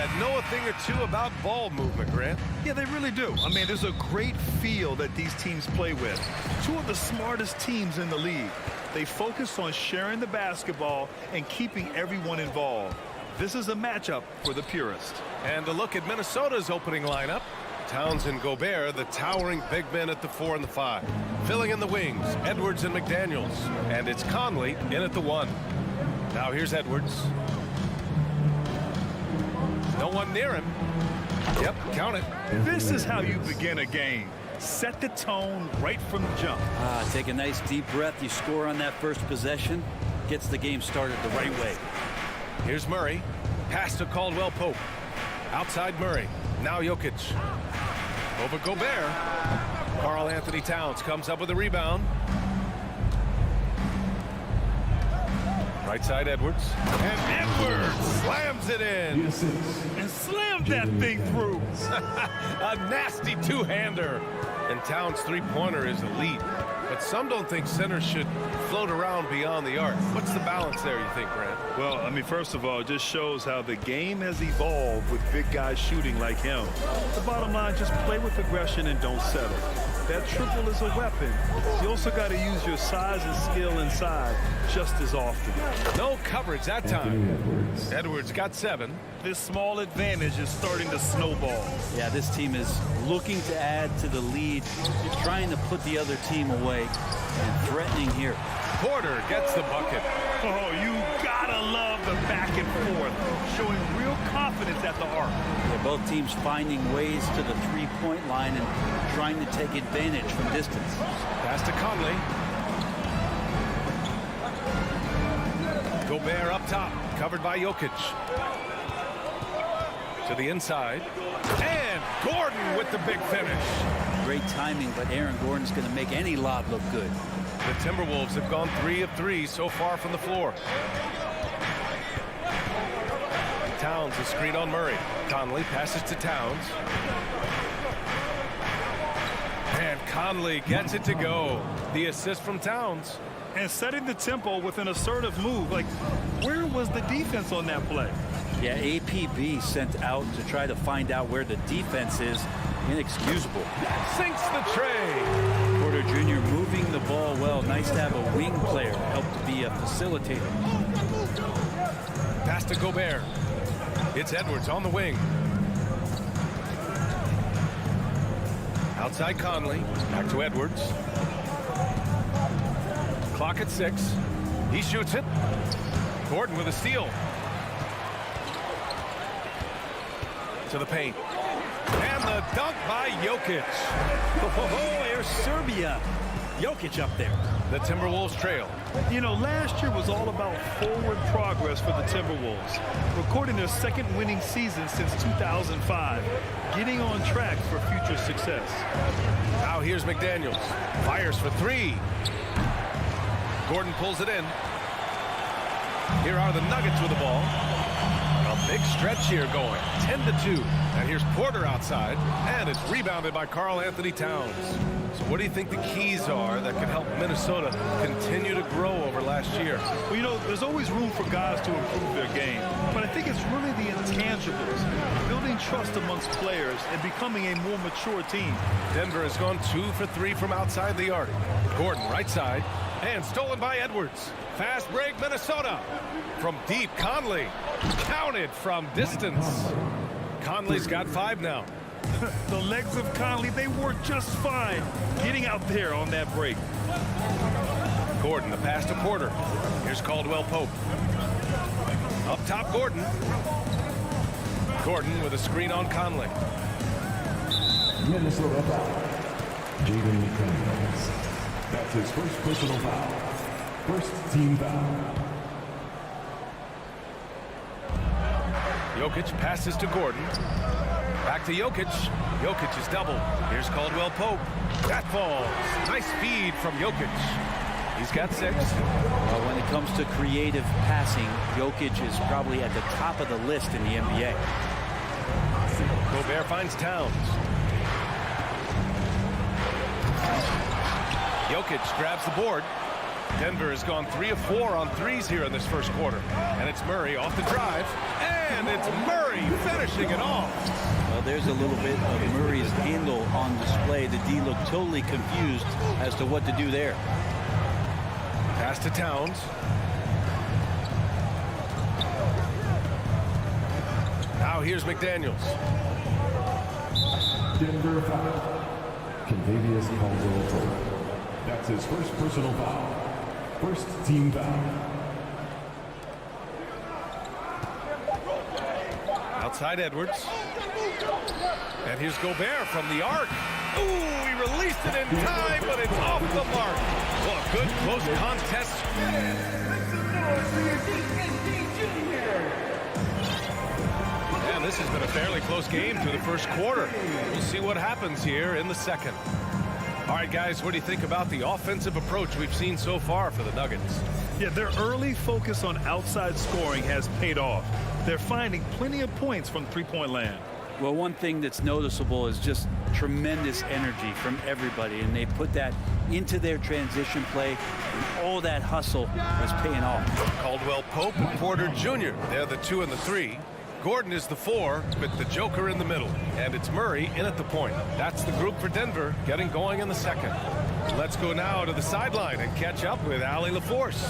that know a thing or two about ball movement, Grant. Yeah, they really do. I mean, there's a great feel that these teams play with. Two of the smartest teams in the league. They focus on sharing the basketball and keeping everyone involved. This is a matchup for the purist. And a look at Minnesota's opening lineup. Towns and Gobert, the towering big men at the 4 and the 5. Filling in the wings, Edwards and McDaniels. And it's Conley in at the 1. Now here's Edwards. No one near him. Yep, count it. This is how you begin a game. Set the tone right from the jump. Take a nice deep breath. You score on that first possession. Gets the game started the right way. Here's Murray. Pass to Caldwell Pope. Outside Murray. Now Jokic. Over Gobert. Karl Anthony Towns comes up with a rebound. Right side Edwards. And Edwards slams it in. And slammed that thing through. A nasty two-hander. And Towns' three-pointer is elite. But some don't think centers should float around beyond the arc. What's the balance there, you think, Grant? Well, I mean, first of all, it just shows how the game has evolved with big guys shooting like him. The bottom line, just play with aggression and don't settle. That triple is a weapon. You also got to use your size and skill inside just as often. No coverage that time. Edwards got 7. This small advantage is starting to snowball. Yeah, this team is looking to add to the lead. They're trying to put the other team away and threatening here. Porter gets the bucket. Oh, you gotta love the back and forth, showing real confidence at the arc. Yeah, both teams finding ways to the three-point line and trying to take advantage from distance. Pass to Conley. Gobert up top, covered by Jokic. To the inside. And Gordon with the big finish. Great timing, but Aaron Gordon's going to make any lob look good. The Timberwolves have gone 3 of 3 so far from the floor. Towns a screen on Murray. Conley passes to Towns. And Conley gets it to go. The assist from Towns. And setting the tempo with an assertive move. Like, where was the defense on that play? Yeah, APB sent out to try to find out where the defense is. Inexcusable. Sinks the tray. Porter Jr. moving the ball well. Nice to have a wing player help to be a facilitator. Pass to Gobert. It's Edwards on the wing. Outside Conley. Back to Edwards. Clock at 6. He shoots it. Gordon with a steal. To the paint. And the dunk by Jokic. Oh, here's Serbia. Jokic up there. The Timberwolves trail. You know, last year was all about forward progress for the Timberwolves. Recording their second winning season since 2005. Getting on track for future success. Now here's McDaniels. Fires for 3. Gordon pulls it in. Here are the Nuggets with the ball. A big stretch here going. 10-2. And here's Porter outside. And it's rebounded by Karl Anthony Towns. So what do you think the keys are that can help Minnesota continue to grow over last year? Well, you know, there's always room for guys to improve their game. But I think it's really the intangibles. Building trust amongst players and becoming a more mature team. Denver has gone 2 for 3 from outside the arc. Gordon right side. And stolen by Edwards. Fast break, Minnesota. From deep, Conley. Counted from distance. Conley's got 5 now. The legs of Conley, they work just fine getting out there on that break. Gordon, the pass to Porter. Here's Caldwell Pope. Up top, Gordon. Gordon with a screen on Conley. Minnesota foul. Jaden McDaniels. That's his first personal foul. First team foul. Jokic passes to Gordon. Back to Jokic. Jokic is doubled. Here's Caldwell Pope. That falls. Nice feed from Jokic. He's got 6. Well, when it comes to creative passing, Jokic is probably at the top of the list in the NBA. Gobert finds Towns. Jokic grabs the board. Denver has gone 3 of 4 on threes here in this first quarter. And it's Murray off the drive. And it's Murray finishing it off. Well, there's a little bit of Murray's handle on display. The D looked totally confused as to what to do there. Pass to Towns. Now here's McDaniels. Denver foul. Contavious Caldwell-Pope. That's his first personal foul. First team foul. Outside Edwards. And here's Gobert from the arc. Ooh, he released it in time, but it's off the mark. Well, a good close contest. And this has been a fairly close game through the first quarter. We'll see what happens here in the second. All right, guys, what do you think about the offensive approach we've seen so far for the Nuggets? Yeah, their early focus on outside scoring has paid off. They're finding plenty of points from three-point land. Well, one thing that's noticeable is just tremendous energy from everybody, and they put that into their transition play, and all that hustle is paying off. Caldwell-Pope and Porter Jr. They're the 2 and the 3. Gordon is the 4 with the Joker in the middle. And it's Murray in at the point. That's the group for Denver getting going in the second. Let's go now to the sideline and catch up with Allie LaForce.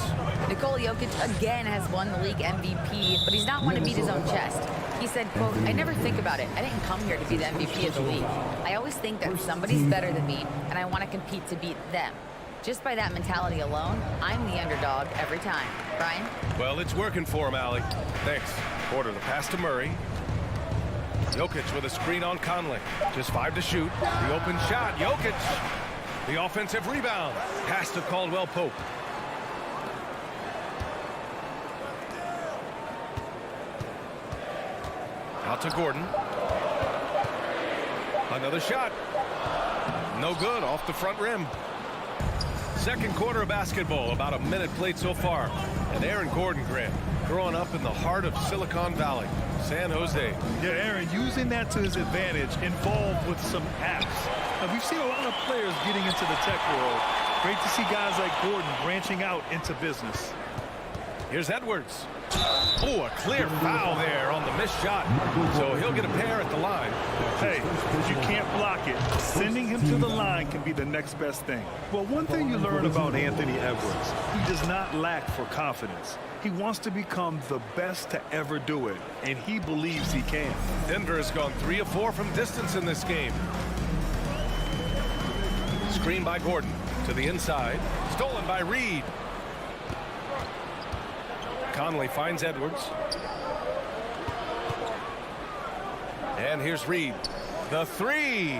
Nikola Jokic again has won the league MVP, but he's not one to beat his own chest. He said, quote, "I never think about it. I didn't come here to be the MVP of the league. I always think that somebody's better than me, and I want to compete to beat them. Just by that mentality alone, I'm the underdog every time." Brian? Well, it's working for him, Allie. Thanks. Porter, the pass to Murray. Jokic with a screen on Conley. Just 5 to shoot. The open shot. Jokic. The offensive rebound. Pass to Caldwell-Pope. Out to Gordon. Another shot. No good. Off the front rim. Second quarter of basketball. About a minute played so far. And Aaron Gordon, Grant, growing up in the heart of Silicon Valley, San Jose. Yeah, Aaron, using that to his advantage, involved with some apps. And we've seen a lot of players getting into the tech world. Great to see guys like Gordon branching out into business. Here's Edwards. Oh, a clear foul there on the missed shot. So he'll get a pair at the line. Hey, if you can't block it, sending him to the line can be the next best thing. Well, one thing you learn about Anthony Edwards, he does not lack for confidence. He wants to become the best to ever do it, and he believes he can. Denver has gone 3 of 4 from distance in this game. Screen by Gordon to the inside. Stolen by Reed. Conley finds Edwards. And here's Reed. The 3.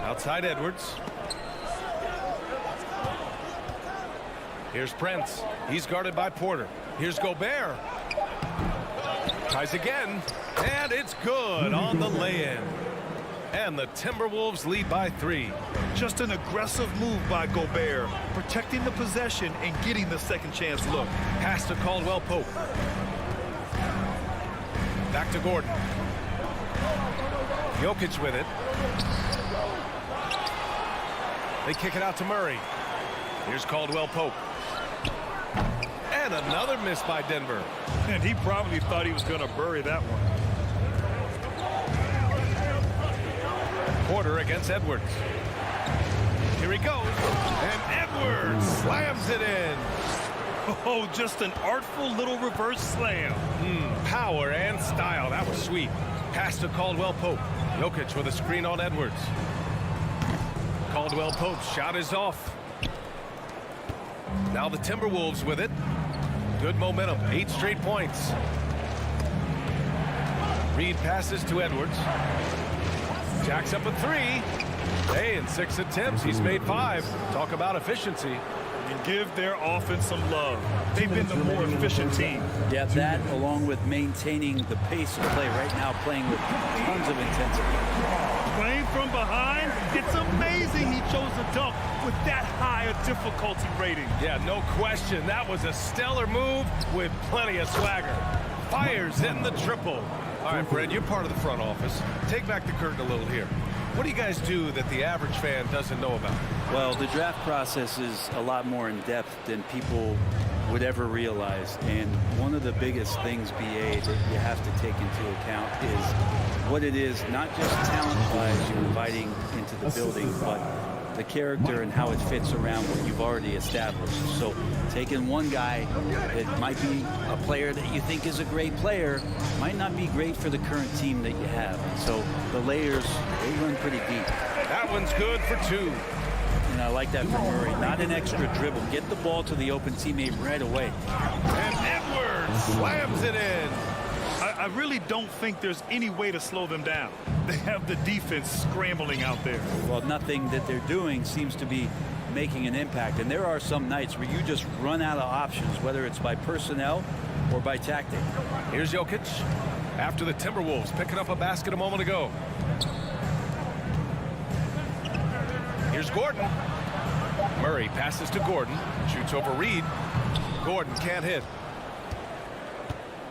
Outside Edwards. Here's Prince. He's guarded by Porter. Here's Gobert. Tries again. And it's good on the lay-in. And the Timberwolves lead by 3. Just an aggressive move by Gobert, protecting the possession and getting the second chance look. Pass to Caldwell-Pope. Back to Gordon. Jokic with it. They kick it out to Murray. Here's Caldwell-Pope. And another miss by Denver. And he probably thought he was going to bury that one. Porter against Edwards. Here he goes. And Edwards slams it in. Oh, just an artful little reverse slam. Power and style. That was sweet. Pass to Caldwell-Pope. Jokic with a screen on Edwards. Caldwell-Pope's shot is off. Now the Timberwolves with it. Good momentum. 8 straight points. Reed passes to Edwards. Jacks up a 3. Hey, in 6 attempts, he's made 5. Talk about efficiency. And give their offense some love. They've been the more efficient team. Yeah, that along with maintaining the pace of play right now, playing with tons of intensity. Playing from behind, it's amazing he chose to dunk with that high a difficulty rating. Yeah, no question. That was a stellar move with plenty of swagger. Fires in the triple. All right, Brad, you're part of the front office. Take back the curtain a little here. What do you guys do that the average fan doesn't know about? Well, the draft process is a lot more in depth than people would ever realize. And one of the biggest things, BA, that you have to take into account is what it is, not just talent-wise you're inviting into the building, but the character and how it fits around what you've already established. So taking one guy that might be a player that you think is a great player might not be great for the current team that you have. So the layers, they run pretty deep. That one's good for 2. And I like that from Murray. Not an extra dribble. Get the ball to the open teammate right away. And Edwards slams it in. I really don't think there's any way to slow them down. They have the defense scrambling out there. Well, nothing that they're doing seems to be making an impact. And there are some nights where you just run out of options, whether it's by personnel or by tactic. Here's Jokic after the Timberwolves picking up a basket a moment ago. Here's Gordon. Murray passes to Gordon. Shoots over Reed. Gordon can't hit.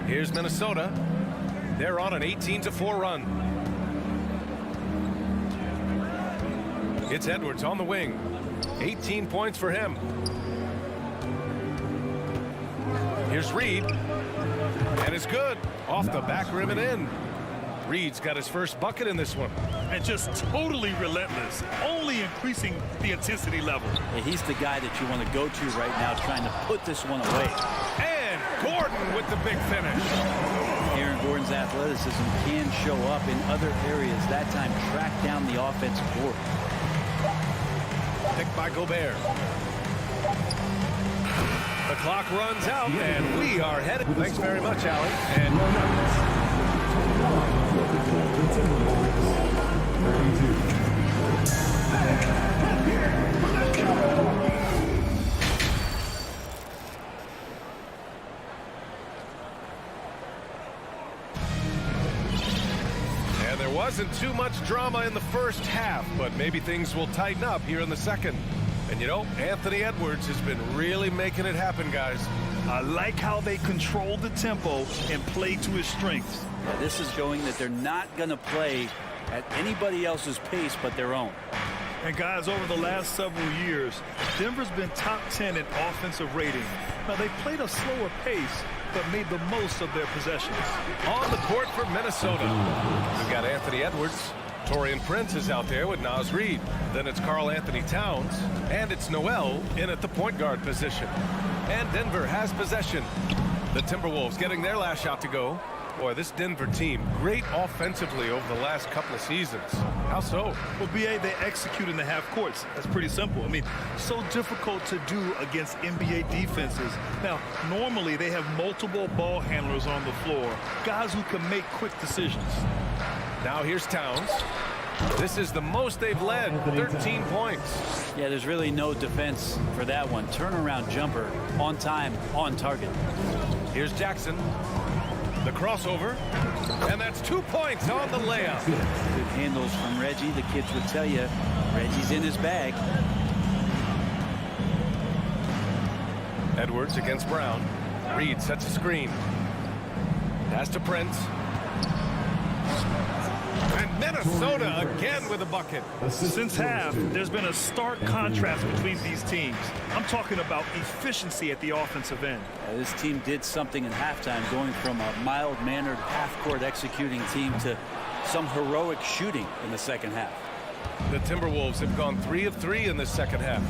Here's Minnesota. They're on an 18-4 run. It's Edwards on the wing. 18 points for him. Here's Reed. And it's good. Off the back rim and in. Reed's got his first bucket in this one. And just totally relentless, only increasing the intensity level. Yeah, he's the guy that you want to go to right now, trying to put this one away. And Gordon with the big finish. Aaron Gordon's athleticism can show up in other areas. That time, track down the offensive board. Picked by Gobert. The clock runs out, and we are headed. Thanks very much, Allie. And there wasn't too much drama in the first half, but maybe things will tighten up here in the second. And you know, Anthony Edwards has been really making it happen, guys. I like how they control the tempo and play to his strengths. Yeah, this is showing that they're not going to play at anybody else's pace but their own. And guys, over the last several years, Denver's been top 10 in offensive rating. Now, they played a slower pace, but made the most of their possessions. On the court for Minnesota, we've got Anthony Edwards. Taurean Prince is out there with Naz Reid. Then it's Karl Anthony Towns, and it's Noel in at the point guard position. And Denver has possession. The Timberwolves getting their last shot to go. Boy, this Denver team, great offensively over the last couple of seasons. How so? Well, BA, they execute in the half courts. That's pretty simple. I mean, so difficult to do against NBA defenses. Now, normally they have multiple ball handlers on the floor, guys who can make quick decisions. Now here's Towns. This is the most they've led, 13 points. Yeah, there's really no defense for that one. Turnaround jumper, on time, on target. Here's Jackson. The crossover, and that's 2 points on the layup. Good handles from Reggie. The kids would tell you Reggie's in his bag. Edwards against Brown. Reed sets a screen. Pass to Prince. And Minnesota again with a bucket. Since half, there's been a stark contrast between these teams. I'm talking about efficiency at the offensive end. This team did something in halftime, going from a mild-mannered half-court executing team to some heroic shooting in the second half. The Timberwolves have gone 3 of 3 in this second half.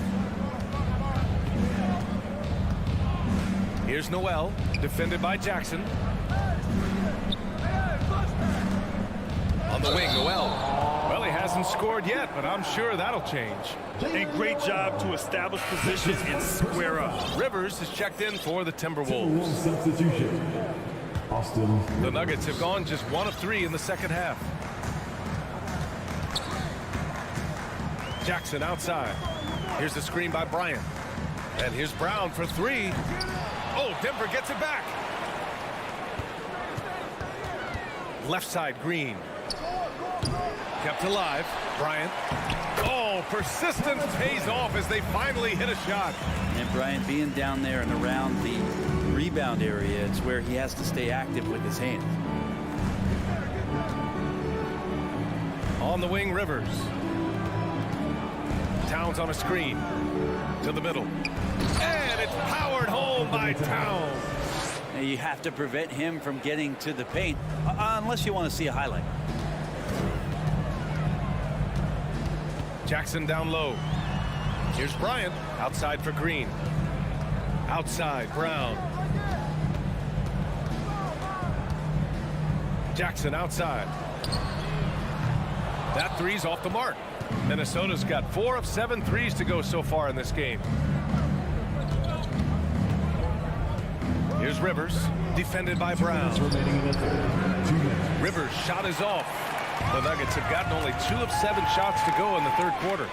Here's Noel, defended by Jackson. On the wing, Noel. Well, he hasn't scored yet, but I'm sure that'll change. A great job to establish position and square up. Rivers is checked in for the Timberwolves. Substitution. Austin. The Nuggets have gone just 1 of 3 in the second half. Jackson outside. Here's the screen by Bryant. And here's Brown for 3. Oh, Denver gets it back. Left side, Green. Kept alive. Bryant. Oh, persistence pays off as they finally hit a shot. And Bryant being down there and around the rebound area, it's where he has to stay active with his hands. On the wing, Rivers. Towns on a screen. To the middle. And it's powered home by Towns. Now you have to prevent him from getting to the paint, unless you want to see a highlight. Jackson down low. Here's Bryant. Outside for Green. Outside, Brown. Jackson outside. That three's off the mark. Minnesota's got 4 of 7 threes to go so far in this game. Here's Rivers, defended by Brown. Rivers' shot is off. The Nuggets have gotten only 2 of 7 shots to go in the third quarter.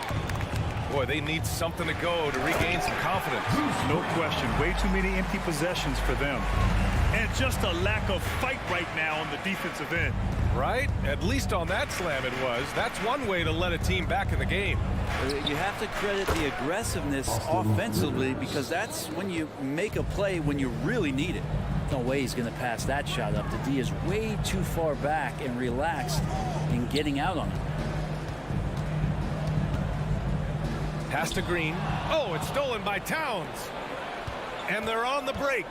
Boy, they need something to go to regain some confidence. No question. Way too many empty possessions for them. And just a lack of fight right now on the defensive end. Right? At least on that slam it was. That's one way to let a team back in the game. You have to credit the aggressiveness offensively, because that's when you make a play when you really need it. No way he's going to pass that shot up. The D is way too far back and relaxed in getting out on it. Pass to Green. Oh, it's stolen by Towns. And they're on the break.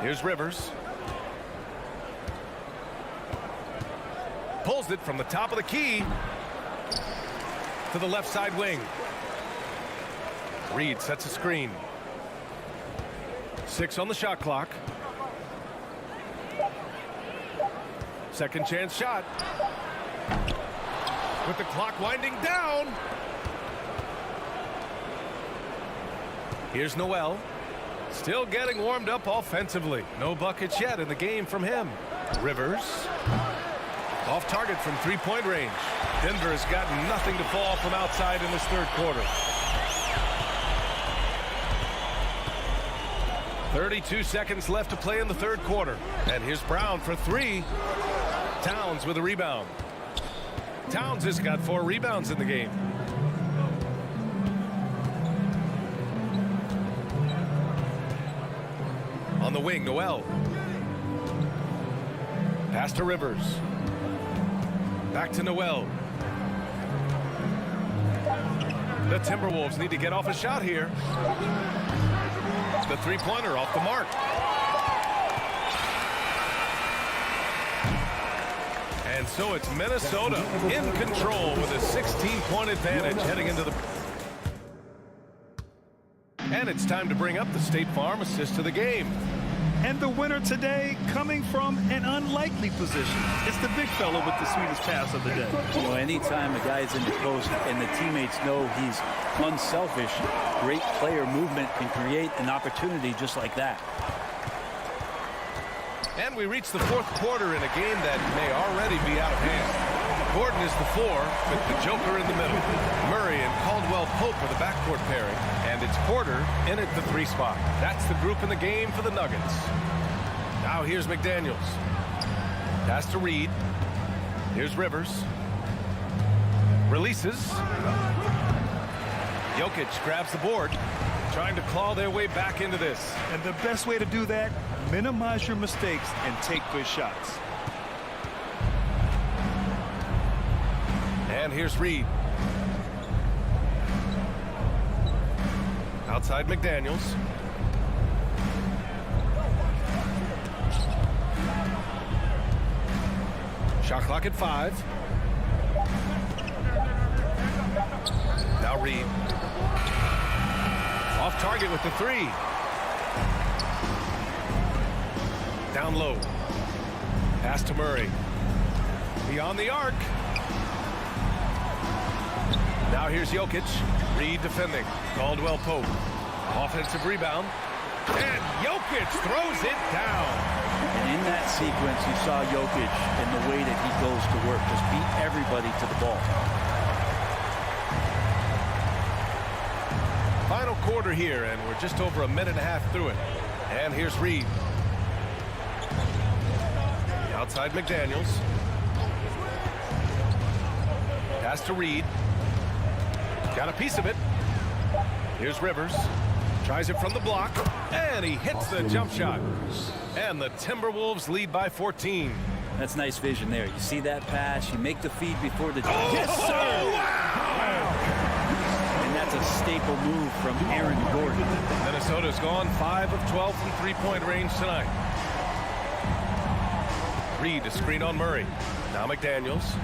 Here's Rivers. Pulls it from the top of the key to the left side wing. Reed sets a screen. 6 on the shot clock. Second chance shot. With the clock winding down. Here's Noel. Still getting warmed up offensively. No buckets yet in the game from him. Rivers. Off target from three-point range. Denver has got nothing to fall from outside in this third quarter. 32 seconds left to play in the third quarter. And here's Brown for 3. Towns with a rebound. Towns has got 4 rebounds in the game. On the wing, Noel. Pass to Rivers. Back to Noel. The Timberwolves need to get off a shot here. The three-pointer off the mark. And so it's Minnesota in control with a 16-point advantage heading into the... And it's time to bring up the State Farm assist to the game. And the winner today coming from an unlikely position. It's the big fella with the sweetest pass of the day. You know, anytime a guy's in the post and the teammates know he's unselfish, great player movement can create an opportunity just like that. And we reach the fourth quarter in a game that may already be out of hand. Gordon is the 4 with the Joker in the middle. Murray and Caldwell Pope are the backcourt pairing. And it's Porter in at the 3 spot. That's the group in the game for the Nuggets. Now here's McDaniels. Pass to Reed. Here's Rivers. Releases. Jokic grabs the board, trying to claw their way back into this. And the best way to do that, minimize your mistakes and take good shots. And here's Reed. Outside McDaniels. Shot clock at 5. Now Reed. Off target with the 3. Down low. Pass to Murray. Beyond the arc. Now here's Jokic. Reed defending. Caldwell Pope. Offensive rebound. And Jokic throws it down. And in that sequence, you saw Jokic and the way that he goes to work. Just beat everybody to the ball. Final quarter here, and we're just over a minute and a half through it. And here's Reed. Outside McDaniels. Pass to Reed. Got a piece of it. Here's Rivers. Tries it from the block. And he hits the jump shot. And the Timberwolves lead by 14. That's nice vision there. You see that pass, you make the feed before the... Yes, sir! Wow! And that's a staple move from Aaron Gordon. Minnesota's gone 5 of 12 from three-point range tonight. Reed to screen on Murray. Now McDaniels.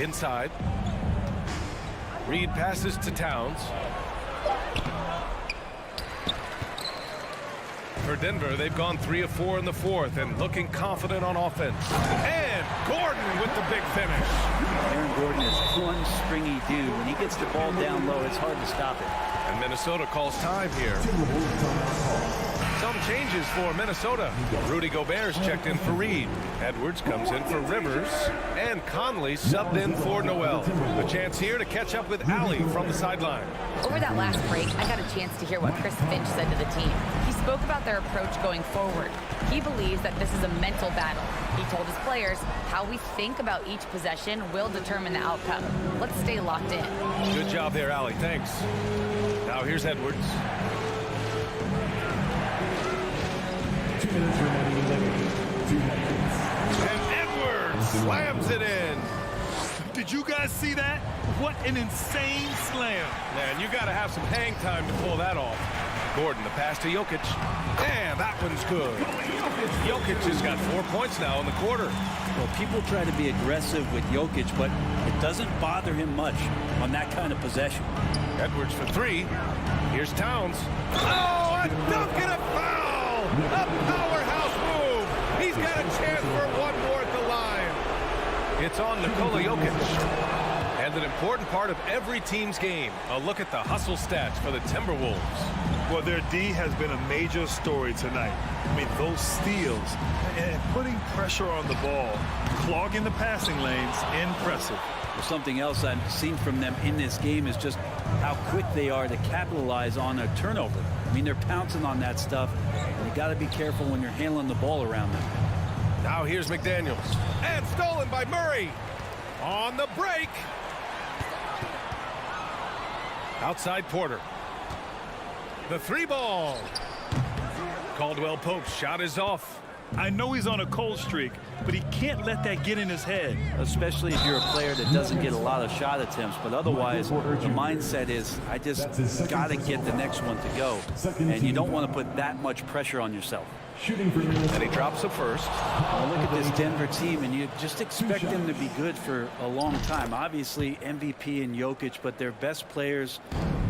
Inside. Reed passes to Towns. For Denver, they've gone 3 of 4 in the fourth and looking confident on offense. And Gordon with the big finish. Aaron Gordon is one springy dude. When he gets the ball down low, it's hard to stop it. And Minnesota calls time here. Some changes for Minnesota. Rudy Gobert's checked in for Reed. Edwards comes in for Rivers. And Conley subbed in for Noel. A chance here to catch up with Allie from the sideline. Over that last break, I got a chance to hear what Chris Finch said to the team. He spoke about their approach going forward. He believes that this is a mental battle. He told his players how we think about each possession will determine the outcome. Let's stay locked in. Good job there, Allie. Thanks. Now here's Edwards. 2 minutes remaining. 2 minutes. And Edwards slams it in. Did you guys see that? What an insane slam. Man, you got to have some hang time to pull that off. Gordon, the pass to Jokic. And that one's good. Jokic has got 4 points now in the quarter. Well, people try to be aggressive with Jokic, but it doesn't bother him much on that kind of possession. Edwards for 3. Here's Towns. Oh, a dunk and a foul! A powerhouse move. He's got a chance for one more at the line. It's on Nikola Jokic. And an important part of every team's game. A look at the hustle stats for the Timberwolves. Well, their D has been a major story tonight. I mean, those steals and putting pressure on the ball, clogging the passing lanes, impressive. Well, something else I've seen from them in this game is just how quick they are to capitalize on a turnover. I mean, they're pouncing on that stuff, and you got to be careful when you're handling the ball around them. Now here's McDaniels. And stolen by Murray. On the break. Outside Porter. The 3 ball. Caldwell Pope's shot is off. I know he's on a cold streak, but he can't let that get in his head. Especially if you're a player that doesn't get a lot of shot attempts, but otherwise the mindset is I just got to get the next one to go, and you don't want to put that much pressure on yourself. And he drops the first. Well, look at this Denver team, and you just expect them to be good for a long time. Obviously MVP and Jokic, but their best players,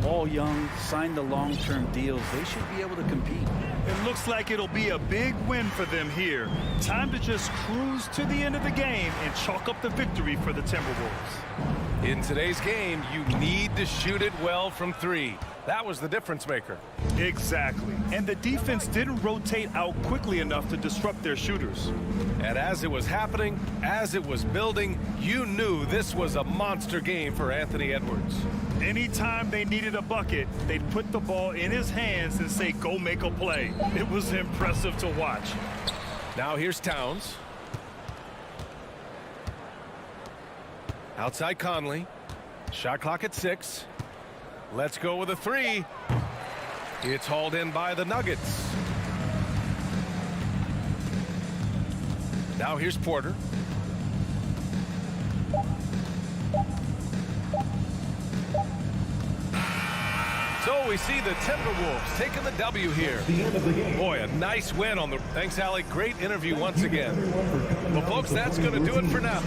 all young, signed the long-term deals. They should be able to compete. It looks like it'll be a big win for them here. Time to just cruise to the end of the game and chalk up the victory for the Timberwolves. In today's game, you need to shoot it well from 3. That was the difference maker. Exactly. And the defense didn't rotate out quickly enough to disrupt their shooters. And as it was happening, as it was building, you knew this was a monster game for Anthony Edwards. Anytime they needed a bucket, they'd put the ball in his hands and say, go make a play. It was impressive to watch. Now here's Towns. Outside Conley. Shot clock at 6. Let's go with a 3. It's hauled in by the Nuggets. Now here's Porter. So we see the Timberwolves taking the W here. Boy, a nice win on the... Thanks, Allie. Great interview once again. Well, folks, that's going to do it for now.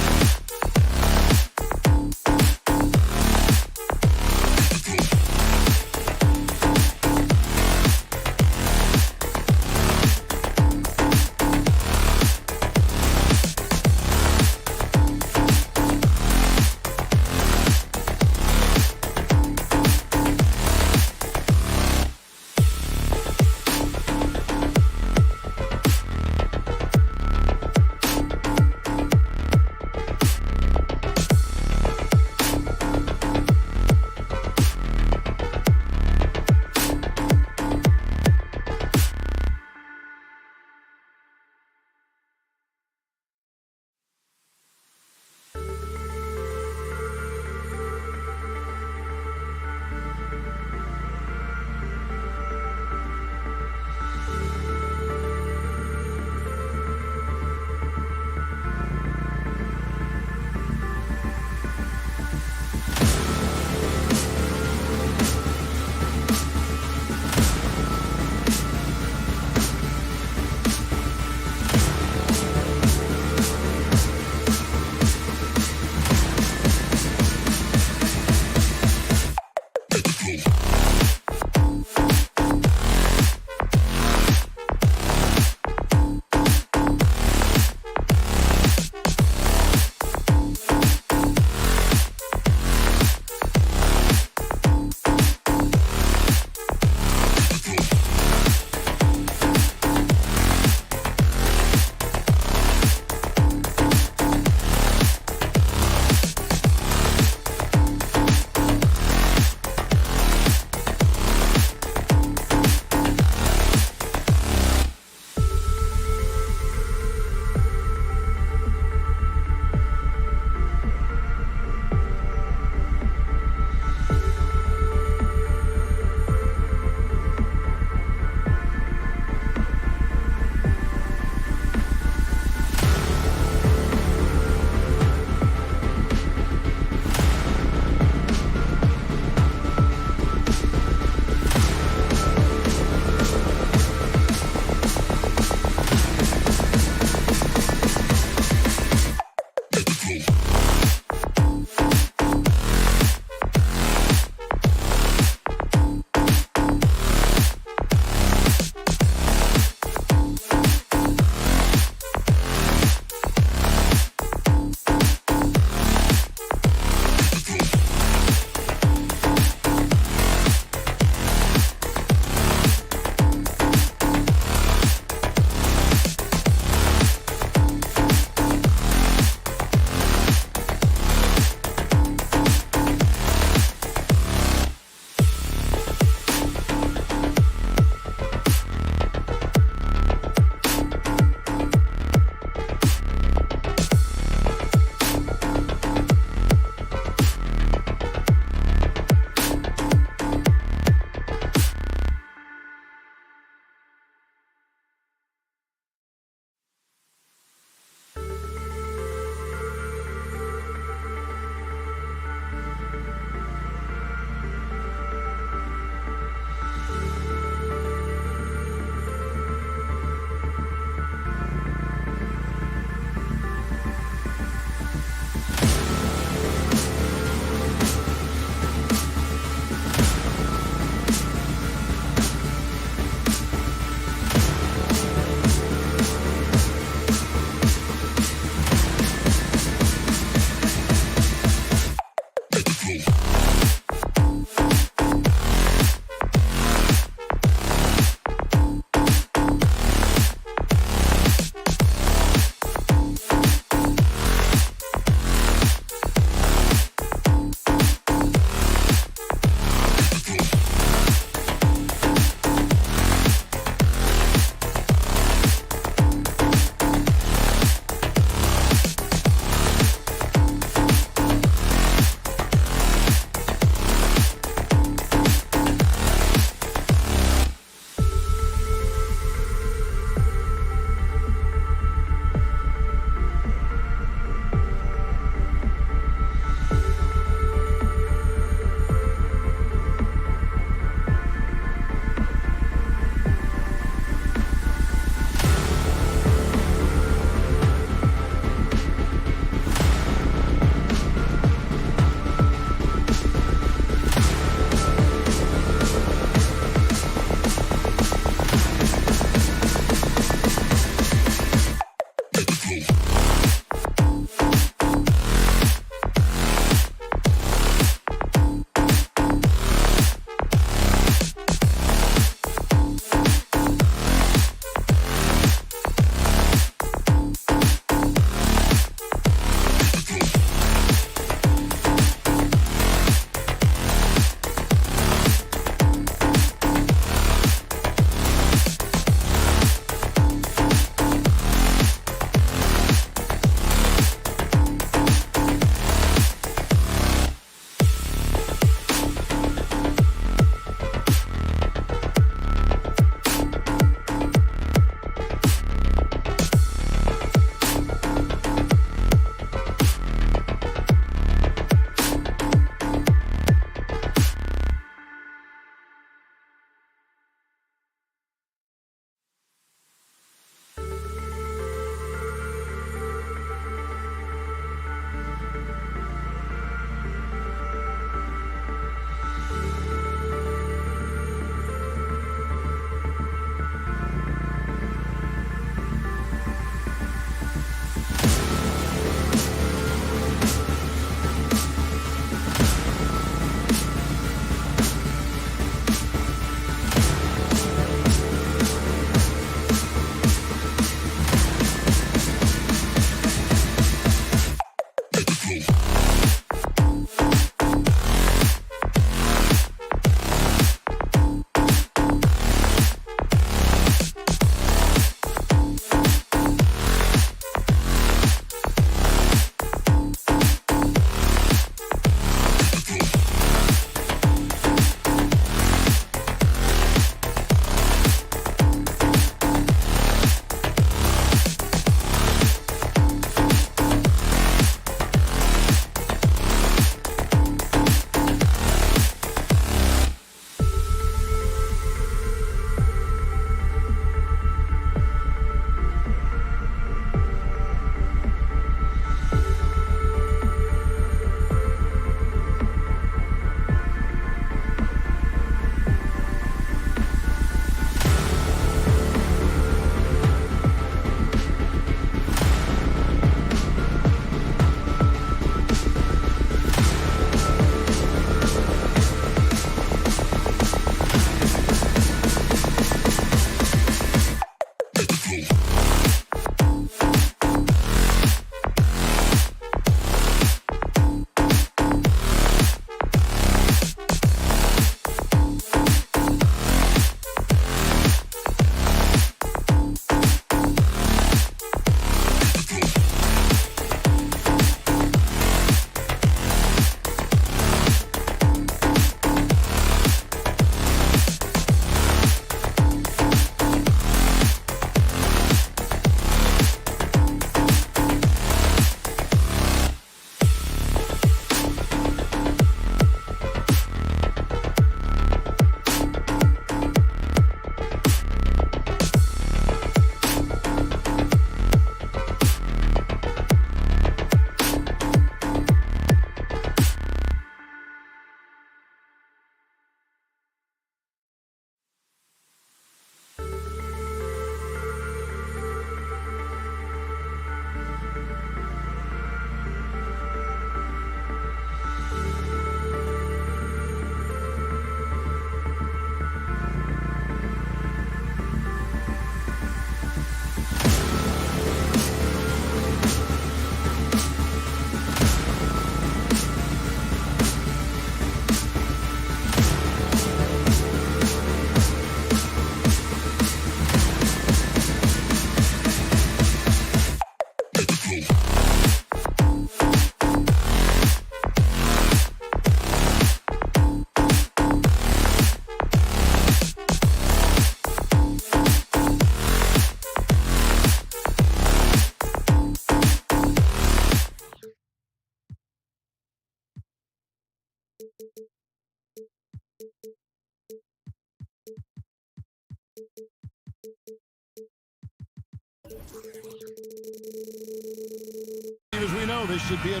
so this should be a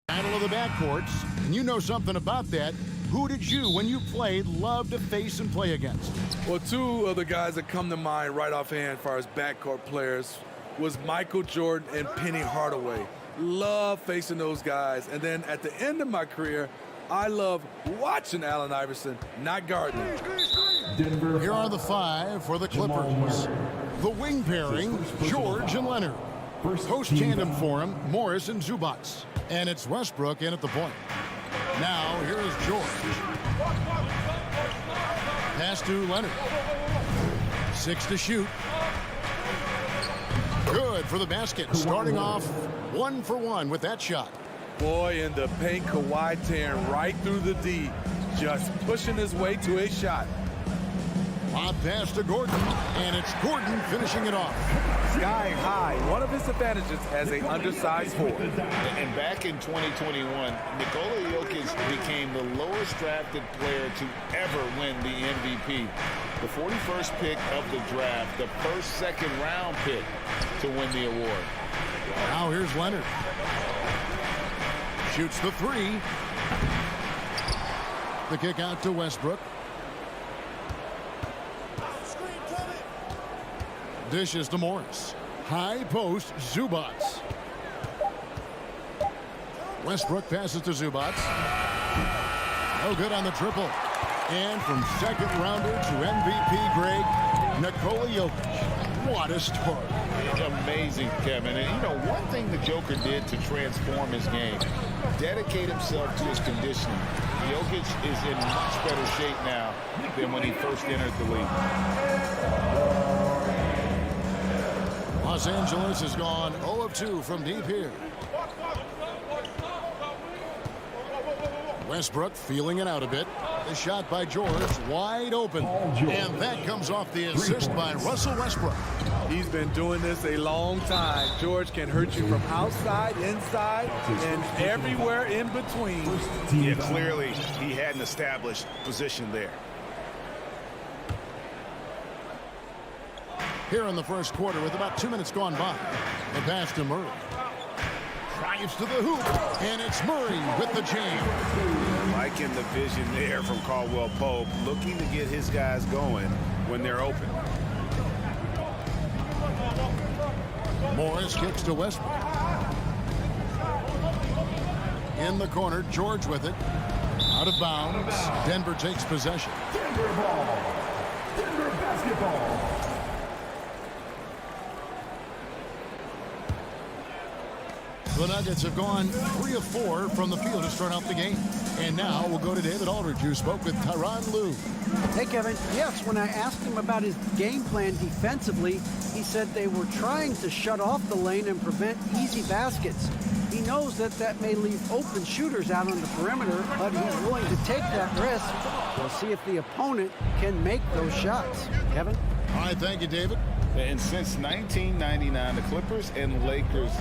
battle of the backcourts, and you know something about that. Who did you, when you played, love to face and play against? Well, two of the guys that come to mind right offhand as far as backcourt players was Michael Jordan and Penny Hardaway. Love facing those guys. And then at the end of my career, I love watching Allen Iverson, not guarding him. Here are the five for the Clippers. The wing pairing, George and Leonard. Post tandem for him, Morris and Zubats. And it's Westbrook in at the point. Now, here is George. Pass to Leonard. 6 to shoot. Good for the basket. Starting off 1 for 1 with that shot. Boy, in the paint, Kawhi tearing right through the D, just pushing his way to a shot. Lob pass to Gordon, and it's Gordon finishing it off. Sky high, one of his advantages as an undersized forward. And back in 2021, Nikola Jokic became the lowest drafted player to ever win the MVP. The 41st pick of the draft, the first second-round pick to win the award. Now here's Leonard. Shoots the three. The kick out to Westbrook. Dishes to Morris. High post, Zubats. Westbrook passes to Zubats. No good on the triple. And from second rounder to MVP grade, Nikola Jokic. What a story. Amazing, Kevin. And, you know, one thing the Joker did to transform his game, dedicate himself to his conditioning. Jokic is in much better shape now than when he first entered the league. Los Angeles has gone 0 of 2 from deep here. Westbrook feeling it out a bit. The shot by George, wide open. And that comes off the assist by Russell Westbrook. He's been doing this a long time. George can hurt you from outside, inside, and everywhere in between. Yeah, clearly he had an established position there. Here in the first quarter with about 2 minutes gone by. The pass to Murray. Drives to the hoop, and it's Murray with the jam. Liking the vision there from Caldwell Pope, looking to get his guys going when they're open. Morris kicks to Westbrook. In the corner, George with it. Out of bounds. Denver takes possession. Denver ball. Denver basketball. The Nuggets have gone 3 of 4 from the field to start out the game. And now we'll go to David Aldridge, who spoke with Tyronn Lue. Hey, Kevin. Yes, when I asked him about his game plan defensively, he said they were trying to shut off the lane and prevent easy baskets. He knows that that may leave open shooters out on the perimeter, but he's willing to take that risk. We'll see if the opponent can make those shots. Kevin? All right, thank you, David. And since 1999, the Clippers and Lakers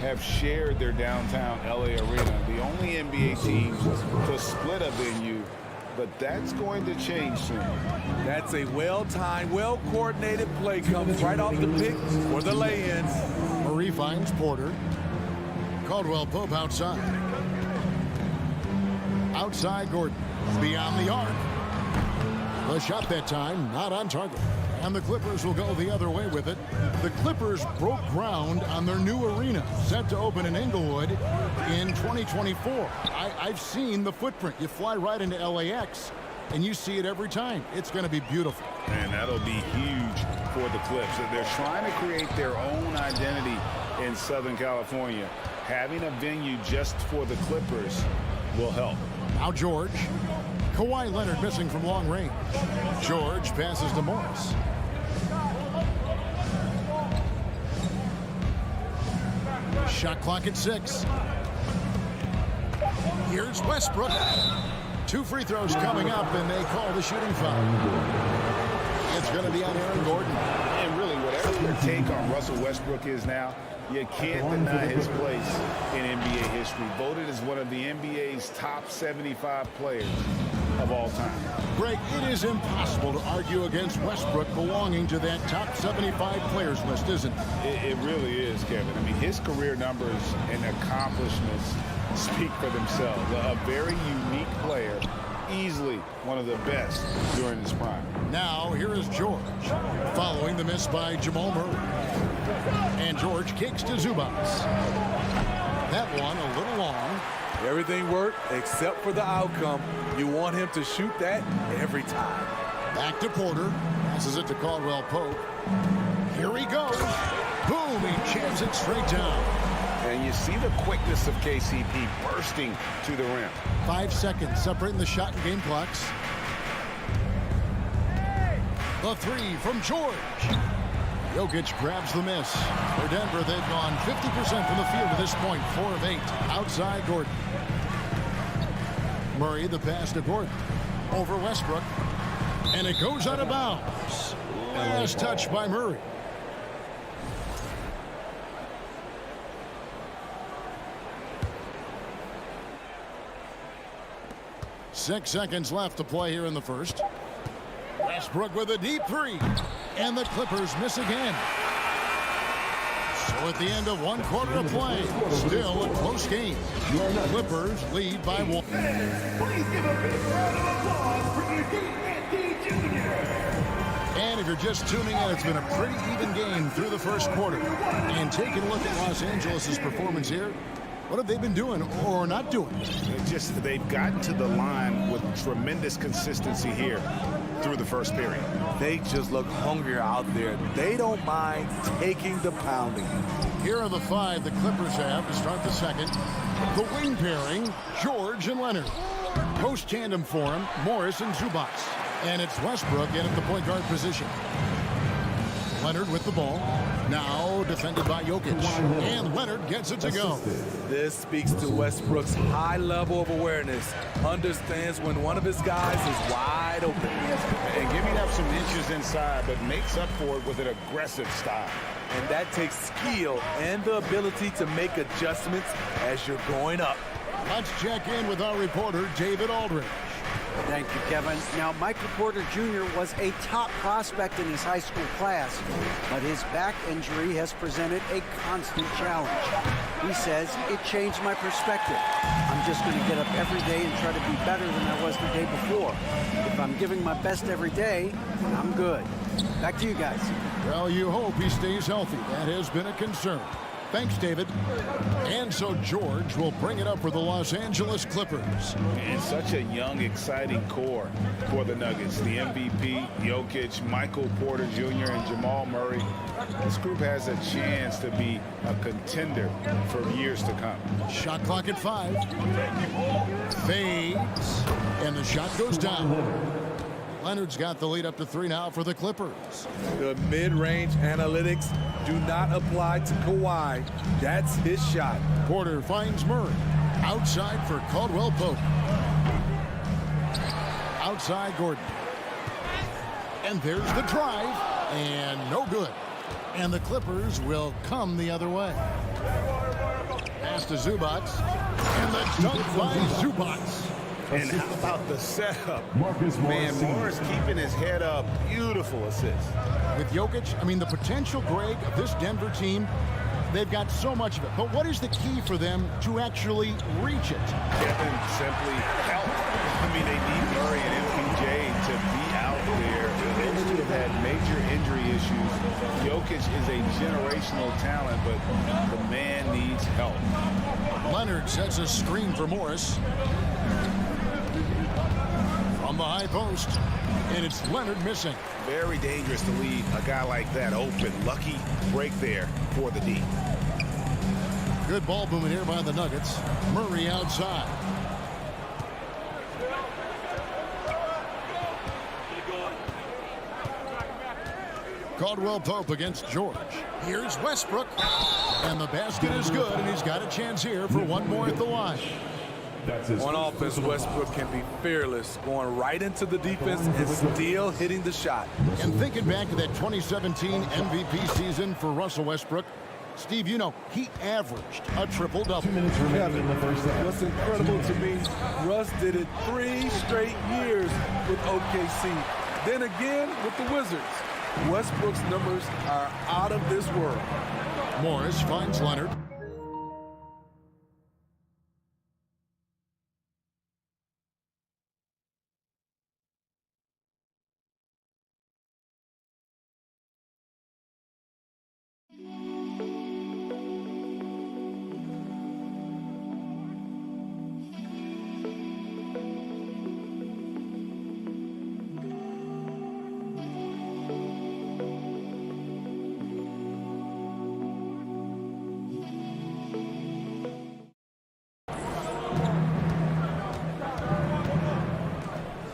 have shared their downtown LA arena, the only NBA teams to split a venue, but that's going to change soon. That's a well-timed, well-coordinated play. Comes right off the pick for the lay-in. Murray finds Porter. Caldwell Pope outside. Outside Gordon. Beyond the arc. The shot that time, not on target. And the Clippers will go the other way with it. The Clippers broke ground on their new arena, set to open in Inglewood in 2024. I've seen the footprint. You fly right into LAX, and you see it every time. It's going to be beautiful. And that'll be huge for the Clips. They're trying to create their own identity in Southern California. Having a venue just for the Clippers will help. Now George. Kawhi Leonard missing from long range. George passes to Morris. Shot clock at 6. Here's Westbrook. 2 free throws coming up, and they call the shooting foul. It's going to be on Aaron Gordon. And really, whatever your take on Russell Westbrook is now, you can't deny his place in NBA history. Voted as one of the NBA's top 75 players. of all time. Greg, it is impossible to argue against Westbrook belonging to that top 75 players list, isn't it? It really is, Kevin. I mean, his career numbers and accomplishments speak for themselves. A very unique player, easily one of the best during his prime. Now, here is George, following the miss by Jamal Murray. And George kicks to Zubac. That one a little long. Everything worked except for the outcome. You want him to shoot that every time. Back to Porter. Passes it to Caldwell Pope. Here he goes. Boom, he jams it straight down. And you see the quickness of KCP bursting to the rim. 5 seconds separating the shot and game clocks. The three from George. Jokic grabs the miss. For Denver, they've gone 50% from the field to this point. 4 of 8. Outside Gordon. Murray, the pass to Gordon. Over Westbrook. And it goes out of bounds. Last touch by Murray. Six seconds left to play here in the first. Westbrook with a deep three. And the Clippers miss again. So at the end of 1 quarter of play, still a close game. Clippers lead by 1. Please give a big round of applause for your Jr. And if you're just tuning in, it's been a pretty even game through the first quarter. And taking a look at Los Angeles' performance here, what have they been doing or not doing? They've gotten to the line with tremendous consistency here through the first period. They just look hungrier out there. They don't mind taking the pounding. Here are the 5 the Clippers have to start the second. The wing pairing, George and Leonard. Post tandem for him, Morris and Zubac. And it's Westbrook in at the point guard position. Leonard with the ball. Now defended by Jokic. And Leonard gets it to go. This speaks to Westbrook's high level of awareness. Understands when one of his guys is wide open. And giving up some inches inside, but makes up for it with an aggressive style. And that takes skill and the ability to make adjustments as you're going up. Let's check in with our reporter, David Aldridge. Thank you, Kevin. Now, Michael Porter Jr. was a top prospect in his high school class, but his back injury has presented a constant challenge. He says, it changed my perspective. I'm just going to get up every day and try to be better than I was the day before. If I'm giving my best every day, then I'm good. Back to you guys. Well, you hope he stays healthy. That has been a concern. Thanks, David. And so George will bring it up for the Los Angeles Clippers. And such a young, exciting core for the Nuggets. The MVP, Jokic, Michael Porter Jr., and Jamal Murray. This group has a chance to be a contender for years to come. Shot clock at 5. Fades. And the shot goes down. Leonard's got the lead up to 3 now for the Clippers. The mid-range analytics do not apply to Kawhi. That's his shot. Porter finds Murray. Outside for Caldwell Pope. Outside Gordon. And there's the drive. And no good. And the Clippers will come the other way. Pass to Zubac. And the dunk by Zubac. And how about the setup? Marcus Man, Morris Morris keeping his head up. Beautiful assist. With Jokic, I mean, the potential, Greg, of this Denver team, they've got so much of it. But what is the key for them to actually reach it? Kevin, simply help. I mean, they need Murray and MPJ to be out there. Those two have had major injury issues. Jokic is a generational talent, but the man needs help. Leonard sets a screen for Morris. From the high post. And it's Leonard missing. Very dangerous to leave a guy like that open. Lucky break there for the D. Good ball movement here by the Nuggets. Murray outside. Caldwell Pope against George. Here's Westbrook. And the basket is good, and he's got a chance here for one more at the line. On offense, Westbrook can be fearless, going right into the defense and still hitting the shot. And thinking back to that 2017 MVP season for Russell Westbrook, Steve, you know, he averaged a triple-double. 2 minutes remaining in the first half. What's incredible to me, Russ did it 3 straight years with OKC. Then again with the Wizards. Westbrook's numbers are out of this world. Morris finds Leonard.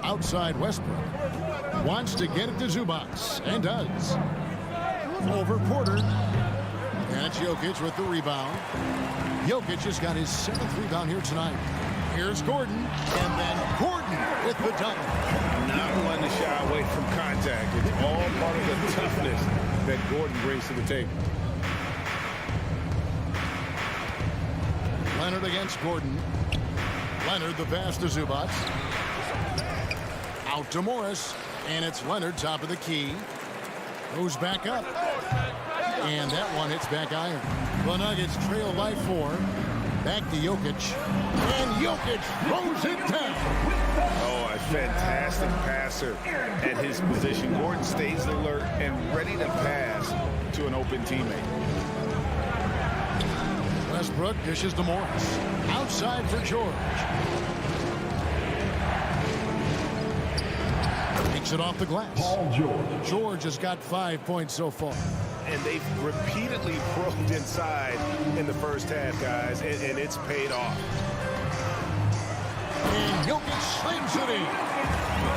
Outside Westbrook. Wants to get it to Zubac, and does. Over Porter. And it's Jokic with the rebound. Jokic has got his 7th rebound here tonight. Here's Gordon, and then Gordon with the double. Not one to shy away from contact. It's all part of the toughness that Gordon brings to the table. Leonard against Gordon. Leonard the pass to Zubac. Out to Morris, and it's Leonard top of the key. Goes back up. And that one hits back iron. The Nuggets trail by 4. Back to Jokic. And Jokic throws it down. Oh, a fantastic passer at his position. Gordon stays alert and ready to pass to an open teammate. Westbrook dishes to Morris. Outside for George. Takes it off the glass. Paul George. George has got 5 points so far. And they've repeatedly probed inside in the first half, guys, and it's paid off. And Jokic slams it in.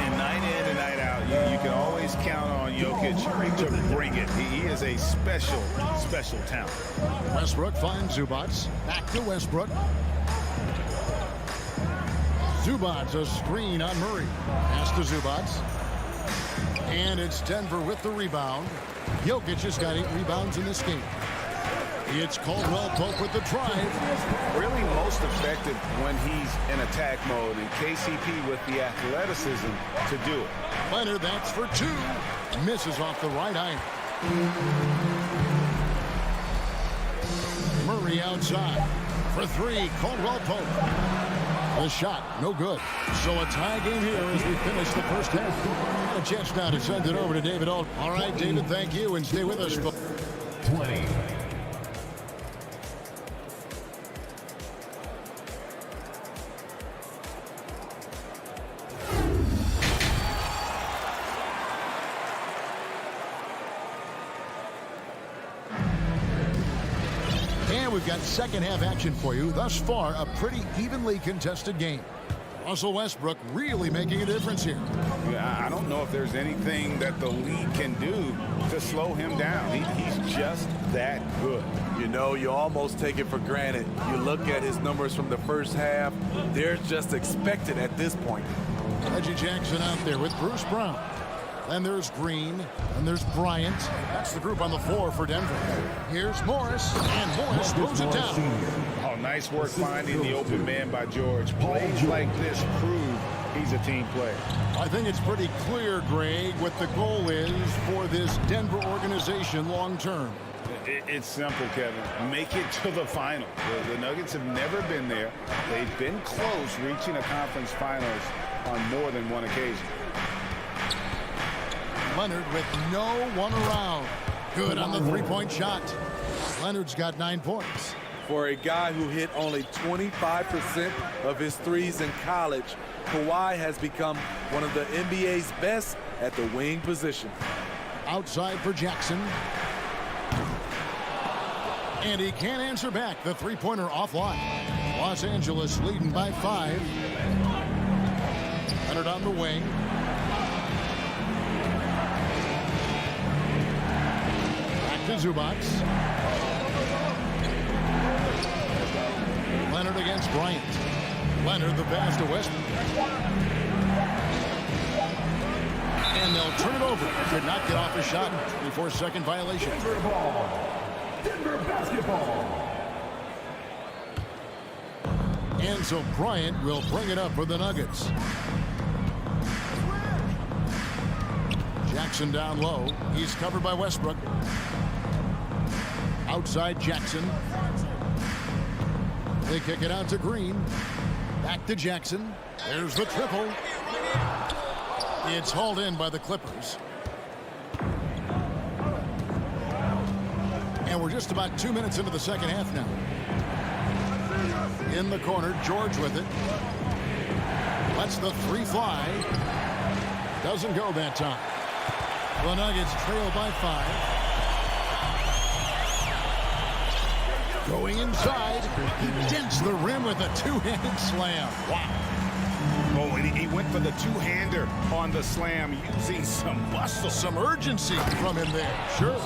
And night in and night out, you can always count on Jokic to bring it. He is a special talent. Westbrook finds Zubac. Back to Westbrook. Zubac, a screen on Murray. Pass to Zubac. And it's Denver with the rebound. Jokic has got 8 rebounds in this game. It's Caldwell Pope with the drive. Really most effective when he's in attack mode, and KCP with the athleticism to do it. Leonard, that's for 2. Misses off the right iron. Murray outside for 3. Caldwell Pope. The shot, no good. So a tie game here as we finish the first half. A chance now to send it over to David Alt. All right, David, thank you, and stay with us. 20. We've got second half action for you. Thus far, a pretty evenly contested game. Russell Westbrook really making a difference here. I don't know if there's anything that the league can do to slow him down. He's just that good. You know, you almost take it for granted. You look at his numbers from the first half, they're just expected at this point. Reggie Jackson out there with Bruce Brown. And there's Green, and there's Bryant. That's the group on the floor for Denver. Here's Morris, and Morris throws it down. Oh, nice work finding the open man by George. Plays like this prove he's a team player. I think it's pretty clear, Greg, what the goal is for this Denver organization long term. It's simple, Kevin. Make it to the final. The Nuggets have never been there. They've been close reaching a conference finals on more than one occasion. Leonard with no one around. Good on the three-point shot. Leonard's got 9 points. For a guy who hit only 25% of his threes in college, Kawhi has become one of the NBA's best at the wing position. Outside for Jackson. And he can't answer back. The three-pointer offline. Los Angeles leading by 5. Leonard on the wing. To Zubac. Leonard against Bryant. Leonard the pass to Westbrook. And they'll turn it over. Could not get off the shot before second violation. Denver basketball. And so Bryant will bring it up for the Nuggets. Jackson down low. He's covered by Westbrook. Outside Jackson. They kick it out to Green. Back to Jackson. There's the triple. It's hauled in by the Clippers. And we're just about 2 minutes into the second half now. In the corner, George with it. Lets the three fly. Doesn't go that time. The Nuggets trail by 5. Going inside. He dents the rim with a two-handed slam. Wow. Oh, and he went for the two-hander on the slam using some muscle. Some urgency from him there. Sure.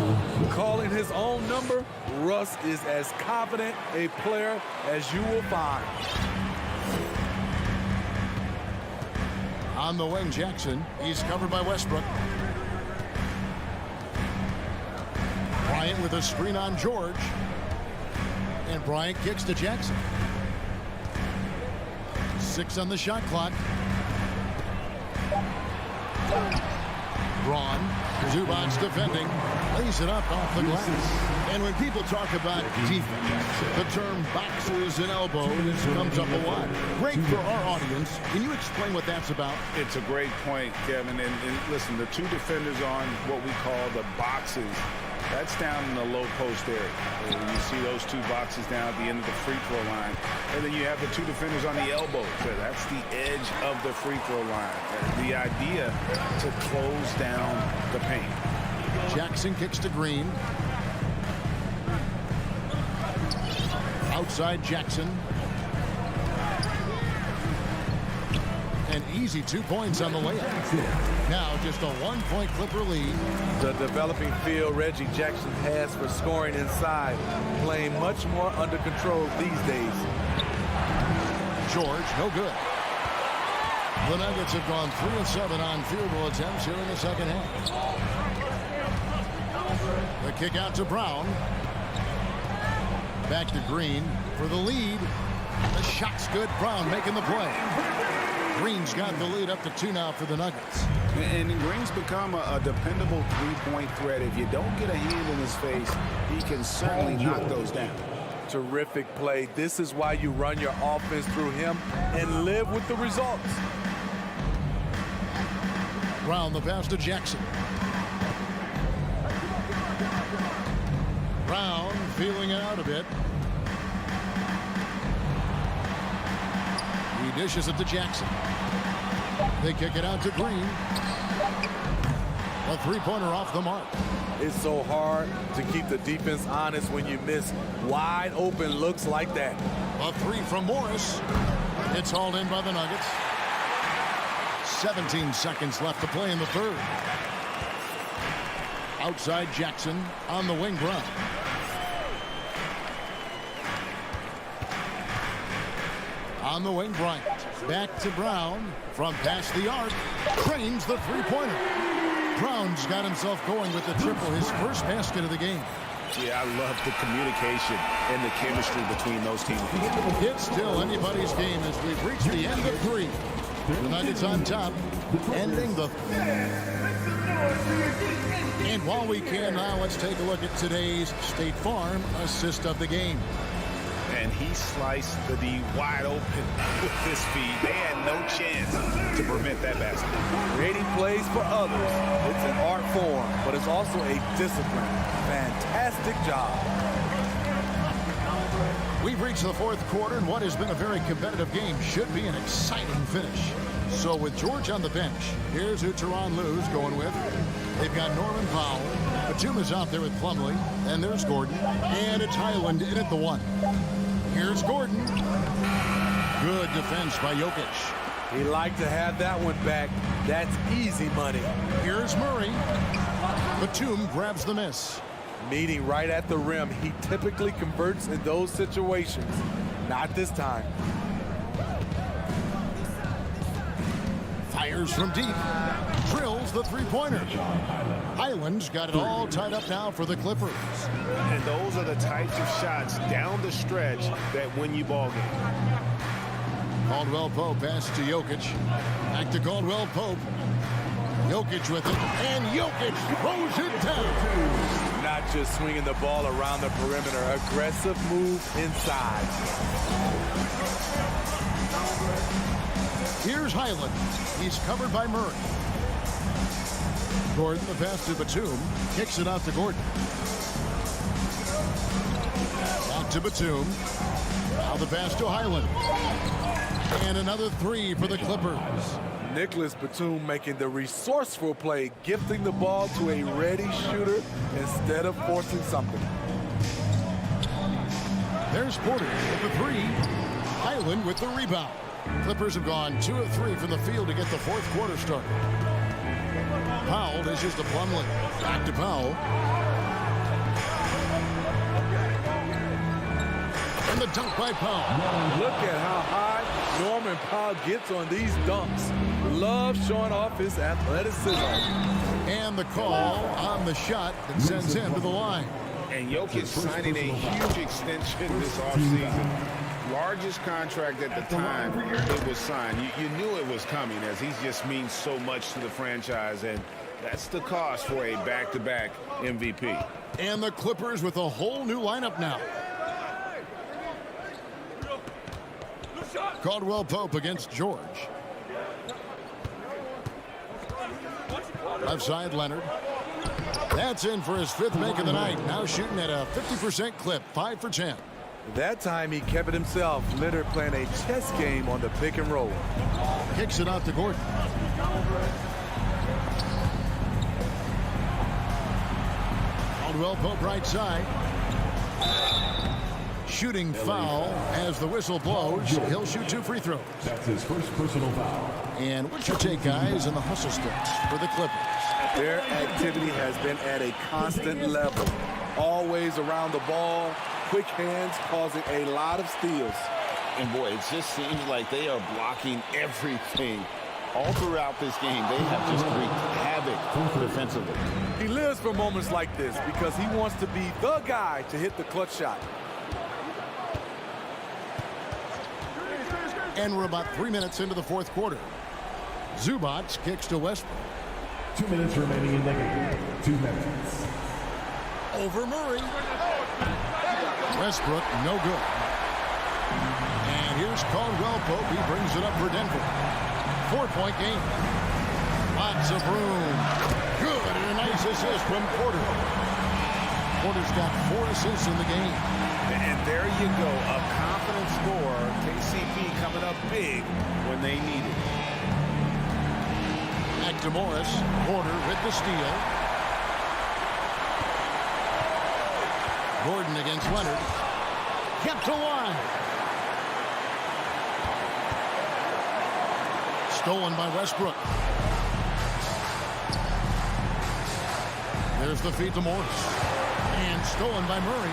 Calling his own number, Russ is as confident a player as you will find. On the wing, Jackson. He's covered by Westbrook. Bryant with a screen on George. And Bryant kicks to Jackson. 6 on the shot clock. Braun, Zubac's defending, lays it up off the glass. And when people talk about defense, the term boxes and elbows comes up a lot. Great for our audience. Can you explain what that's about? It's a great point, Kevin. And listen, the two defenders on what we call the boxes, that's down in the low post area. You see those two boxes down at the end of the free throw line. And then you have the two defenders on the elbows. That's the edge of the free throw line. The idea to close down the paint. Jackson kicks to Green. Outside Jackson. An easy 2 points on the layup. Now just a 1-point Clipper lead. The developing feel Reggie Jackson has for scoring inside, playing much more under control these days. George, no good. The Nuggets have gone 3 of 7 on field goal attempts here in the second half. The kick out to Brown. Back to Green for the lead. The shot's good. Brown making the play. Green's got the lead up to 2 now for the Nuggets. And Green's become a dependable three-point threat. If you don't get a hand in his face, he can certainly knock those down. Terrific play. This is why you run your offense through him and live with the results. Brown the pass to Jackson. Brown feeling it out a bit. He dishes it to Jackson. They kick it out to Green. A three-pointer off the mark. It's so hard to keep the defense honest when you miss wide open looks like that. A three from Morris. It's hauled in by the Nuggets. 17 seconds left to play in the third. Outside Jackson, on the wing, Brown. On the wing, Bryant. Back to Brown. From past the arc. Cranes the three-pointer. Brown's got himself going with the triple, his first basket of the game. Yeah, I love the communication and the chemistry between those teams. It's still anybody's game as we've reached the end of 3. The Nuggets on top, ending the... And while we can now, let's take a look at today's State Farm assist of the game. And he sliced the D wide open with his feet. They had no chance to prevent that basket. Creating plays for others. It's an art form, but it's also a discipline. Fantastic job. We've reached the fourth quarter, and what has been a very competitive game should be an exciting finish. So with George on the bench, here's who Tyronn Lue's going with. They've got Norman Powell. Batuma's out there with Plumlee. And there's Gordon. And it's Highland in at the 1. Here's Gordon. Good defense by Jokic. He liked to have that one back. That's easy money. Here's Murray. Batum grabs the miss. Meeting right at the rim. He typically converts in those situations. Not this time. Fires from deep. Drills the three-pointer. Highland's got it all tied up now for the Clippers. And those are the types of shots down the stretch that win you ball game. Caldwell Pope pass to Jokic. Back to Caldwell Pope. Jokic with it. And Jokic throws it down. Not just swinging the ball around the perimeter. Aggressive move inside. Here's Highland. He's covered by Murray. Gordon, the pass to Batum. Kicks it out to Gordon. Back to Batum. Now the pass to Highland. And another three for the Clippers. Nicholas Batum making the resourceful play, gifting the ball to a ready shooter instead of forcing something. There's Porter with the three. Highland with the rebound. Clippers have gone 2 of 3 from the field to get the fourth quarter started. Powell dishes to Plumlee. Back to Powell. And the dunk by Powell. Look at how high Norman Powell gets on these dunks. Love showing off his athleticism. And the call on the shot that sends him to the line. And Jokic signing a huge extension this offseason. Largest contract at the time it was signed. You knew it was coming, as he just means so much to the franchise, and that's the cost for a back-to-back MVP. And the Clippers with a whole new lineup now. Caldwell Pope against George. Left side, Leonard. That's in for his 5th make of the night. Now shooting at a 50% clip, 5 for 10. That time he kept it himself. Leonard playing a chess game on the pick and roll. Kicks it out to Gordon. Caldwell Pope right side. Shooting foul as the whistle blows. He'll shoot 2 free throws. That's his first personal foul. And what's your take, guys, in the hustle sticks for the Clippers? Their activity has been at a constant level. Always around the ball. Quick hands causing a lot of steals. And boy, it just seems like they are blocking everything. All throughout this game, they have just wreaked havoc defensively. He lives for moments like this because he wants to be the guy to hit the clutch shot. And we're about 3 minutes into the fourth quarter. Zubac kicks to Westbrook. 2 minutes remaining in the game. 2 minutes. Over Murray. Westbrook, no good. And here's Caldwell Pope. He brings it up for Denver. 4-point game. Lots of room. Good, and a nice assist from Porter. Porter's got 4 assists in the game. And there you go, a confident scorer. KCP coming up big when they need it. Back to Morris. Porter with the steal. Gordon against Leonard. Kept alive. Stolen by Westbrook. There's the feed to Morris. And stolen by Murray.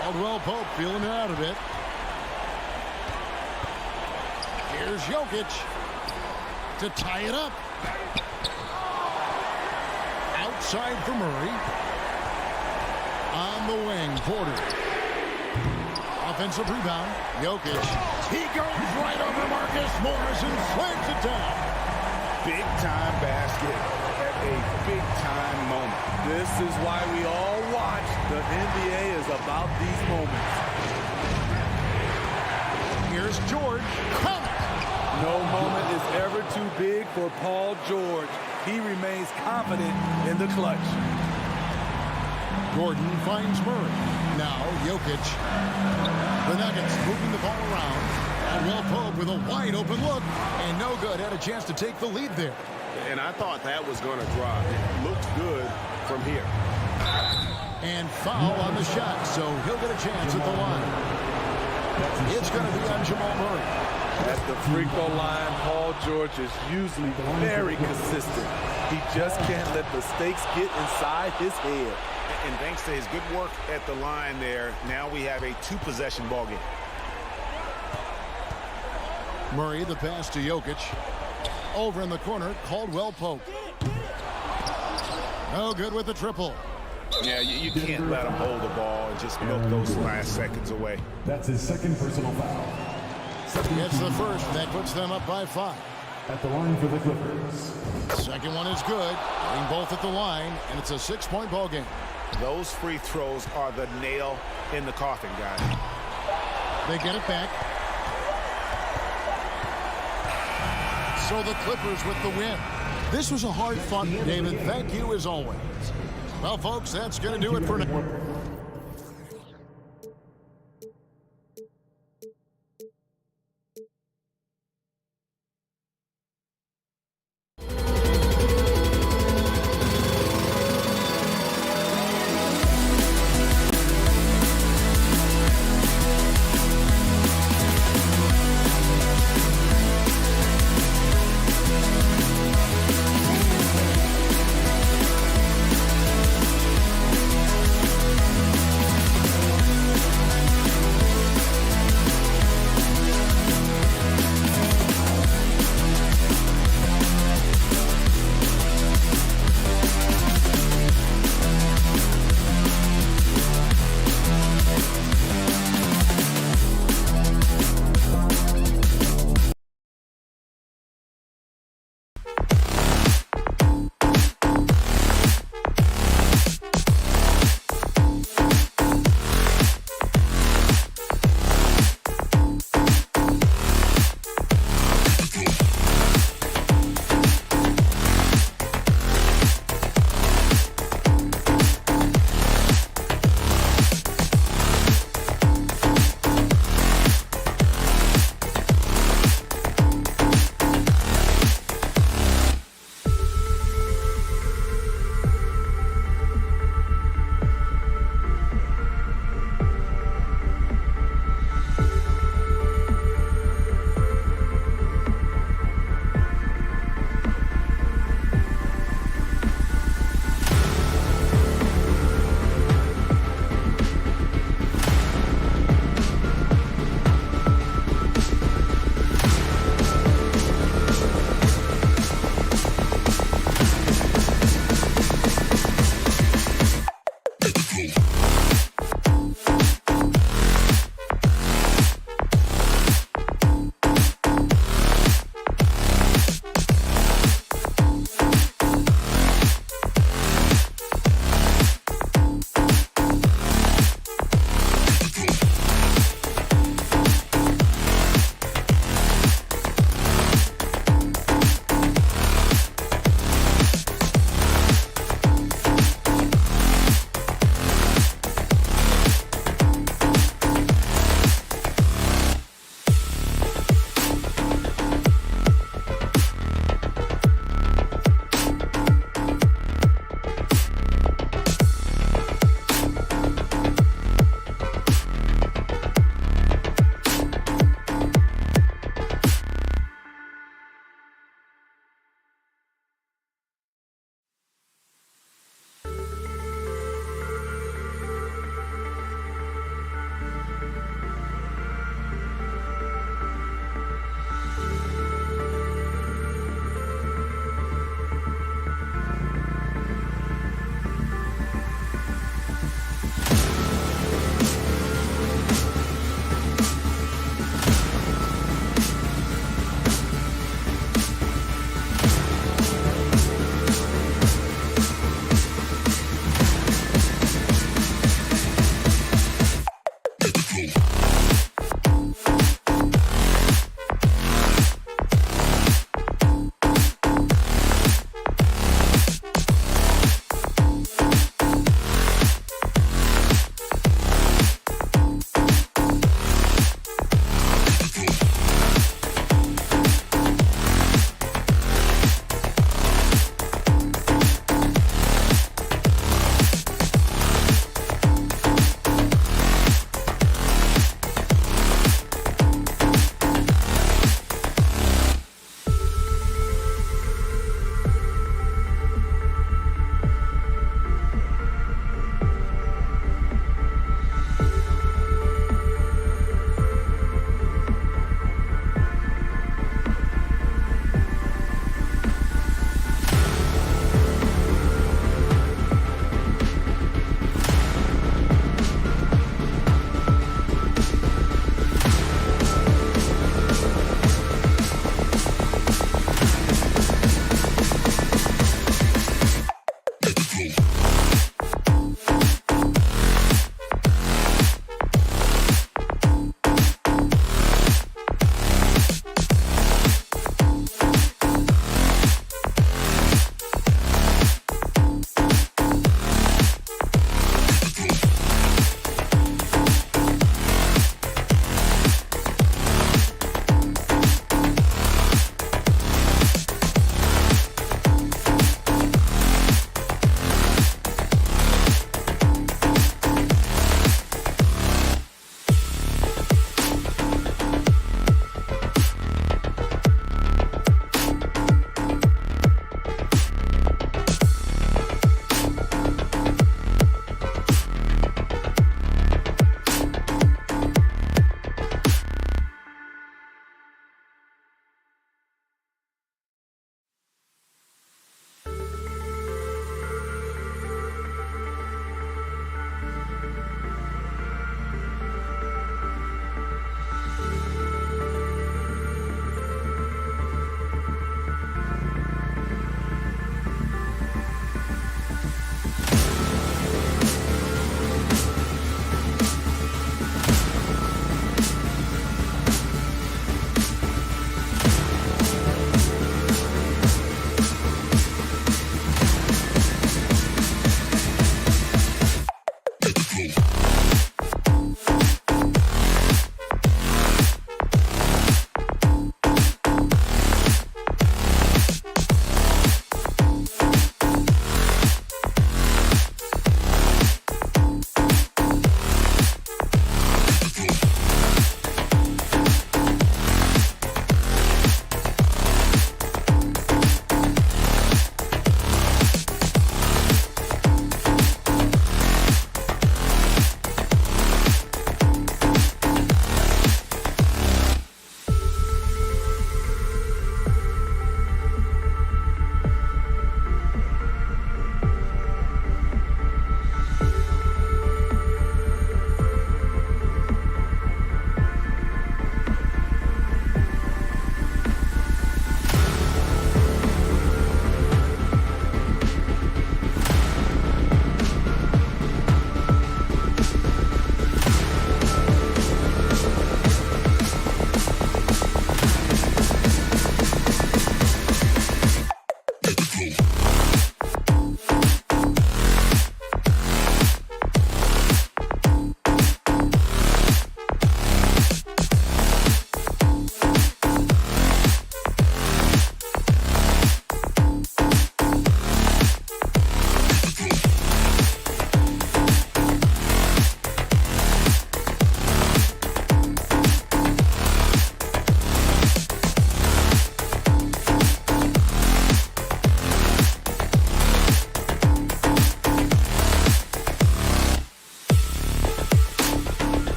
Caldwell Pope feeling it out a bit. Here's Jokic to tie it up. Outside for Murray. On the wing, Porter. Offensive rebound. Jokic. He goes right over Marcus Morris and slams it down. Big-time basket at a big-time moment. This is why we all watch. The NBA is about these moments. Here's George. Count. No moment is ever too big for Paul George. He remains confident in the clutch. Gordon finds Murray. Now Jokic. The Nuggets moving the ball around. Caldwell Pope with a wide open look. And no good. Had a chance to take the lead there. And I thought that was going to drop. It looked good from here. And foul on the shot, so he'll get a chance at the line. It's going to be on Jamal Murray. At the free throw line, Paul George is usually very consistent. He just can't let the stakes get inside his head. And thanks to his good work at the line there, now we have a 2-possession ball game. Murray, the pass to Jokic. Over in the corner, Caldwell Pope. No good with the triple. Yeah, you can't let him hold the ball and just milk those last seconds away. That's his second personal foul. Gets the first. That puts them up by 5. At the line for the Clippers. Second one is good. Getting both at the line, and it's a 6-point ball game. Those free throws are the nail in the coffin, guys. They get it back. So the Clippers with the win. This was a hard-fought game, and thank you as always. Well, folks, that's going to do it for now.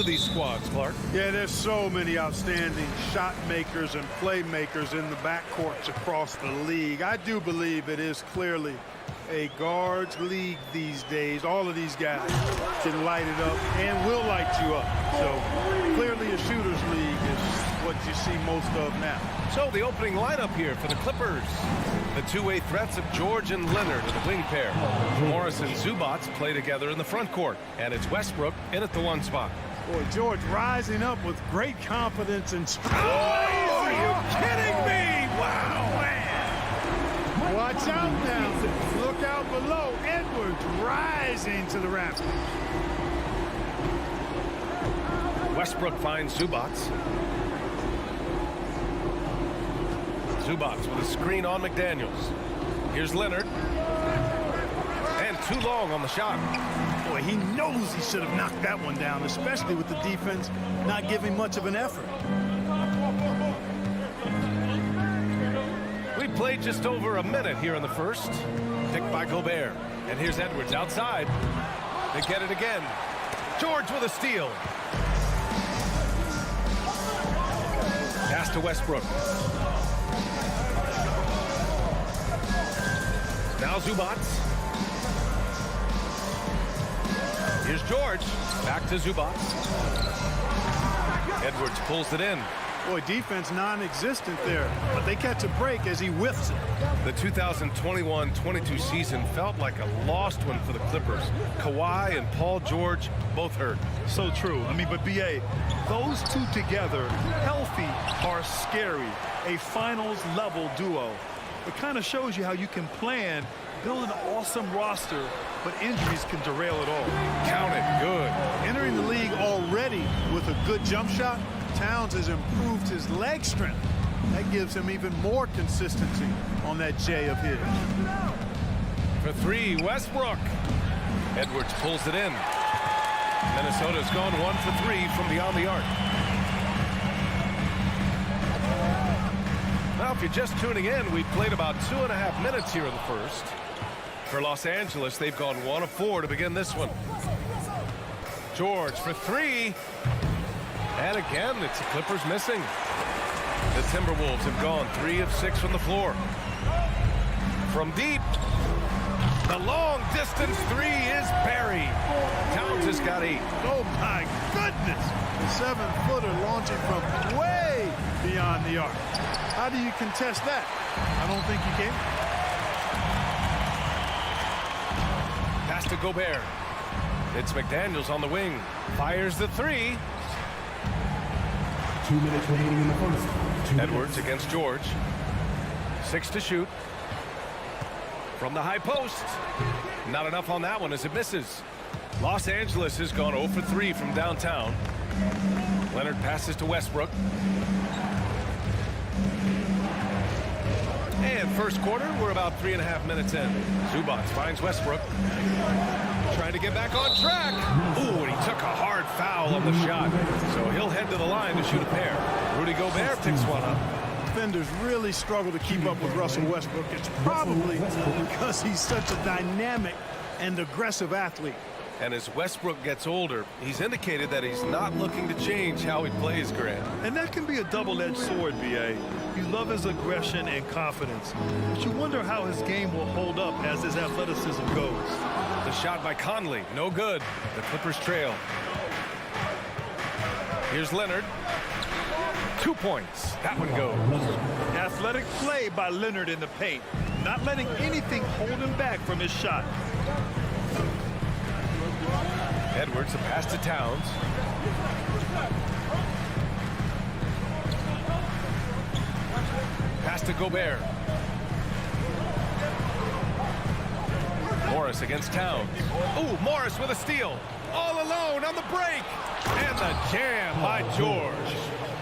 of these squads, Clark. Yeah, there's so many outstanding shot makers and playmakers in the backcourts across the league. I do believe it is clearly a guards league these days. All of these guys can light it up and will light you up. So clearly a shooter's league is what you see most of now. So the opening lineup here for the Clippers. The two-way threats of George and Leonard in the wing pair. Morris and Zubac play together in the front court. And it's Westbrook in at the 1 spot. Boy, George rising up with great confidence and strength. Oh, are you kidding me? Wow, man. Watch out now. Look out below. Edwards rising to the rafters. Westbrook finds Zubac. Zubac with a screen on McDaniels. Here's Leonard. And too long on the shot. Boy, he knows he should have knocked that one down, especially with the defense not giving much of an effort. We played just over a minute here in the first. Picked by Gobert. And here's Edwards outside. They get it again. George with a steal. Pass to Westbrook. Now Zubac. Here's George. Back to Zubac. Edwards pulls it in. Boy, defense non-existent there, but they catch a break as he whiffs it. The 2021-22 season felt like a lost one for the Clippers. Kawhi and Paul George both hurt. So true. I mean, but B.A., those two together, healthy, are scary. A finals-level duo. It kind of shows you how you can plan, build an awesome roster, but injuries can derail it all. Count it. Good. Entering the league already with a good jump shot, Towns has improved his leg strength. That gives him even more consistency on that J of his. For 3, Westbrook. Edwards pulls it in. Minnesota's gone 1 for 3 from beyond the arc. Now, if you're just tuning in, we've played about 2.5 minutes here in the first. For Los Angeles, they've gone 1 of 4 to begin this one. George for 3. And again, it's the Clippers missing. The Timberwolves have gone 3 of 6 from the floor. From deep, the long distance 3 is buried. Towns has got 8. Oh my goodness! The 7-footer launching from way beyond the arc. How do you contest that? I don't think you can. Pass to Gobert. It's McDaniels on the wing. Fires the 3. 2 minutes remaining in the first. Edwards against George. 6 to shoot. From the high post. Not enough on that one as it misses. Los Angeles has gone 0 for 3 from downtown. Leonard passes to Westbrook. And first quarter, we're about 3.5 minutes in. Zubac finds Westbrook. Trying to get back on track. Ooh, and he took a hard foul on the shot. So he'll head to the line to shoot a pair. Rudy Gobert picks one up. Defenders really struggle to keep up with Russell Westbrook. It's probably because he's such a dynamic and aggressive athlete. And as Westbrook gets older, he's indicated that he's not looking to change how he plays, Grant. And that can be a double-edged sword, B.A. You love his aggression and confidence, but you wonder how his game will hold up as his athleticism goes. The shot by Conley, no good. The Clippers trail. Here's Leonard. 2 points. That one goes. Athletic play by Leonard in the paint, not letting anything hold him back from his shot. Edwards, the pass to Towns. Pass to Gobert. Morris against Towns. Ooh, Morris with a steal. All alone on the break. And the jam by George.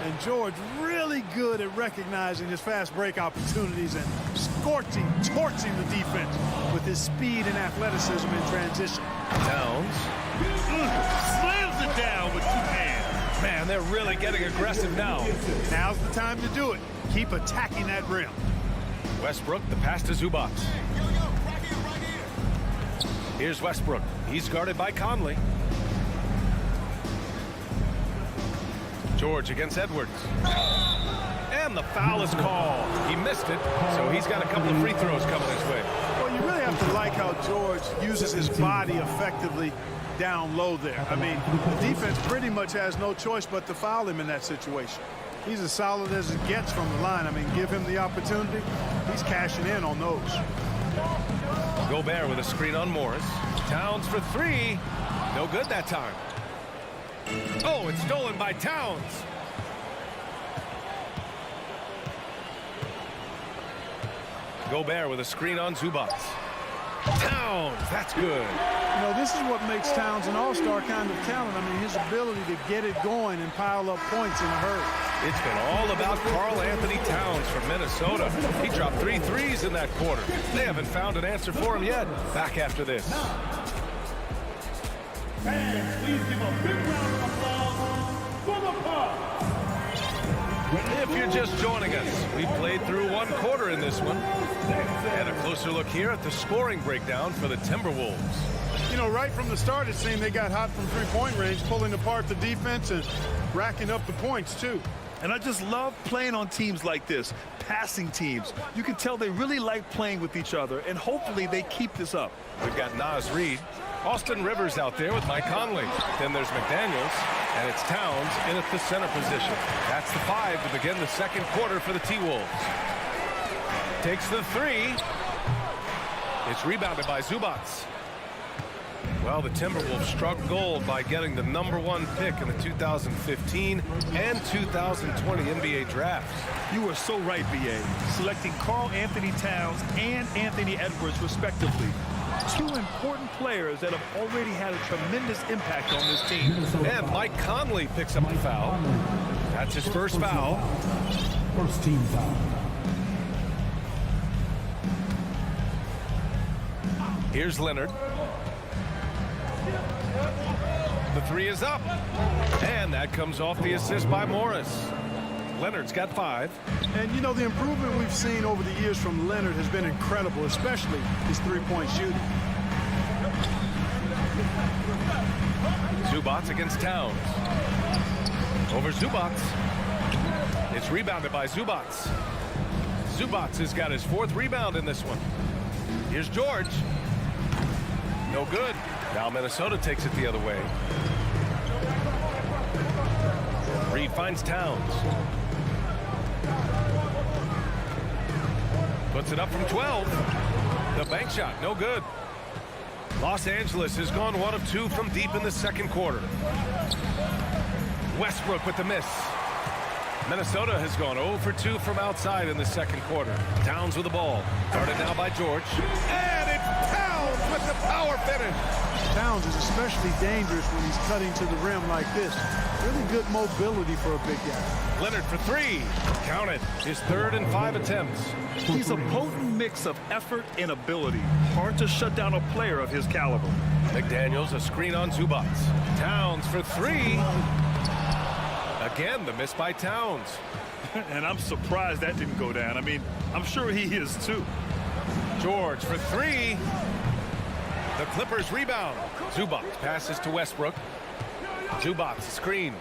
And George really good at recognizing his fast break opportunities and torching the defense with his speed and athleticism in transition. Towns. Slams it down with 2 hands. Man, they're really getting aggressive now. Now's the time to do it. Keep attacking that rim. Westbrook, the pass to Zubac. Here's Westbrook. He's guarded by Conley. George against Edwards. And the foul is called. He missed it, so he's got a couple of free throws coming his way. Well, you really have to like how George uses his body effectively down low there. I mean, the defense pretty much has no choice but to foul him in that situation. He's as solid as it gets from the line. I mean, give him the opportunity. He's cashing in on those. Gobert with a screen on Morris. Towns for three. No good that time. Oh, it's stolen by Towns. Gobert with a screen on Zubac. Towns, that's good. You know, this is what makes Towns an all-star kind of talent. I mean, his ability to get it going and pile up points in a hurry. It's been all about Karl Anthony Towns from Minnesota. He dropped 3 threes in that quarter. They haven't found an answer for him yet. Back after this. Fans, please give a big round of applause for the Bucks. If you're just joining us, we played through 1 quarter in this one. And a closer look here at the scoring breakdown for the Timberwolves. You know, right from the start, it seemed they got hot from three-point range, pulling apart the defense and racking up the points, too. And I just love playing on teams like this, passing teams. You can tell they really like playing with each other, and hopefully they keep this up. We've got Naz Reid. Austin Rivers out there with Mike Conley. Then there's McDaniels, and it's Towns in at the center position. That's the 5 to begin the second quarter for the T-Wolves. Takes the 3. It's rebounded by Zubac. Well, the Timberwolves struck gold by getting the #1 pick in the 2015 and 2020 NBA drafts. You are so right, B.A. Selecting Karl Anthony Towns and Anthony Edwards, respectively. 2 important players that have already had a tremendous impact on this team. And Mike Conley picks up the foul. That's his first foul. First team foul. Here's Leonard. The 3 is up. And that comes off the assist by Morris. Leonard's got 5. And, you know, the improvement we've seen over the years from Leonard has been incredible, especially his three-point shooting. Zubac against Towns. Over Zubac. It's rebounded by Zubac. Zubac has got his 4th rebound in this one. Here's George. No good. Now Minnesota takes it the other way. Reed finds Towns. Puts it up from 12. The bank shot, no good. Los Angeles has gone 1 of 2 from deep in the second quarter. Westbrook with the miss. Minnesota has gone 0 for 2 from outside in the second quarter. Towns with the ball. Guarded now by George. And it's Towns with the power finish. Towns is especially dangerous when he's cutting to the rim like this. Really good mobility for a big guy. Leonard for 3. Count it. His 3rd and 5 attempts. He's a potent mix of effort and ability. Hard to shut down a player of his caliber. McDaniels a screen on Zubac. Towns for 3. Again, the miss by Towns. And I'm surprised that didn't go down. I mean, I'm sure he is too. George for 3. The Clippers rebound. Zubac passes to Westbrook. Zubac screen.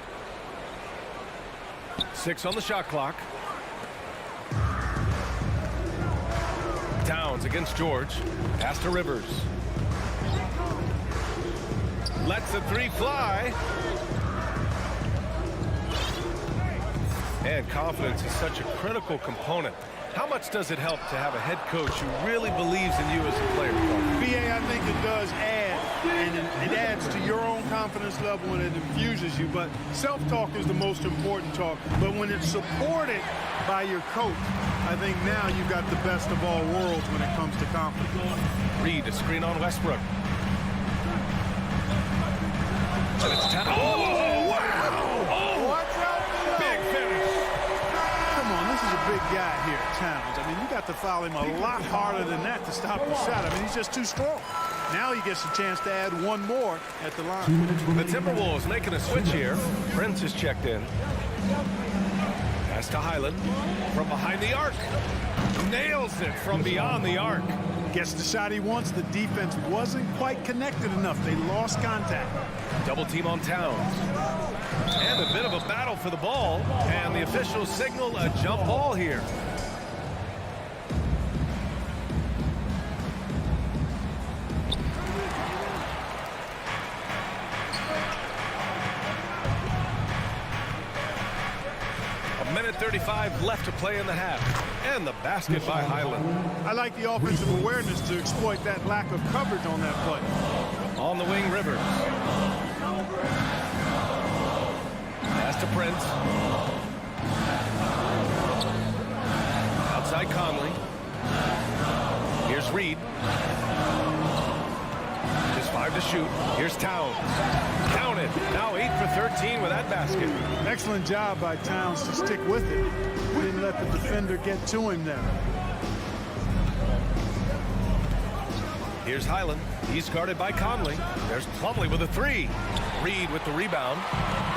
6 on the shot clock. Towns against George. Pass to Rivers. Lets the 3 fly. And confidence is such a critical component. How much does it help to have a head coach who really believes in you as a player? BA, I think it does add, and it adds to your own confidence level and it infuses you. But self-talk is the most important talk. But when it's supported by your coach, I think now you've got the best of all worlds when it comes to confidence. Reed, a screen on Westbrook. And it's Towns. Oh, wow! Oh, watch out for that. Big finish. Come on, this is a big guy here, Towns. I mean, you got to foul him a lot harder than that to stop the shot. I mean, he's just too strong. Now he gets a chance to add 1 more at the line. The Timberwolves making a switch here. Prince is checked in. Pass to Highland from behind the arc. Nails it from beyond the arc. Gets the shot he wants. The defense wasn't quite connected enough. They lost contact. Double team on Towns. And a bit of a battle for the ball. And the officials signal a jump ball here. A minute 35 left to play in the half. And the basket by Highland. I like the offensive awareness to exploit that lack of coverage on that play. On the wing, Rivers. Pass to Prince. Outside Conley. Here's Reed. Just 5 to shoot. Here's Towns. Count it. Now 8 for 13 with that basket. Excellent job by Towns to stick with it. Didn't let the defender get to him there. Here's Highland. He's guarded by Conley. There's Plumlee with a 3. Reed with the rebound.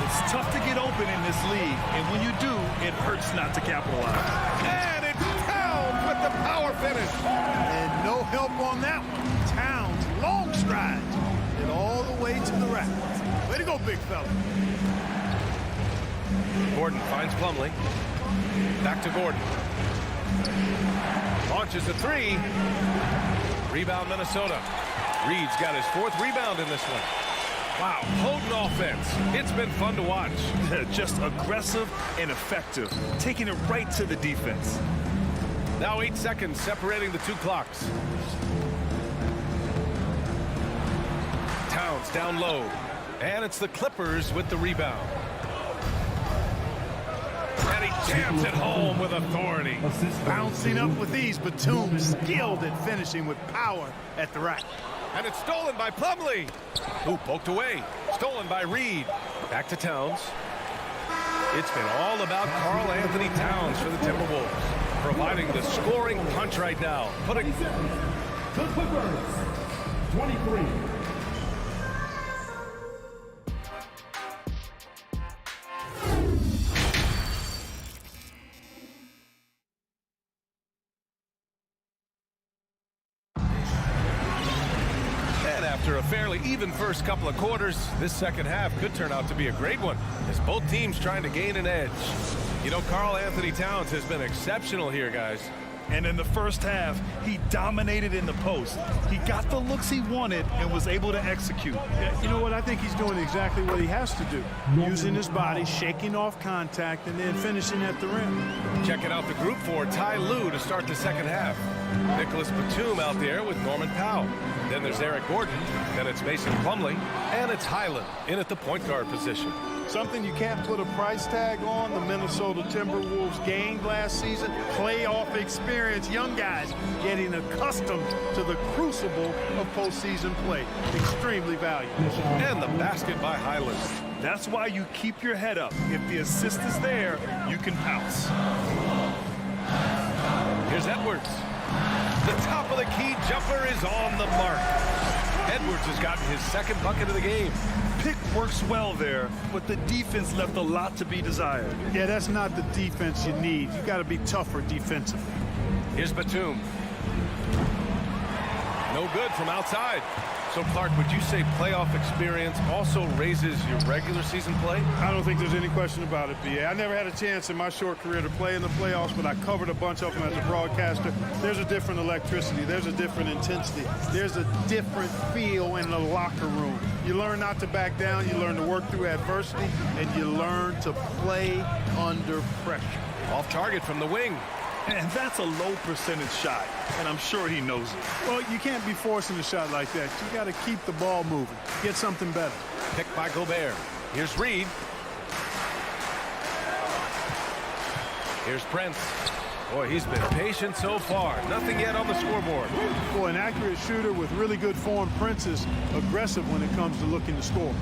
It's tough to get open in this league, and when you do, it hurts not to capitalize. And it's Towns with the power finish. And no help on that one. Towns, long stride. Get all the way to the rack. Way to go, big fella. Gordon finds Plumlee. Back to Gordon. Launches a 3. Rebound, Minnesota. Reed's got his 4th rebound in this one. Wow, potent offense. It's been fun to watch. Just aggressive and effective, taking it right to the defense. Now 8 seconds separating the 2 clocks. Towns down low. And it's the Clippers with the rebound. And he jams it home with authority. Bouncing up with ease, Batum skilled at finishing with power at the rack. And it's stolen by Plumlee. Who poked away. Stolen by Reed. Back to Towns. It's been all about Karl Anthony Towns for the Timberwolves, providing the scoring punch right now. The Clippers, 23. After a fairly even first couple of quarters, this second half could turn out to be a great one, as both teams trying to gain an edge. You know, Karl Anthony Towns has been exceptional here, guys. And in the first half, he dominated in the post. He got the looks he wanted and was able to execute. You know what? I think he's doing exactly what he has to do. Using his body, shaking off contact, and then finishing at the rim. Checking out the group for Ty Lue to start the second half. Nicholas Batum out there with Norman Powell. Then there's Eric Gordon. Then it's Mason Plumlee. And it's Highland in at the point guard position. Something you can't put a price tag on, the Minnesota Timberwolves gained last season. Playoff experience, young guys getting accustomed to the crucible of postseason play. Extremely valuable. And the basket by Highland. That's why you keep your head up. If the assist is there, you can pounce. Here's Edwards. The top of the key jumper is on the mark. Edwards has gotten his 2nd bucket of the game. Pick works well there, but the defense left a lot to be desired. Yeah, that's not the defense you need. You got to be tougher defensively. Here's Batum. No good from outside. So, Clark, would you say playoff experience also raises your regular season play? I don't think there's any question about it, B.A. I never had a chance in my short career to play in the playoffs, but I covered a bunch of them as a broadcaster. There's a different electricity. There's a different intensity. There's a different feel in the locker room. You learn not to back down. You learn to work through adversity, and you learn to play under pressure. Off target from the wing. And that's a low percentage shot, and I'm sure he knows it. Well, you can't be forcing a shot like that. You got to keep the ball moving. Get something better. Picked by Gobert. Here's Reed. Here's Prince. Boy, he's been patient so far. Nothing yet on the scoreboard. Boy, an accurate shooter with really good form. Prince is aggressive when it comes to looking to score.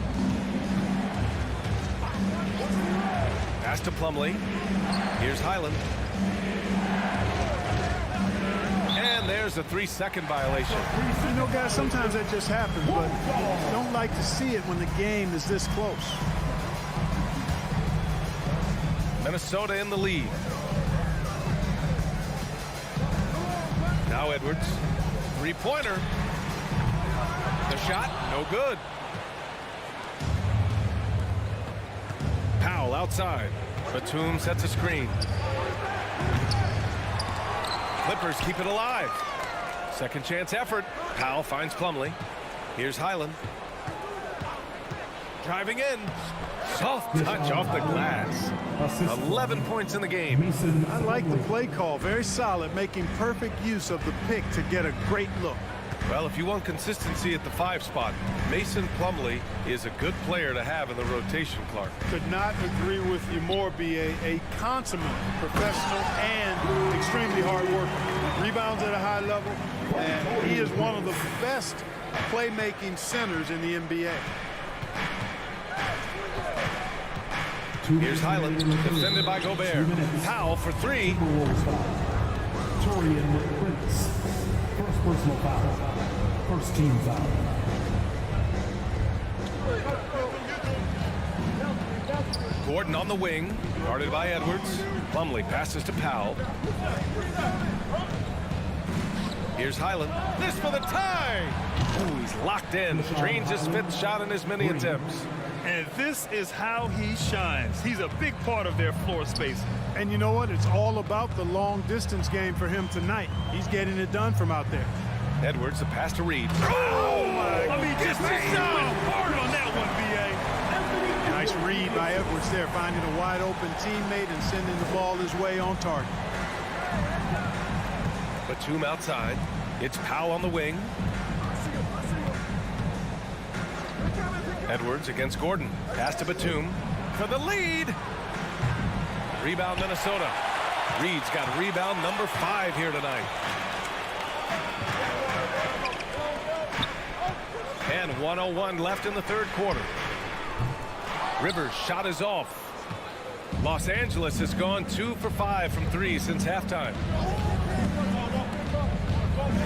Pass to Plumlee. Here's Highland. And there's a 3-second violation. You know, guys, sometimes that just happens, but you don't like to see it when the game is this close. Minnesota in the lead. Now Edwards. 3-pointer. The shot, no good. Powell outside. Batum sets a screen. Clippers keep it alive. Second chance effort. Powell finds Plumlee. Here's Highland. Driving in. Soft touch off the glass. 11 points in the game. I like the play call. Very solid, making perfect use of the pick to get a great look. Well, if you want consistency at the 5 spot, Mason Plumlee is a good player to have in the rotation, Clark. Could not agree with you more, B.A. A consummate professional and extremely hard worker. Rebounds at a high level, and he is one of the best playmaking centers in the NBA. Here's Highland, defended by Gobert. Powell for 3. Torian Prince. First personal foul. First team foul. Gordon on the wing, guarded by Edwards. Plumlee passes to Powell. Here's Highland. This for the tie! Ooh, he's locked in. Drains his 5th shot in his many attempts. And this is how he shines. He's a big part of their floor space. And you know what? It's all about the long distance game for him tonight. He's getting it done from out there. Edwards, the pass to Reed. Oh, my! I mean, just went hard on that one, B.A. Nice read by Edwards there, finding a wide open teammate and sending the ball his way on target. Batum outside. It's Powell on the wing. Edwards against Gordon. Pass to Batum for the lead. Rebound Minnesota. Reed's got rebound number 5 here tonight. And 1:01 left in the 3rd quarter. Rivers' shot is off. Los Angeles has gone 2 for 5 from 3 since halftime.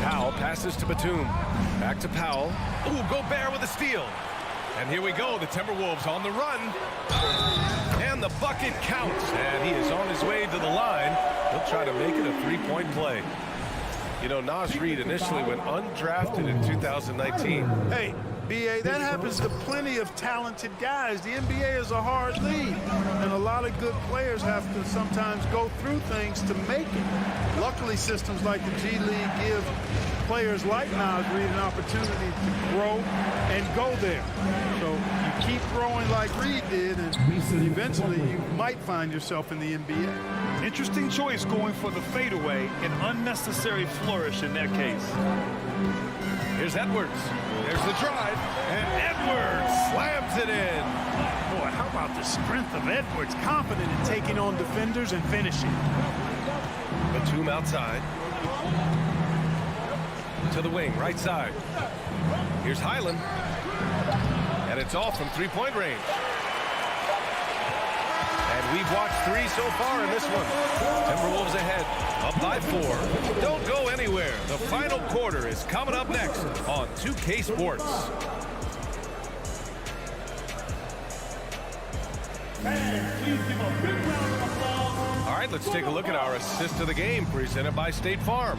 Powell passes to Batum. Back to Powell. Ooh, Gobert with a steal. And here we go, the Timberwolves on the run. And the bucket counts. And he is on his way to the line. He'll try to make it a 3-point play. You know, Naz Reid initially went undrafted in 2019. Hey, B.A., that happens to plenty of talented guys. The NBA is a hard league, and a lot of good players have to sometimes go through things to make it. Luckily, systems like the G League give players like Naz Reid an opportunity to grow and go there. So you keep growing like Reid did, and eventually you might find yourself in the NBA. Interesting choice going for the fadeaway, an unnecessary flourish in that case. Here's Edwards. There's the drive, and Edwards slams it in. Boy, how about the strength of Edwards, confident in taking on defenders and finishing. Batum outside. To the wing, right side. Here's Highland. And it's off from 3-point range. And we've watched 3 so far in this one. Timberwolves ahead, up by 4. Don't go anywhere. The final quarter is coming up next on 2K Sports. All right, let's take a look at our assist of the game presented by State Farm.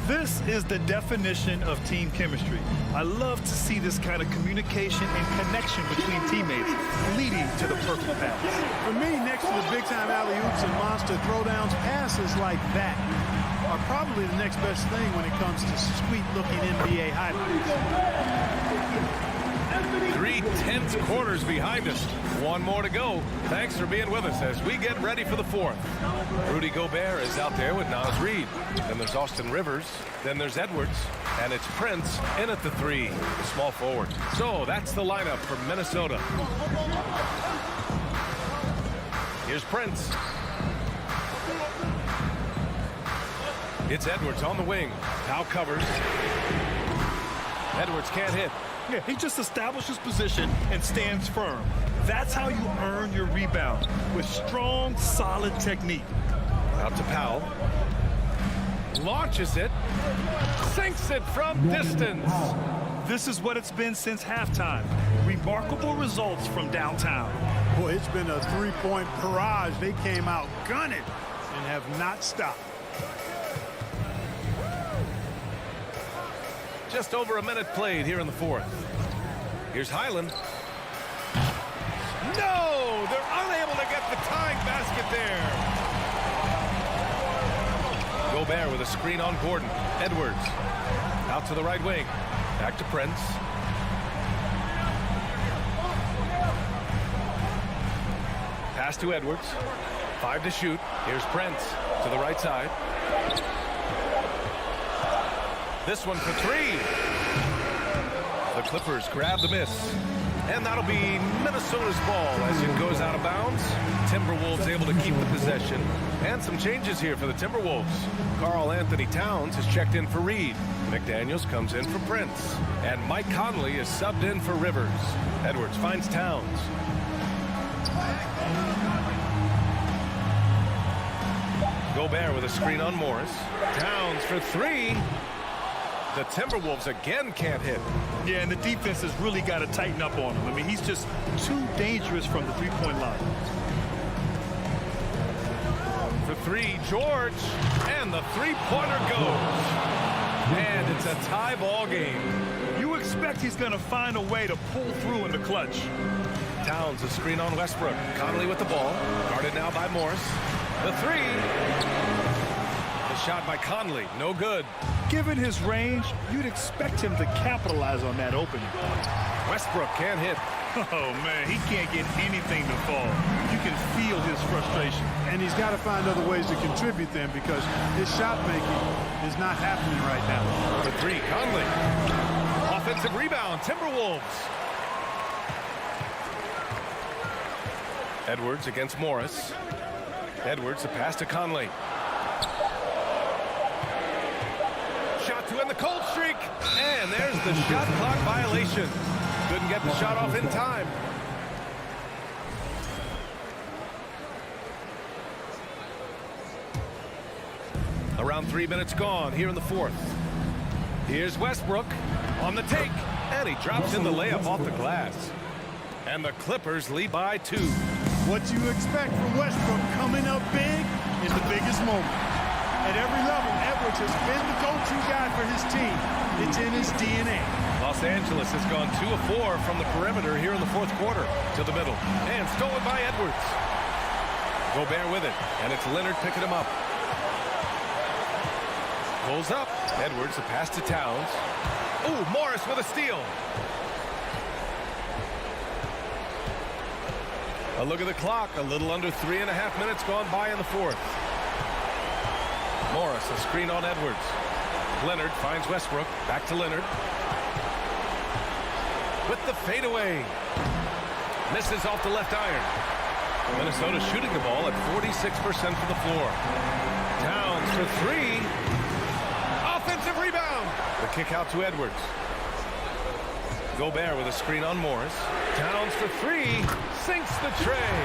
This is the definition of team chemistry. I love to see this kind of communication and connection between teammates leading to the perfect pass. For me, next to the big-time alley-oops and monster throwdowns, passes like that are probably the next best thing when it comes to sweet-looking NBA highlights. 3 tense quarters behind us. 1 more to go. Thanks for being with us as we get ready for the 4th. Rudy Gobert is out there with Naz Reid. Then there's Austin Rivers. Then there's Edwards. And it's Prince in at the 3, the small forward. So that's the lineup for Minnesota. Here's Prince. It's Edwards on the wing. Powell covers. Edwards can't hit. Yeah, he just establishes position and stands firm. That's how you earn your rebound, with strong, solid technique. Out to Powell. Launches it. Sinks it from distance. This is what it's been since halftime. Remarkable results from downtown. Boy, it's been a 3-point barrage. They came out gunning and have not stopped. Just over a minute played here in the 4th. Here's Highland. No! They're unable to the tying basket there. Gobert with a screen on Gordon. Edwards out to the right wing. Back to Prince. Pass to Edwards. 5 to shoot. Here's Prince to the right side. This one for 3. The Clippers grab the miss. And that'll be Minnesota's ball as it goes out of bounds. Timberwolves able to keep the possession. And some changes here for the Timberwolves. Karl Anthony Towns has checked in for Reed. McDaniels comes in for Prince. And Mike Conley is subbed in for Rivers. Edwards finds Towns. Gobert with a screen on Morris. Towns for 3. The Timberwolves again can't hit. Yeah, and the defense has really got to tighten up on him. I mean, he's just too dangerous from the three-point line. For 3, George. And the three-pointer goes. And it's a tie ball game. You expect he's going to find a way to pull through in the clutch. Towns a screen on Westbrook. Conley with the ball. Guarded now by Morris. The 3. The shot by Conley. No good. Given his range, you'd expect him to capitalize on that opening. Westbrook can't hit. Oh, man, he can't get anything to fall. You can feel his frustration. And he's got to find other ways to contribute then because his shot making is not happening right now. The 3, Conley. Offensive rebound, Timberwolves. Edwards against Morris. Edwards, a pass to Conley. Shot to end the cold streak. And there's the shot clock violation. Couldn't get the shot off in time. Around 3 minutes gone here in the 4th. Here's Westbrook on the take. And he drops in the layup off the glass. And the Clippers lead by 2. What you expect from Westbrook coming up big is the biggest moment. At every level, Edwards has been the go-to guy for his team. It's in his DNA. Los Angeles has gone 2 of 4 from the perimeter here in the 4th quarter to the middle. And stolen by Edwards. Gobert with it. And it's Leonard picking him up. Pulls up. Edwards, a pass to Towns. Ooh, Morris with a steal. A look at the clock. A little under 3.5 minutes gone by in the 4th. Morris, a screen on Edwards. Leonard finds Westbrook. Back to Leonard. With the fadeaway. Misses off the left iron. Minnesota shooting the ball at 46% from the floor. Towns for 3. Offensive rebound. The kick out to Edwards. Gobert with a screen on Morris. Towns for 3. Sinks the tray.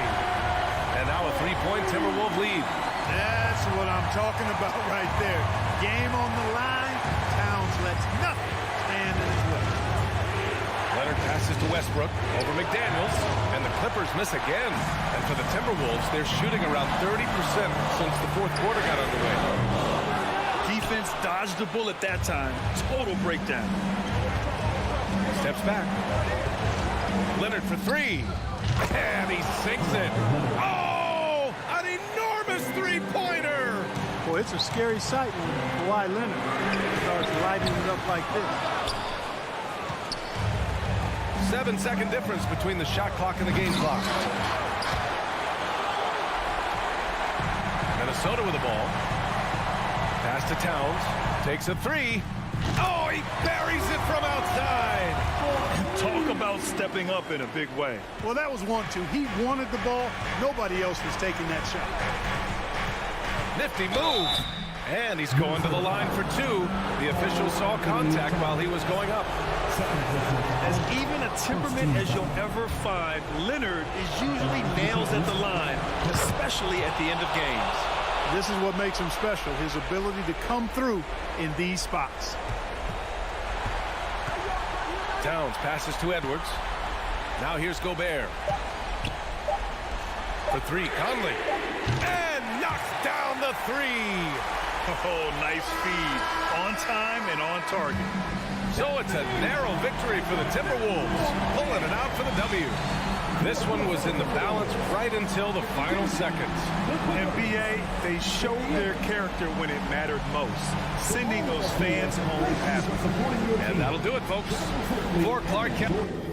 And now a 3-point Timberwolves lead. That's what I'm talking about right there. Game on the line. Towns lets nothing stand in his way. Leonard passes to Westbrook over McDaniels. And the Clippers miss again. And for the Timberwolves, they're shooting around 30% since the 4th quarter got underway. Defense dodged the bullet that time. Total breakdown. Steps back. Leonard for 3. And he sinks it. Oh, an enormous three-pointer. Boy, it's a scary sight when Kawhi Leonard starts lighting it up like this. 7-second difference between the shot clock and the game clock. Minnesota with the ball. Pass to Towns. Takes a 3. Oh, he buries it from outside. Talk about stepping up in a big way. Well, that was 1-2. He wanted the ball. Nobody else was taking that shot. Nifty move. And he's going to the line for 2. The official saw contact while he was going up. As even a temperament as you'll ever find, Leonard is usually nails at the line, especially at the end of games. This is what makes him special, his ability to come through in these spots. Towns passes to Edwards. Now here's Gobert. For 3, Conley. And knocks down the 3. Oh, nice feed. On time and on target. So it's a narrow victory for the Timberwolves, pulling it out for the W. This one was in the balance right until the final seconds. And BA, they showed their character when it mattered most, sending those fans home happy. And that'll do it, folks. For Clark County.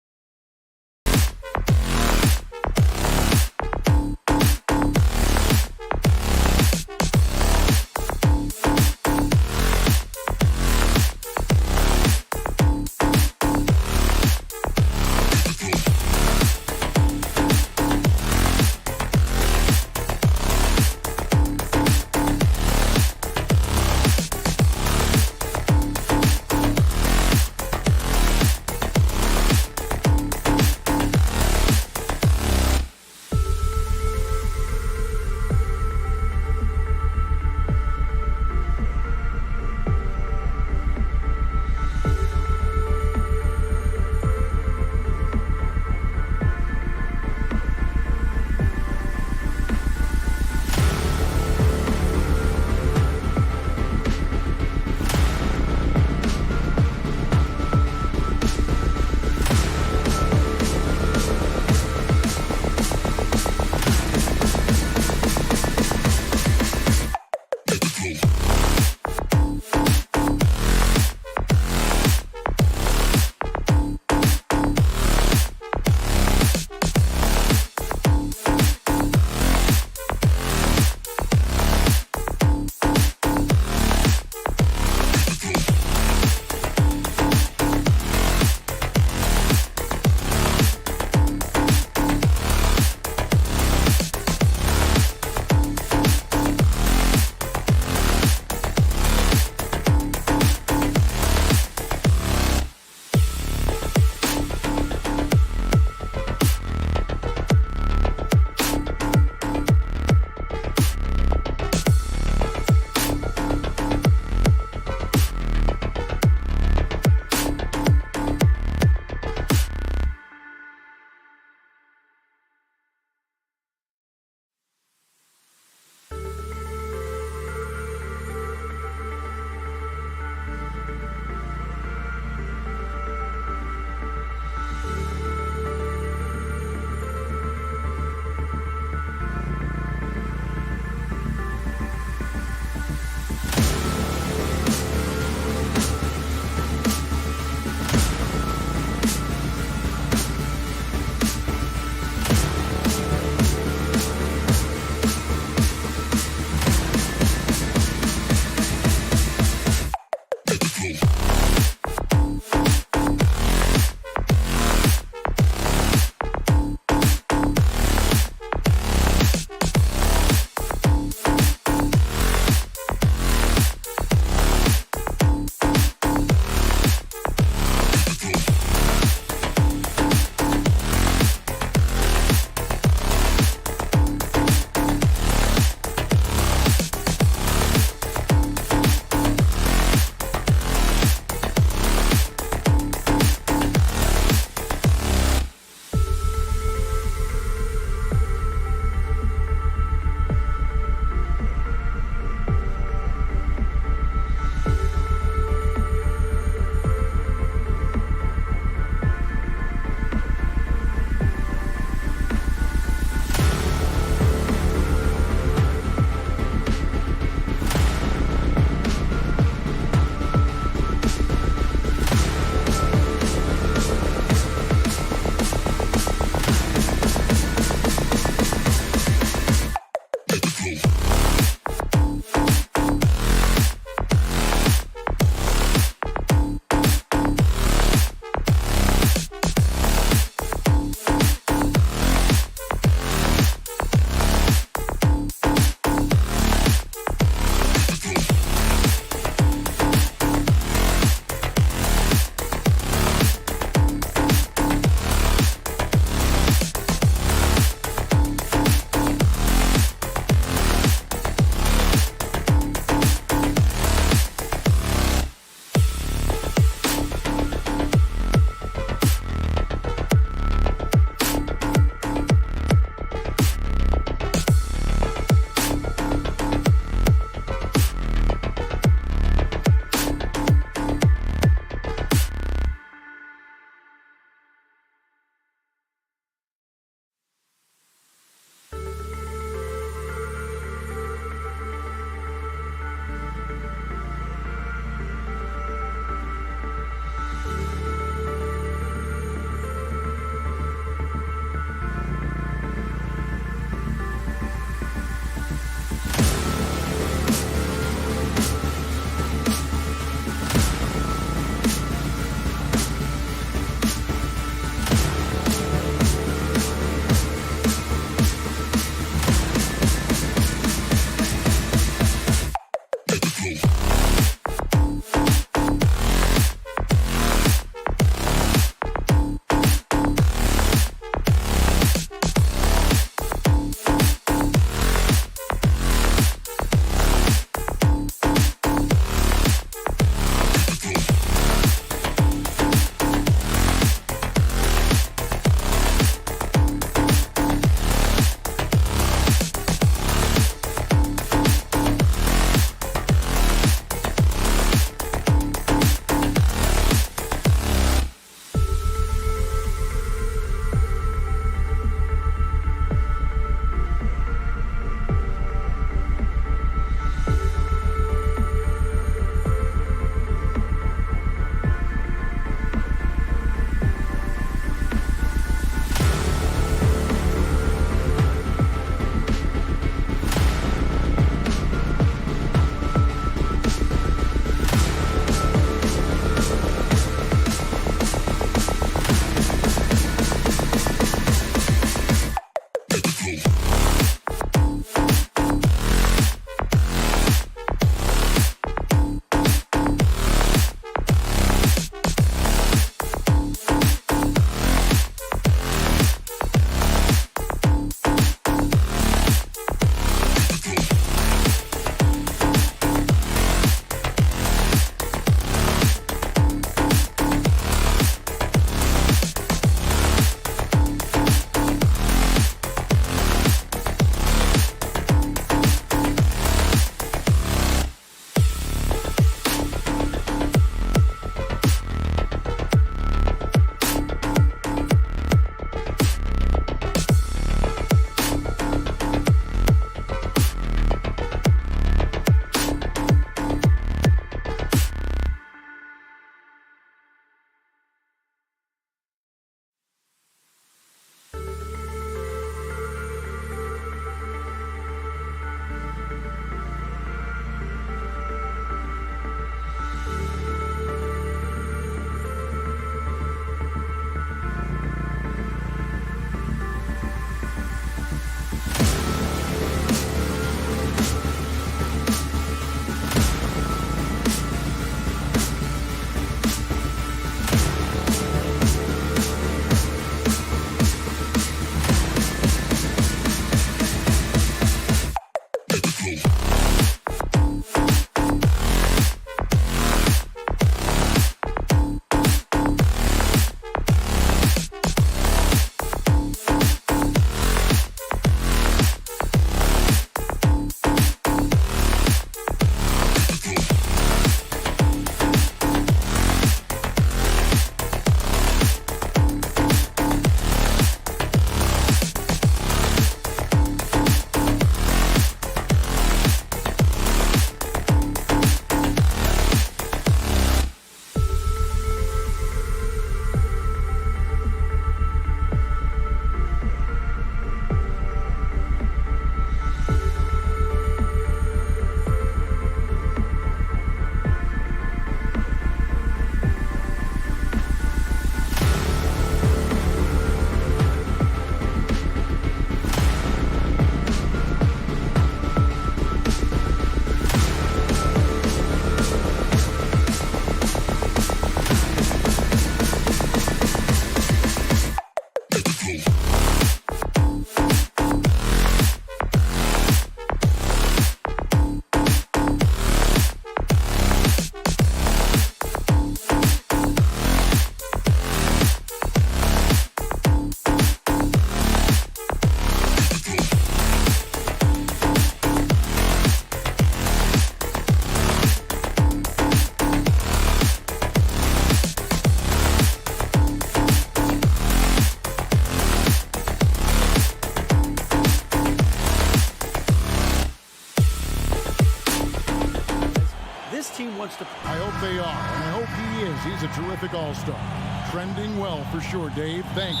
wants to... I hope they are, and I hope he is. He's a terrific all-star. Trending well for sure, Dave. Thanks.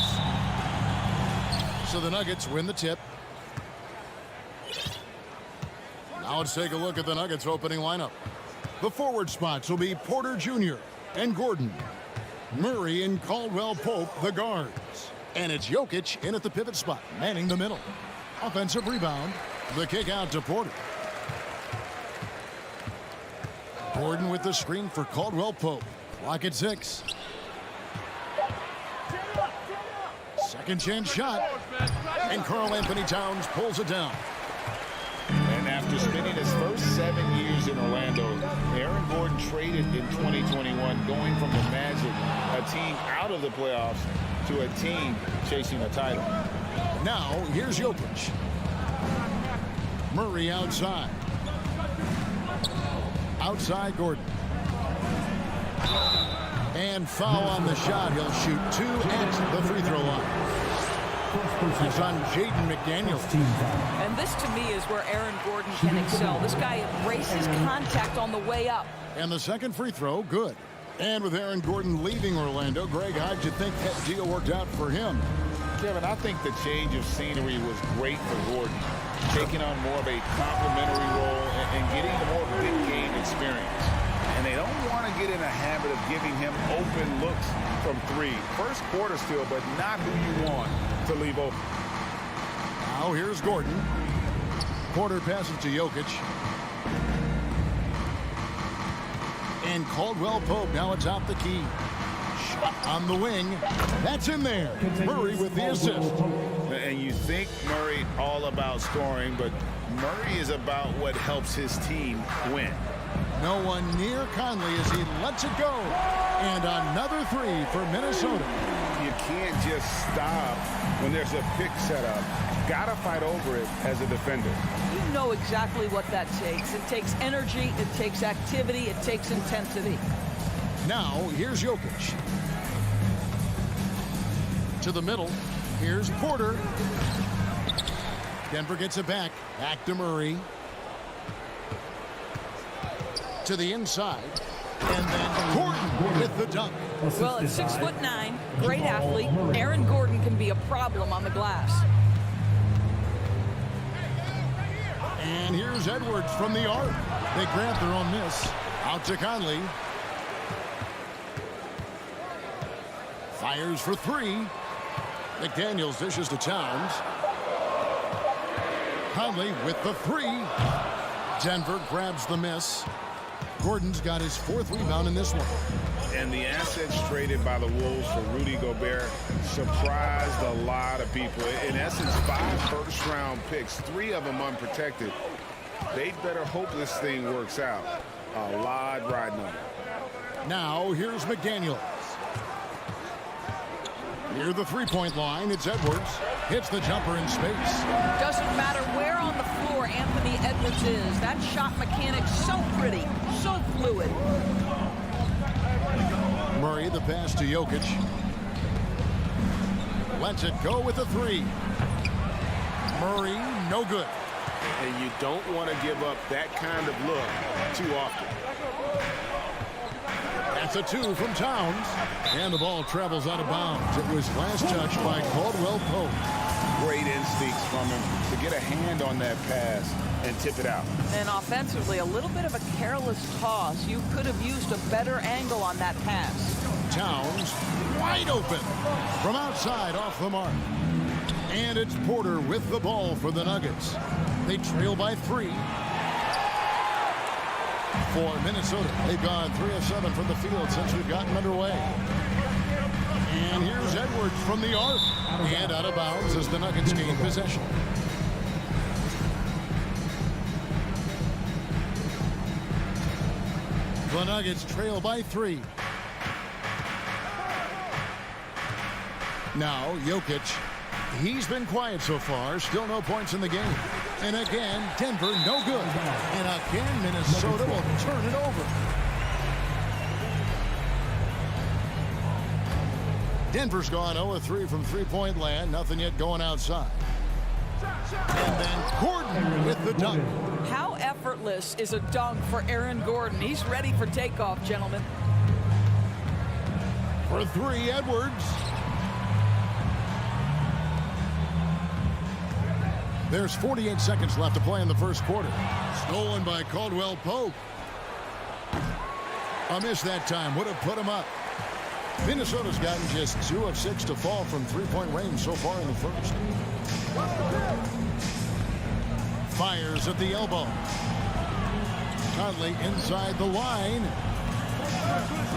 So the Nuggets win the tip. Now let's take a look at the Nuggets opening lineup. The forward spots will be Porter Jr. and Gordon. Murray and Caldwell-Pope, the guards. And it's Jokic in at the pivot spot, manning the middle. Offensive rebound. The kick out to Porter. Gordon with the screen for Caldwell-Pope. Clock at 6. Second chance shot. And Karl-Anthony Towns pulls it down. And after spending his first 7 years in Orlando, Aaron Gordon traded in 2021, going from the Magic, a team out of the playoffs, to a team chasing a title. Now, here's Jokic. Murray outside. Outside Gordon. And foul on the shot. He'll shoot 2 at the free throw line. It's on Jaden McDaniels. And this, to me, is where Aaron Gordon can excel. This guy embraces contact on the way up. And the second free throw, good. And with Aaron Gordon leaving Orlando, Greg, how'd you think that deal worked out for him? Kevin, I think the change of scenery was great for Gordon, taking on more of a complimentary role and getting the more big game experience. And they don't want to get in a habit of giving him open looks from 3. First quarter still, but not who you want to leave open. Now here's Gordon. Porter passes to Jokic. And Caldwell-Pope now atop the key. Shot on the wing. That's in there. Murray with the assist. And you think Murray all about scoring, but Murray is about what helps his team win. No one near Conley as he lets it go. And another 3 for Minnesota. You can't just stop when there's a pick set up. Got to fight over it as a defender. You know exactly what that takes. It takes energy, it takes activity, it takes intensity. Now, here's Jokic. To the middle. Here's Porter. Denver gets it back. Back to Murray. To the inside. And then Gordon with the dunk. Well, at 6'9", great athlete, Aaron Gordon can be a problem on the glass. And here's Edwards from the arc. They grant their own miss. Out to Conley. Fires for 3. McDaniels dishes to Towns. Conley with the 3. Denver grabs the miss. Gordon's got his 4th rebound in this one. And the assets traded by the Wolves for Rudy Gobert surprised a lot of people. In essence, 5 first-round picks, 3 of them unprotected. They better hope this thing works out. A lot riding on it. Now, here's McDaniels. Near the three-point line, it's Edwards. Hits the jumper in space. Doesn't matter where on the floor Anthony Edwards is. That shot mechanic's so pretty, so fluid. Murray, the pass to Jokic. Lets it go with the 3. Murray, no good. And you don't want to give up that kind of look too often. That's a 2 from Towns. And the ball travels out of bounds. It was last touched by Caldwell-Pope. Great instincts from him to get a hand on that pass and tip it out. And offensively, a little bit of a careless toss. You could have used a better angle on that pass. Towns wide open from outside off the mark. And it's Porter with the ball for the Nuggets. They trail by 3. For Minnesota, they've gone 3 of 7 from the field since we've gotten underway. And here's Edwards from the arc. And out of bounds as the Nuggets gain possession. The Nuggets trail by 3. Now, Jokic. He's been quiet so far. Still no points in the game. And again, Denver no good. And again, Minnesota will turn it over. Denver's gone 0-3 from three-point land. Nothing yet going outside. And then Gordon with the dunk. How effortless effortless is a dunk for Aaron Gordon. He's ready for takeoff, gentlemen. For three, Edwards. There's 48 seconds left to play in the first quarter. Stolen by Caldwell Pope. A miss that time would have put him up. Minnesota's gotten just 2 of 6 to fall from three-point range so far in the first. Fires at the elbow. Conley inside the line.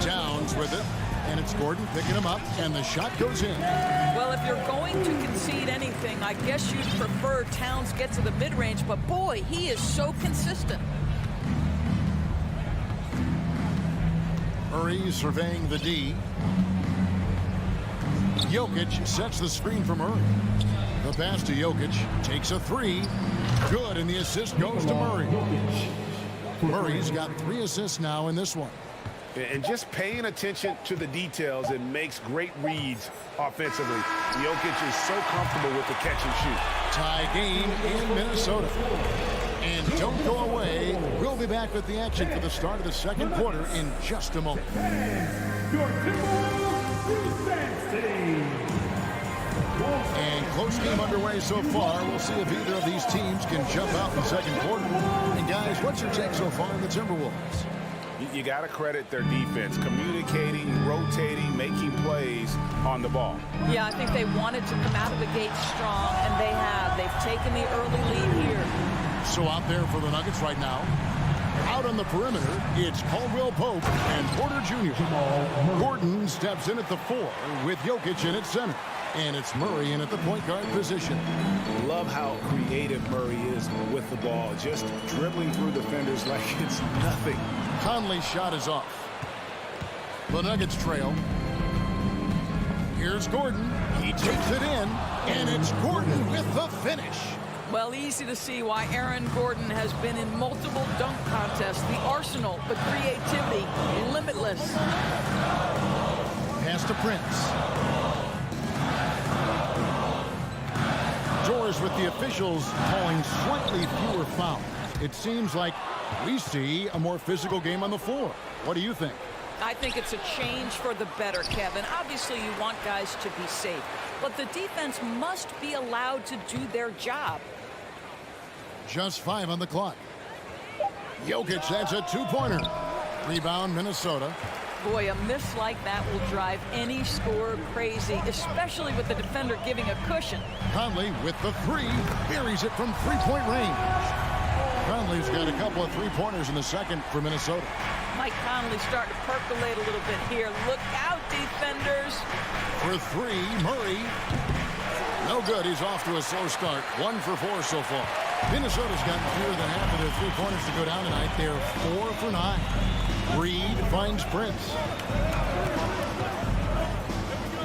Towns with it. And it's Gordon picking him up, and the shot goes in. Well, if you're going to concede anything, I guess you'd prefer Towns get to the mid-range, but boy, he is so consistent. Murray surveying the D. Jokic sets the screen for Murray. The pass to Jokic, takes a three. Good, and the assist goes to Murray. Murray's got 3 assists now in this one. And just paying attention to the details, it makes great reads offensively. Jokic is so comfortable with the catch and shoot. Tie game in Minnesota. And don't go away. We'll be back with the action for the start of the second quarter in just a moment. And close game underway so far. We'll see if either of these teams can jump out in the second quarter. And guys, what's your take so far on the Timberwolves? You got to credit their defense, communicating, rotating, making plays on the ball. Yeah, I think they wanted to come out of the gate strong, and they have. They've taken the early lead here. So out there for the Nuggets right now, out on the perimeter, it's Caldwell Pope and Porter Jr. Gordon steps in at the 4 with Jokic in at center. And it's Murray in at the point guard position. Love how creative Murray is with the ball, just dribbling through defenders like it's nothing. Conley's shot is off. The Nuggets trail. Here's Gordon. He takes it in, and it's Gordon with the finish. Well, easy to see why Aaron Gordon has been in multiple dunk contests. The arsenal, the creativity, limitless. Pass to Prince. Doors with the officials calling slightly fewer fouls. It seems like we see a more physical game on the floor. What do you think? I think it's a change for the better, Kevin. Obviously, you want guys to be safe, but the defense must be allowed to do their job. Just 5 on the clock. Jokic, that's a 2-pointer. Rebound, Minnesota. Boy, a miss like that will drive any scorer crazy, especially with the defender giving a cushion. Conley with the 3, buries it from 3-point range. Conley's got a couple of 3-pointers in the second for Minnesota. Mike Conley starting to percolate a little bit here. Look out, defenders. For 3, Murray. No good. He's off to a slow start. 1 for 4 so far. Minnesota's gotten fewer than half of their 3-pointers to go down tonight. They're 4 for 9. Reed finds Prince.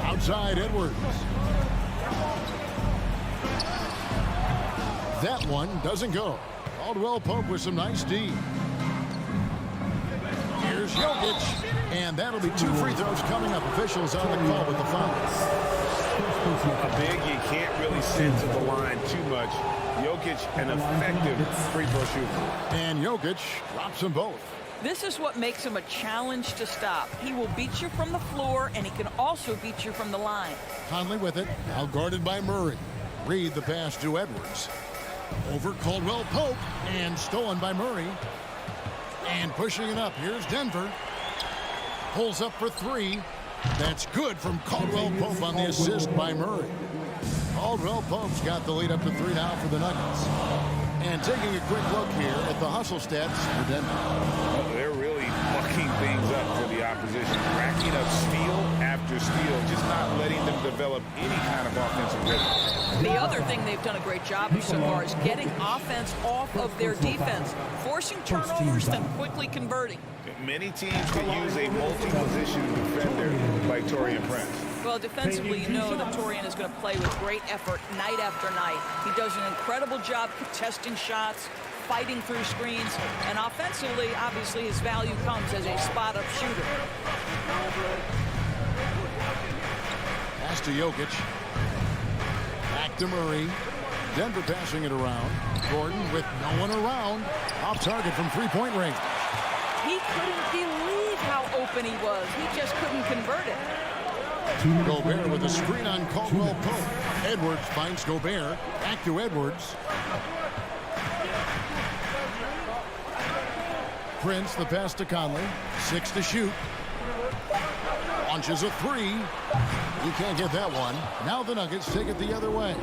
Outside Edwards. That one doesn't go. Caldwell Pope with some nice D. Here's Jokic. And that'll be 2 free throws coming up. Officials on the call with the foul. A big, you can't really sit to the line too much. Jokic, an effective free throw shooter. And Jokic drops them both. This is what makes him a challenge to stop. He will beat you from the floor, and he can also beat you from the line. Conley with it, now guarded by Murray. Reed the pass to Edwards. Over Caldwell Pope, and stolen by Murray. And pushing it up, here's Denver. Pulls up for 3. That's good from Caldwell Pope on the assist by Murray. Caldwell Pope's got the lead up to 3 now for the Nuggets. And taking a quick look here at the hustle stats for Denver. They're really mucking things up for the opposition. Racking up steal after steal, just not letting them develop any kind of offensive rhythm. The other thing they've done a great job of so far is getting offense off of their defense, forcing turnovers, then quickly converting. Many teams can use a multi-position defender like Taurean Prince. Well, defensively, you know that Taurean is going to play with great effort night after night. He does an incredible job contesting shots, fighting through screens, and offensively, obviously, his value comes as a spot-up shooter. Pass to Jokic. Back to Murray. Denver passing it around. Gordon with no one around. Off target from three-point range. He couldn't believe how open he was. He just couldn't convert it. Gobert with a screen on Caldwell Pope. Edwards finds Gobert. Back to Edwards. Prince, the pass to Conley. 6 to shoot. Launches a three. He can't get that one. Now the Nuggets take it the other way.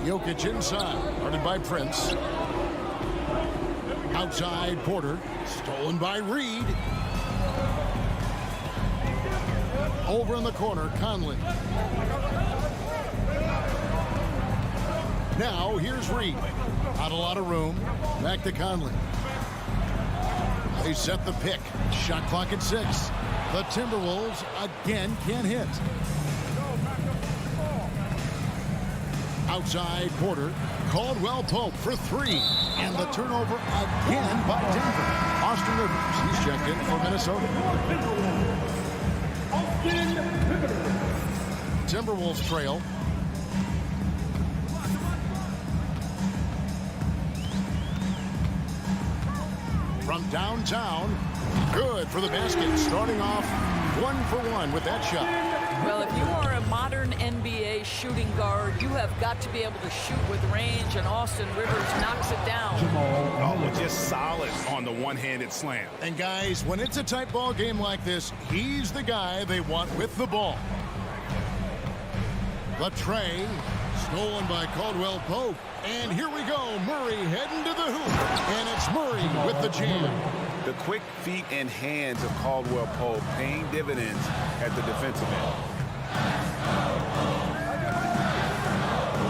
Jokic inside. Guarded by Prince. Outside Porter. Stolen by Reed. Over in the corner, Conley. Now here's Reed. Not a lot of room. Back to Conley. They set the pick. Shot clock at 6. The Timberwolves again can't hit. Outside Porter. Caldwell Pope for 3. And the turnover again by Denver. Austin Rivers. He's checked in for Minnesota. Timberwolves trail. From downtown. Good for the basket. Starting off 1 for 1 with that shot. Well, if you are a modern NBA shooting guard, you have got to be able to shoot with range, and Austin Rivers knocks it down. Oh, just solid on the one-handed slam. And guys, when it's a tight ball game like this, he's the guy they want with the ball. The tray, stolen by Caldwell Pope. And here we go, Murray heading to the hoop. And it's Murray with the jam. The quick feet and hands of Caldwell Pope paying dividends at the defensive end.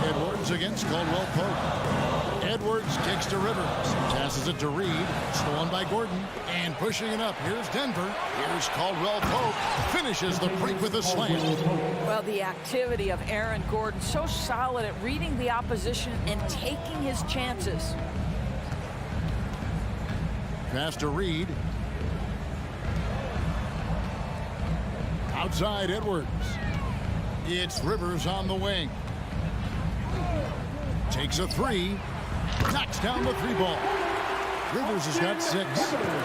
Edwards against Caldwell Pope. Edwards kicks to Rivers. Passes it to Reed. Stolen by Gordon. And pushing it up. Here's Denver. Here's Caldwell Pope. Finishes the break with a slam. Well, the activity of Aaron Gordon, so solid at reading the opposition and taking his chances. Pass to Reed. Outside Edwards. It's Rivers on the wing. Takes a three. Knocks down the 3 ball. Rivers has got 6.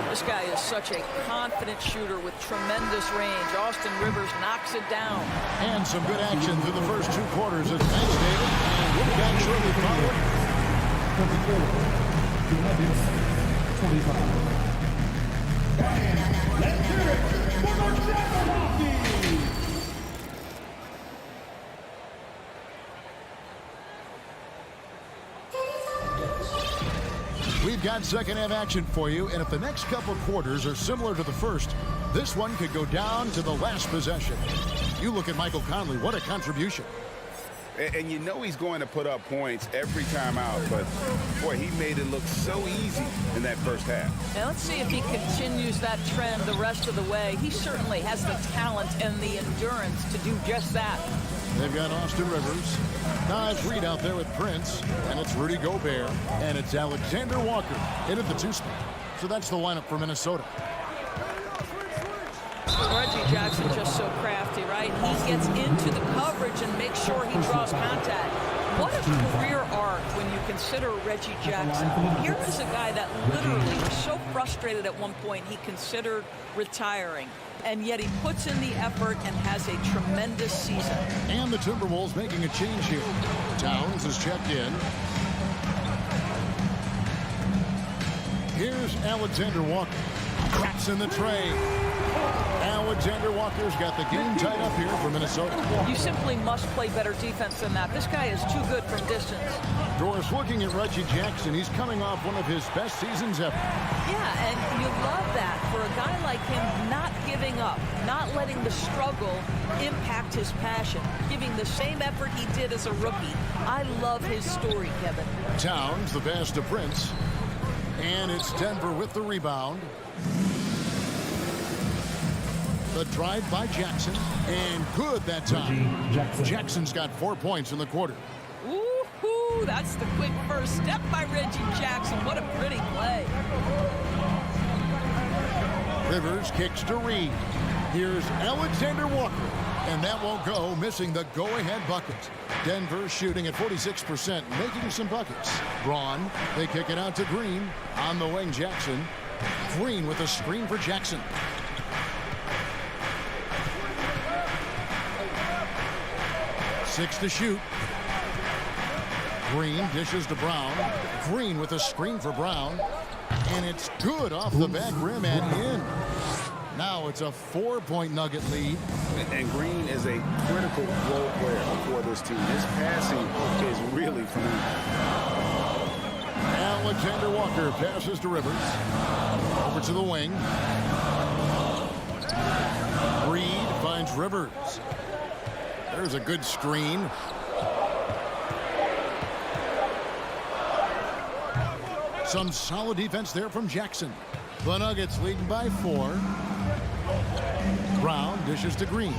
This guy is such a confident shooter with tremendous range. Austin Rivers knocks it down. And some good action through the first 2 quarters. Thanks, David. And we'll be back shortly following. 25. Let's hear it for the Jabberwockies! We've got second half action for you, and if the next couple quarters are similar to the first, this one could go down to the last possession. You look at Michael Conley, what a contribution. And you know he's going to put up points every time out, but boy, he made it look so easy in that first half. Now let's see if he continues that trend the rest of the way. He certainly has the talent and the endurance to do just that. They've got Austin Rivers. Nas Reed out there with Prince, and it's Rudy Gobert, and it's Alexander Walker in at the 2 spot. So that's the lineup for Minnesota. Reggie Jackson just so crafty, right? He gets into the coverage and makes sure he draws contact. What a career arc when you consider Reggie Jackson. Here is a guy that literally was so frustrated at one point he considered retiring. And yet he puts in the effort and has a tremendous season. And the Timberwolves making a change here. Towns is checked in. Here's Alexander Walker. Traps in the tray. Alexander Walker's got the game tied up here for Minnesota. You simply must play better defense than that. This guy is too good from distance. Doris, looking at Reggie Jackson, he's coming off one of his best seasons ever. Yeah, and you love that for a guy like him, not giving up, not letting the struggle impact his passion, giving the same effort he did as a rookie. I love his story, Kevin. Towns, the pass to Prince. And it's Denver with the rebound. The drive by Jackson, and good that time. Jackson's got 4 points in the quarter. Ooh, that's the quick first step by Reggie Jackson. What a pretty play. Rivers kicks to Reed. Here's Alexander Walker. And that won't go, missing the go-ahead bucket. Denver shooting at 46%, making some buckets. Braun, they kick it out to Green. On the wing, Jackson. Green with a screen for Jackson. Six to shoot. Green dishes to Brown. Green with a screen for Brown. And it's good off the back rim and in. Now it's a 4-point Nugget lead. And Green is a critical role player for this team. His passing is really phenomenal. Alexander Walker passes to Rivers. Over to the wing. Reed finds Rivers. There's a good screen. Some solid defense there from Jackson. The Nuggets leading by 4. Brown dishes to Green.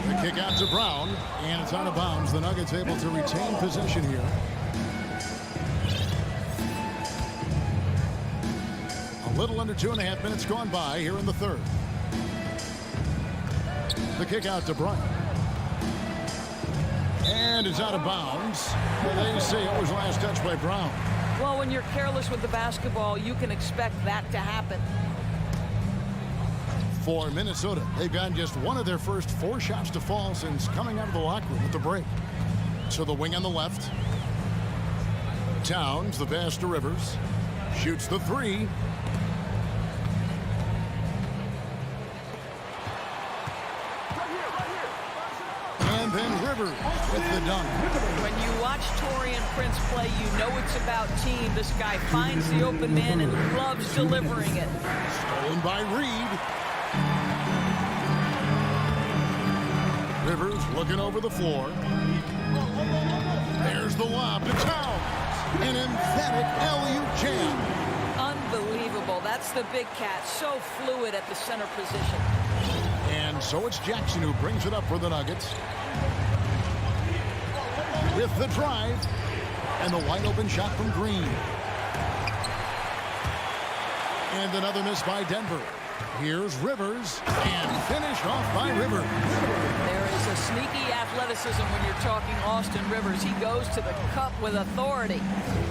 The kick out to Brown, and it's out of bounds. The Nuggets able to retain possession here. A little under 2.5 minutes gone by here in the third. The kick out to Bryant. And it's out of bounds. They say it was last touch by Brown. Well, when you're careless with the basketball, you can expect that to happen. For Minnesota, they've gotten just one of their first 4 shots to fall since coming out of the locker room at the break. To the wing on the left. Towns, the pass to Rivers. Shoots the 3. And then Rivers with the dunk. When you watch Taurean Prince play, you know it's about team. This guy finds the open man and loves delivering it. Stolen by Reed. Rivers looking over the floor. There's the lob to Towns. An emphatic alley-oop jam. Unbelievable. That's the big cat. So fluid at the center position. And so it's Jackson who brings it up for the Nuggets. With the drive. And the wide open shot from Green. And another miss by Denver. Here's Rivers, and finished off by Rivers. There is a sneaky athleticism when you're talking Austin Rivers. He goes to the cup with authority.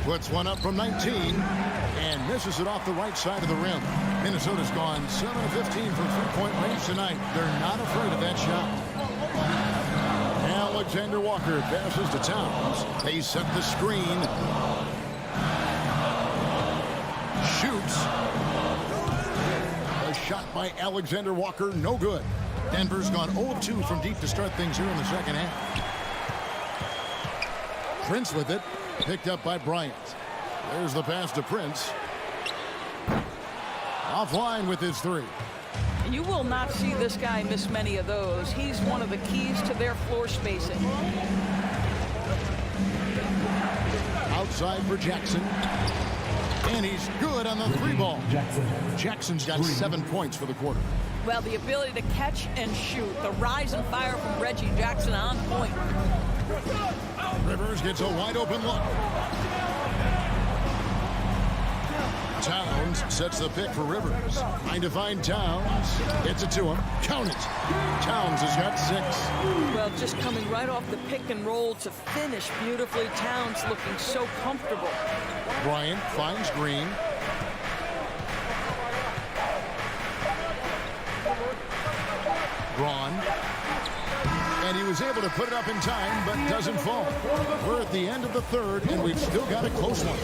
Puts one up from 19, and misses it off the right side of the rim. Minnesota's gone 7 of 15 from three-point range tonight. They're not afraid of that shot. Alexander Walker passes to Towns. They set the screen. Shoots. Shot by Alexander Walker, no good. Denver's gone 0-2 from deep to start things here in the second half. Prince with it, picked up by Bryant. There's the pass to Prince. Offline with his 3. You will not see this guy miss many of those. He's one of the keys to their floor spacing. Outside for Jackson. And he's good on the 3-ball. Jackson's got 7 points for the quarter. Well, the ability to catch and shoot. The rise and fire from Reggie Jackson on point. Rivers gets a wide open look. Towns sets the pick for Rivers. Trying to find Towns. Gets it to him. Count it. Towns has got 6. Well, just coming right off the pick and roll to finish beautifully. Towns looking so comfortable. Bryant finds Green. Braun. And he was able to put it up in time, but doesn't fall. We're at the end of the third, and we've still got a close one.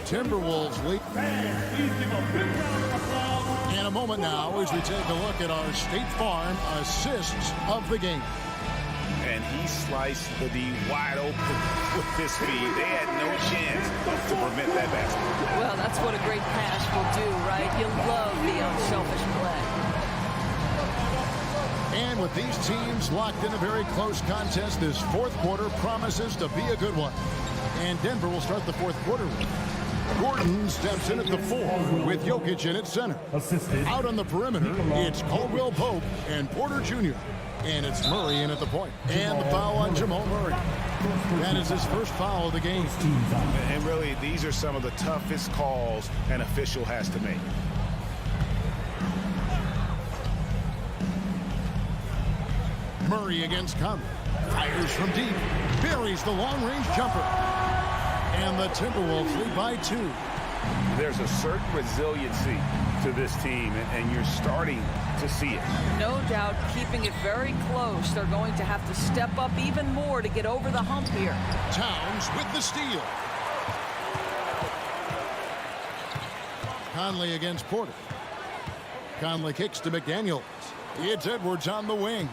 Timberwolves lead. In a moment now, as we take a look at our State Farm assists of the game. And he sliced the D wide open with this speed. They had no chance to prevent that basket. Well, that's what a great pass will do, right? You love the unselfish play. And with these teams locked in a very close contest, this fourth quarter promises to be a good one. And Denver will start the fourth quarter. Gordon steps in at the 4 with Jokic in at center. Out on the perimeter, it's Caldwell Pope and Porter Jr. And it's Murray in at the point. And the foul on Jamal Murray. That is his first foul of the game. And really, these are some of the toughest calls an official has to make. Murray against Conley. Fires from deep. Buries the long-range jumper. And the Timberwolves lead by 2. There's a certain resiliency to this team, and you're starting to see it. No doubt, keeping it very close. They're going to have to step up even more to get over the hump here. Towns with the steal. Conley against Porter. Conley kicks to McDaniels. It's Edwards on the wing.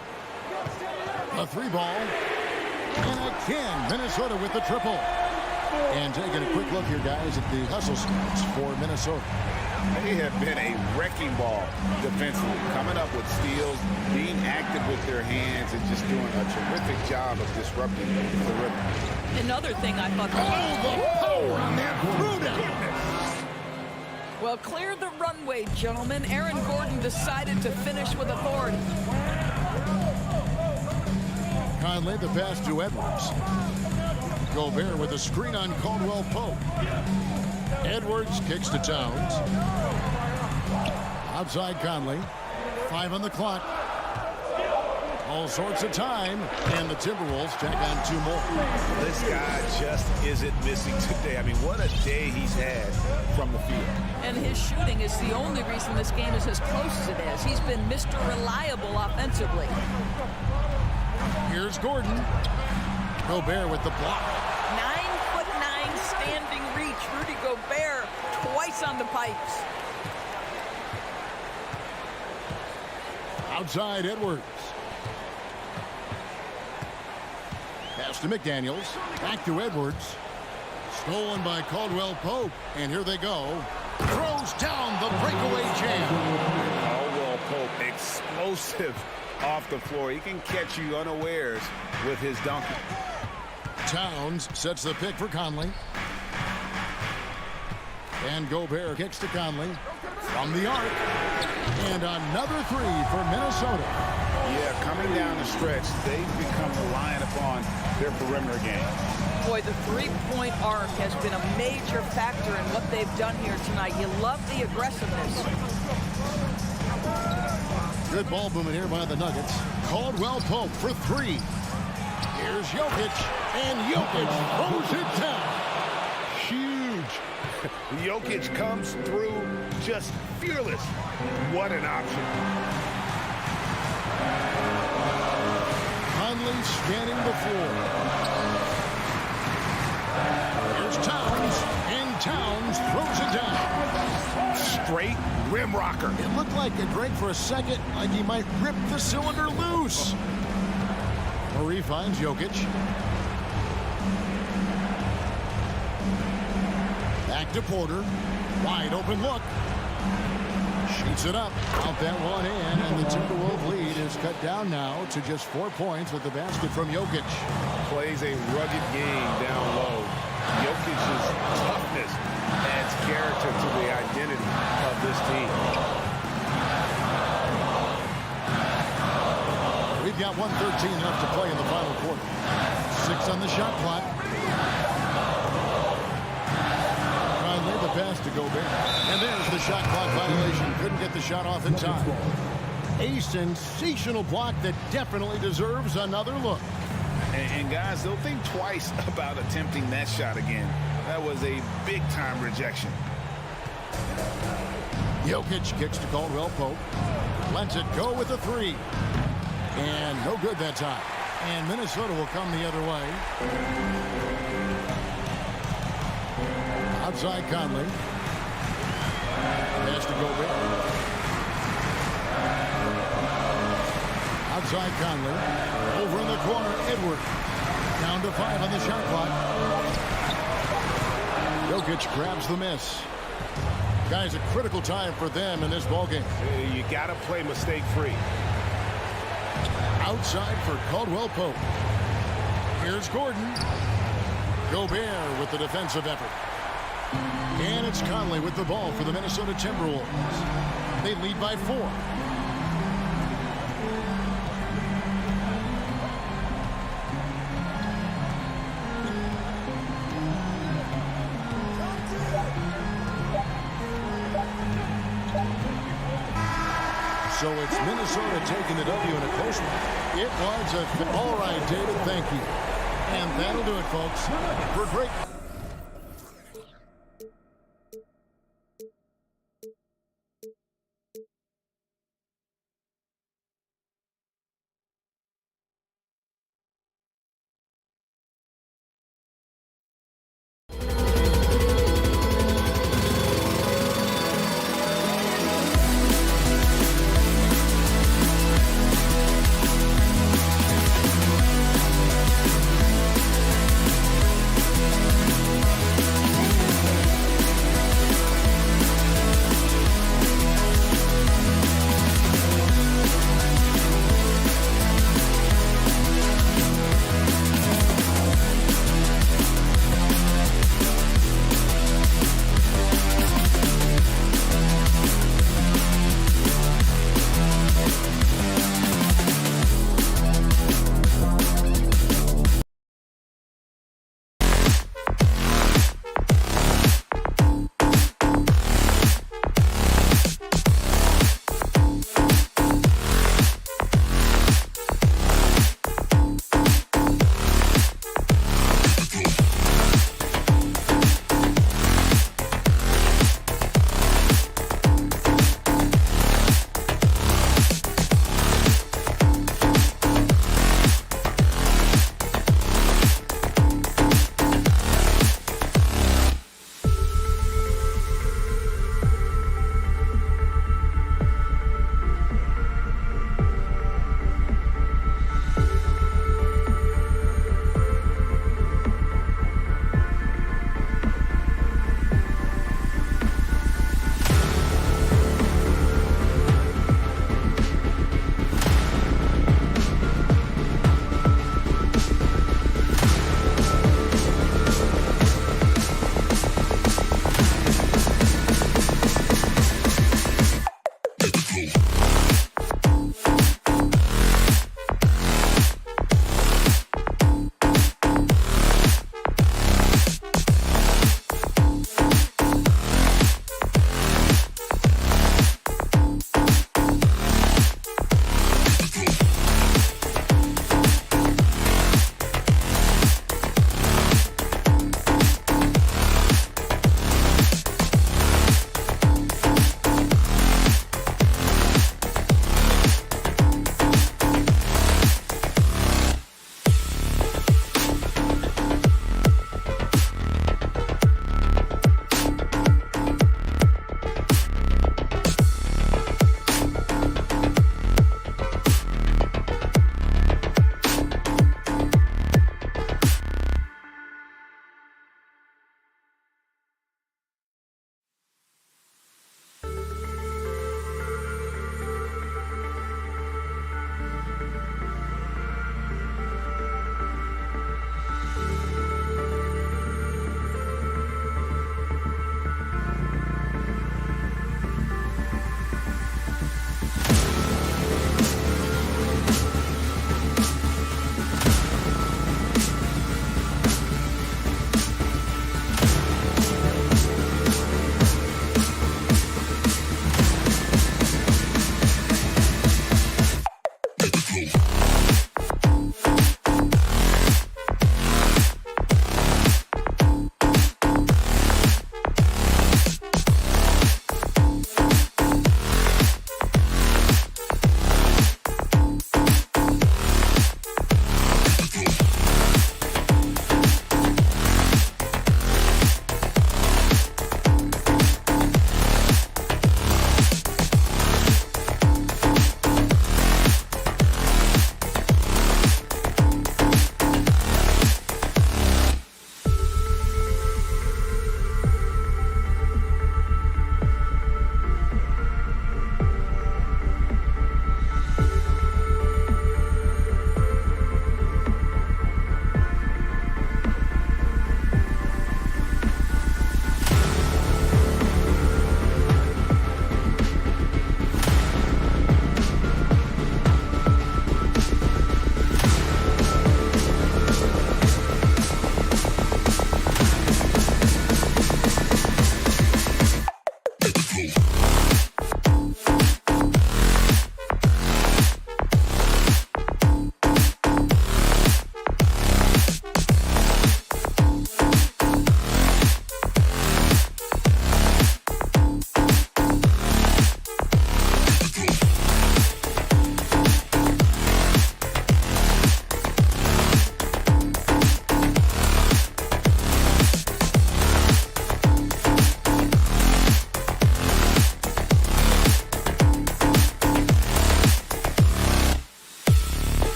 A 3-ball. And again, Minnesota with the triple. And taking a quick look here, guys, at the hustle stats for Minnesota. They have been a wrecking ball defensively, coming up with steals, being active with their hands, and just doing a terrific job of disrupting the rhythm. Another thing I thought... The power on that Bruda. Well, clear the runway, gentlemen. Aaron Gordon decided to finish with authority. Conley, the pass to Edwards. Gobert with a screen on Caldwell Pope. Edwards kicks to Towns. Outside Conley. 5 on the clock. All sorts of time. And the Timberwolves tack on 2 more. This guy just isn't missing today. I mean, what a day he's had from the field. And his shooting is the only reason this game is as close as it is. He's been Mr. Reliable offensively. Here's Gordon. Gobert with the block. 9'9" standing reach. Rudy Gobert twice on the pipes. Outside Edwards. Pass to McDaniels. Back to Edwards. Stolen by Caldwell Pope. And here they go. Throws down the breakaway jam. Caldwell Pope, explosive off the floor. He can catch you unawares with his dunking. Towns sets the pick for Conley. And Gobert kicks to Conley from the arc. And another 3 for Minnesota. Yeah, coming down the stretch, they've become reliant upon their perimeter game. Boy, the three-point arc has been a major factor in what they've done here tonight. You love the aggressiveness. Good ball movement here by the Nuggets. Caldwell Pope for 3. Here's Jokic, and Jokic throws it down. Huge. Jokic comes through just fearless. What an option. Conley scanning the floor. Here's Towns, and Towns throws it down. Straight rim rocker. It looked like a break for a second, like he might rip the cylinder loose. Murray finds Jokic. Back to Porter. Wide open look. Shoots it up. Out that one in, and the Timberwolves lead is cut down now to just 4 points with the basket from Jokic. Plays a rugged game down low. Jokic's toughness adds character to the identity of this team. We've got 1:13 left to play in the final quarter. 6 on the shot clock. Conley, the pass to Gobert. And there's the shot clock violation. Couldn't get the shot off in time. A sensational block that definitely deserves another look. And guys, they'll think twice about attempting that shot again. That was a big-time rejection. Jokic kicks to Caldwell Pope. Lets it go with a 3. And no good that time. And Minnesota will come the other way. Outside Conley. Pass to Gobert. Outside Conley. Over in the corner, Edwards. Down to 5 on the shot clock. Jokic grabs the miss. Guys, a critical time for them in this ballgame. You got to play mistake-free. Outside for Caldwell Pope. Here's Gordon. Gobert with the defensive effort. And it's Conley with the ball for the Minnesota Timberwolves. They lead by 4. So it's Minnesota taking the W in a close one. It was all right, David, thank you. And that'll do it, folks. For great.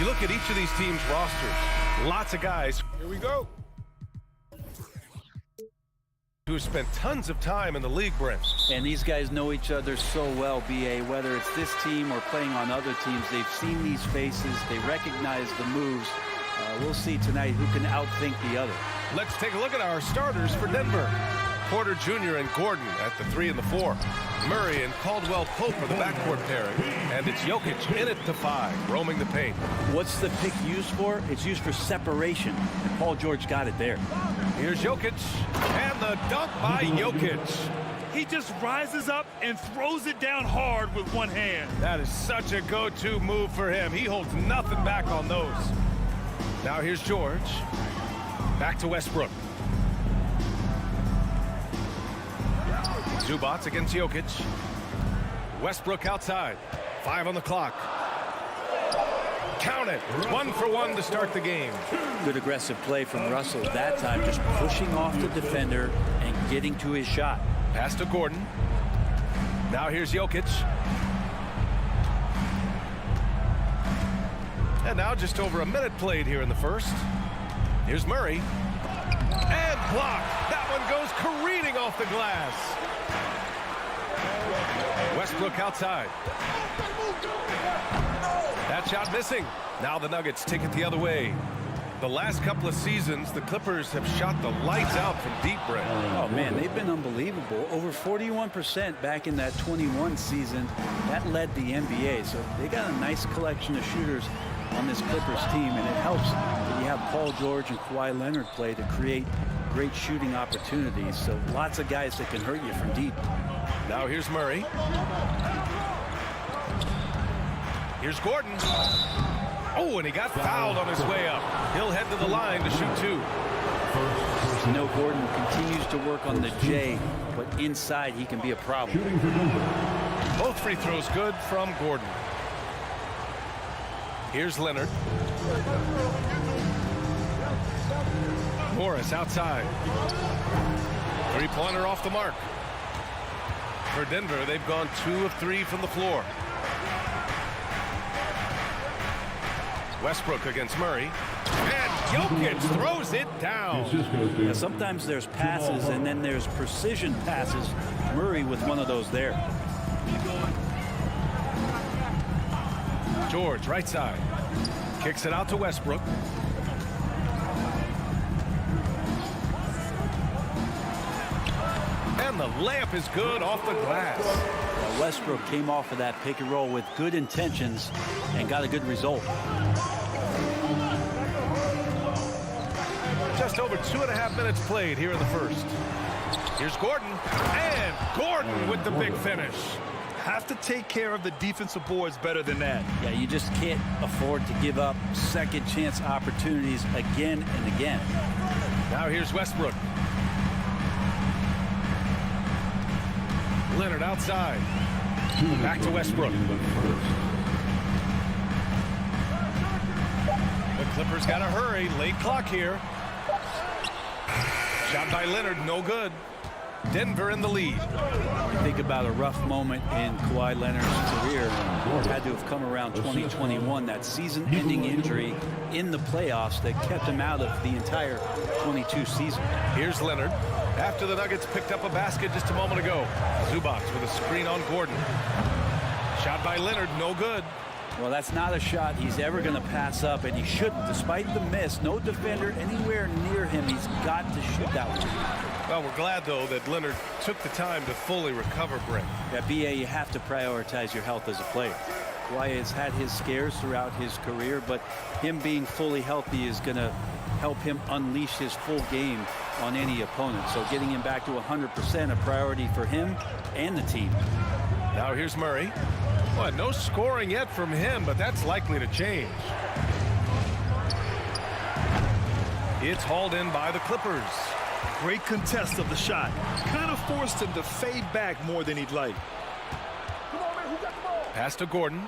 You look at each of these teams' rosters, lots of guys. Here we go. Who have spent tons of time in the league, Brent. And these guys know each other so well, B.A. Whether it's this team or playing on other teams, they've seen these faces. They recognize the moves. We'll see tonight who can outthink the other. Let's take a look at our starters for Denver. Porter Jr. and Gordon at the 3 and the 4. Murray and Caldwell-Pope are the backcourt pairing. And it's Jokic in at the 5, roaming the paint. What's the pick used for? It's used for separation. And Paul George got it there. Here's Jokic. And the dunk by Jokic. He just rises up and throws it down hard with one hand. That is such a go-to move for him. He holds nothing back on those. Now here's George. Back to Westbrook. Zubac against Jokic. Westbrook outside. 5 on the clock. Count it. 1 for 1 to start the game. Good aggressive play from Russell that time, just pushing off the defender and getting to his shot. Pass to Gordon. Now here's Jokic. And now just over a minute played here in the first. Here's Murray. And blocked. That one goes careening off the glass. Westbrook outside. That shot missing. Now the Nuggets take it the other way. The last couple of seasons, the Clippers have shot the lights out from deep, Brett. Oh, man, they've been unbelievable. Over 41% back in that 21 season. That led the NBA. So they got a nice collection of shooters on this Clippers team, and it helps that you have Paul George and Kawhi Leonard play to create great shooting opportunities. So lots of guys that can hurt you from deep. Now here's Murray. Here's Gordon. Oh, and he got fouled on his way up. He'll head to the line to shoot 2. You know, Gordon continues to work on the J, but inside he can be a problem. Both free throws good from Gordon. Here's Leonard. Morris outside. Three-pointer off the mark. For Denver, they've gone 2 of 3 from the floor. Westbrook against Murray. And Jokic throws it down. Now, sometimes there's passes and then there's precision passes. Murray with one of those there. George, right side. Kicks it out to Westbrook. And the layup is good off the glass. Now, Westbrook came off of that pick and roll with good intentions and got a good result. Just over 2.5 minutes played here in the first. Here's Gordon. And Gordon with the big finish. Have to take care of the defensive boards better than that. Yeah, you just can't afford to give up second chance opportunities again and again. Now here's Westbrook. Leonard outside. Back to Westbrook. The Clippers got to hurry. Late clock here. Shot by Leonard, no good. Denver in the lead. Think about a rough moment in Kawhi Leonard's career. Had to have come around 2021, that season-ending injury in the playoffs that kept him out of the entire 22 season. Here's Leonard. After the Nuggets picked up a basket just a moment ago. Zubac with a screen on Gordon. Shot by Leonard, no good. Well, that's not a shot he's ever going to pass up, and he shouldn't. Despite the miss, no defender anywhere near him. He's got to shoot that one. Well, we're glad, though, that Leonard took the time to fully recover, Brent. Yeah, B.A., you have to prioritize your health as a player. Kawhi has had his scares throughout his career, but him being fully healthy is going to help him unleash his full game on any opponent. So getting him back to 100% a priority for him and the team. Now here's Murray. Well, no scoring yet from him, but that's likely to change. It's hauled in by the Clippers. Great contest of the shot. Kind of forced him to fade back more than he'd like. Pass to Gordon.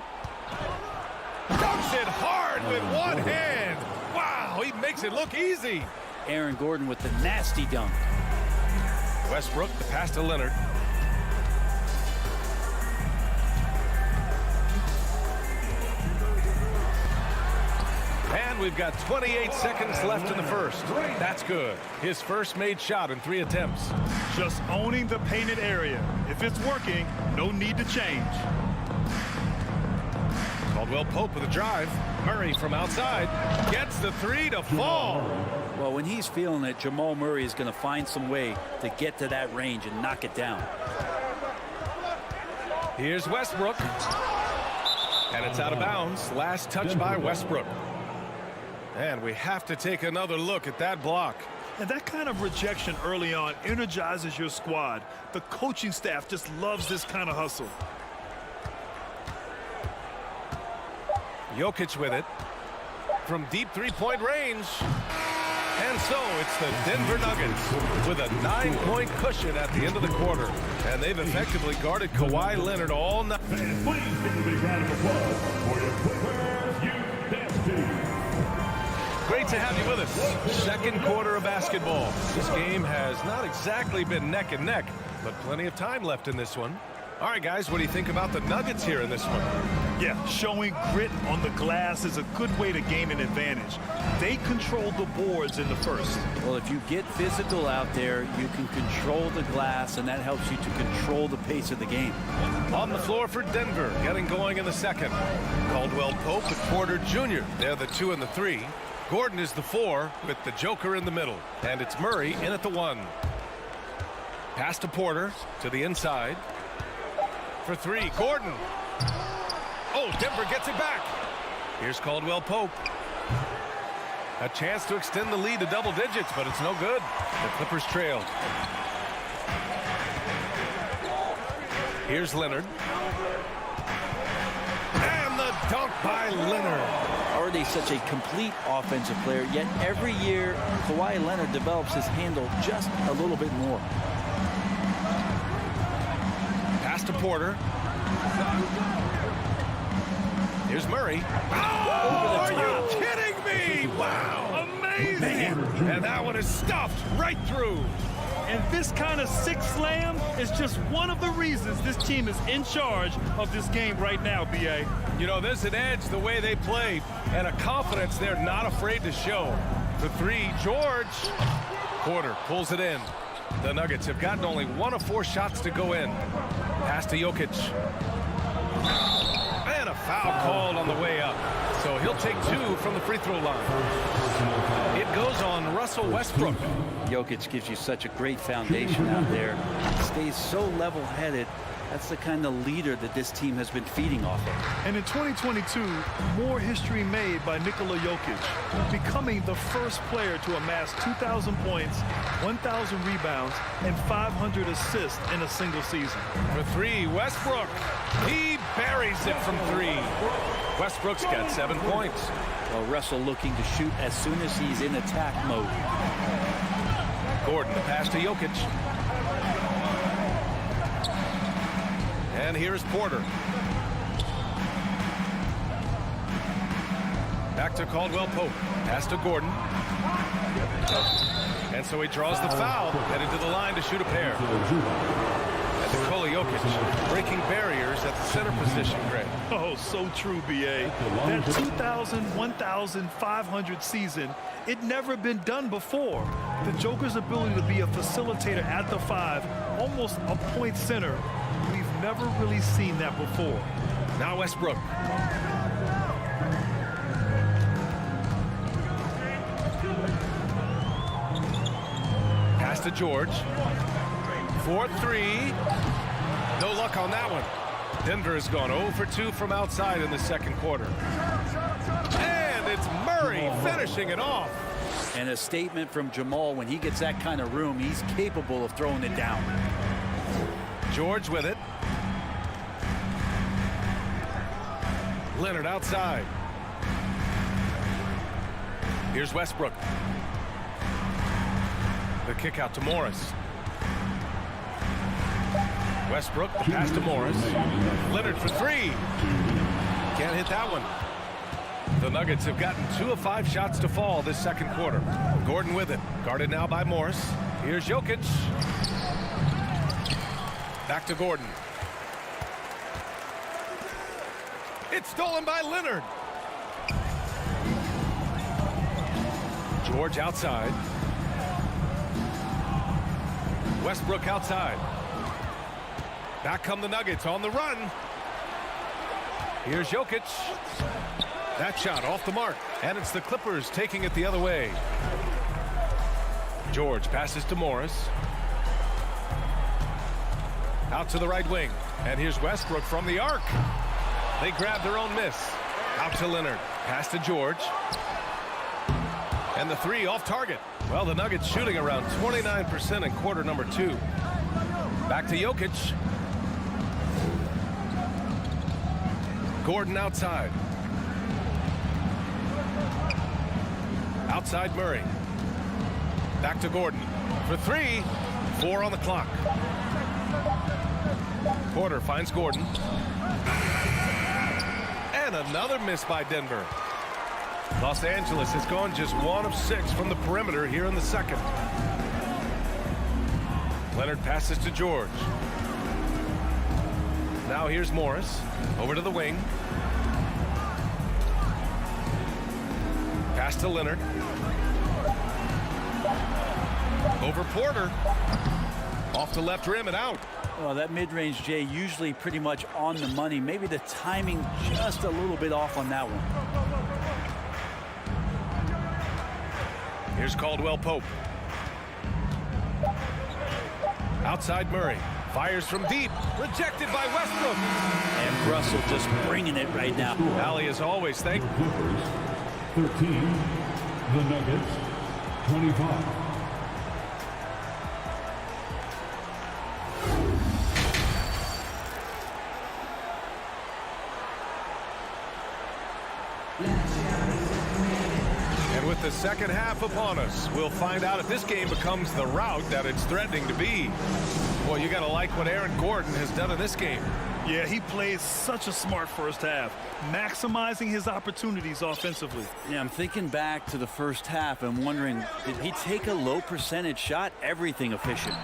Dunks it hard with one hand. Wow, he makes it look easy. Aaron Gordon with the nasty dunk. Westbrook, the pass to Leonard. And we've got 28 seconds left in the first. That's good. His first made shot in 3 attempts. Just owning the painted area. If it's working, no need to change. Caldwell Pope with a drive. Murray from outside gets the 3 to fall. Well, when he's feeling it, Jamal Murray is going to find some way to get to that range and knock it down. Here's Westbrook. And it's out of bounds. Last touch by Westbrook. And we have to take another look at that block. And that kind of rejection early on energizes your squad. The coaching staff just loves this kind of hustle. Jokic with it from deep three-point range. And so it's the Denver Nuggets with a 9-point cushion at the end of the quarter. And they've effectively guarded Kawhi Leonard all night. Please give a big round of applause for your Clippers youth dance team. Great to have you with us. Second quarter of basketball. This game has not exactly been neck and neck, but plenty of time left in this one. All right, guys, what do you think about the Nuggets here in this one? Yeah, showing grit on the glass is a good way to gain an advantage. They control the boards in the first. Well, if you get physical out there, you can control the glass, and that helps you to control the pace of the game. On the floor for Denver, getting going in the second. Caldwell Pope and Porter Jr. They're the 2 and the 3. Gordon is the 4 with the Joker in the middle. And it's Murray in at the 1. Pass to Porter to the inside. For 3, Gordon. Oh, Denver gets it back. Here's Caldwell Pope. A chance to extend the lead to double digits, but it's no good. The Clippers trail. Here's Leonard. And the dunk by Leonard. Already such a complete offensive player, yet every year Kawhi Leonard develops his handle just a little bit more. Pass to Porter. Here's Murray. Oh, are you kidding me? Wow. Amazing. Man. And that one is stuffed right through. And this kind of sick slam is just one of the reasons this team is in charge of this game right now, B.A. You know, there's an edge the way they play and a confidence they're not afraid to show. The 3, George. Porter pulls it in. The Nuggets have gotten only 1 of 4 shots to go in. Pass to Jokic. And a foul called on the way up. So he'll take 2 from the free throw line. It goes on Russell Westbrook. Jokic gives you such a great foundation out there. Stays so level-headed. That's the kind of leader that this team has been feeding off of. And in 2022, more history made by Nikola Jokic, becoming the first player to amass 2,000 points, 1,000 rebounds, and 500 assists in a single season. For 3, Westbrook. He buries it from 3. Westbrook's got 7 points. Well, Russell looking to shoot as soon as he's in attack mode. Gordon, the pass to Jokic. And here's Porter. Back to Caldwell Pope. Pass to Gordon. And so he draws the foul, headed to the line to shoot a pair. And Nikola Jokic breaking barriers at the center position, Greg. Oh, so true, B.A. That 2,000, 1,500 season, it never been done before. The Joker's ability to be a facilitator at the 5, almost a point center, we've never really seen that before. Now Westbrook. Pass to George. 4-3. No luck on that one. Denver has gone 0 for 2 from outside in the second quarter. And it's Murray finishing it off. And a statement from Jamal, when he gets that kind of room, he's capable of throwing it down. George with it. Leonard outside. Here's Westbrook. The kick out to Morris. Westbrook, the pass to Morris. Leonard for 3. Can't hit that one. The Nuggets have gotten 2 of 5 shots to fall this second quarter. Gordon with it. Guarded now by Morris. Here's Jokic. Back to Gordon. It's stolen by Leonard. George outside. Westbrook outside. Back come the Nuggets on the run. Here's Jokic. That shot off the mark. And it's the Clippers taking it the other way. George passes to Morris. Out to the right wing. And here's Westbrook from the arc. They grab their own miss. Out to Leonard. Pass to George. And the three off target. Well, the Nuggets shooting around 29% in quarter number 2. Back to Jokic. Gordon outside. Outside Murray. Back to Gordon for 3. 4 on the clock. Porter finds Gordon. And another miss by Denver. Los Angeles has gone just 1 of 6 from the perimeter here in the second. Leonard passes to George. Now here's Morris. Over to the wing. Pass to Leonard. Over Porter. Off the left rim and out. Well, that mid-range, Jay, usually pretty much on the money. Maybe the timing just a little bit off on that one. Here's Caldwell Pope. Outside Murray. Fires from deep. Rejected by Westbrook. And Russell just bringing it right now. Allie, as always, thank you. Clippers 13, the Nuggets 25. And with the second half upon us, we'll find out if this game becomes the rout that it's threatening to be. Well, you got to like what Aaron Gordon has done in this game. Yeah, he played such a smart first half, maximizing his opportunities offensively. Yeah, I'm thinking back to the first half and wondering, did he take a low percentage shot? Everything efficient.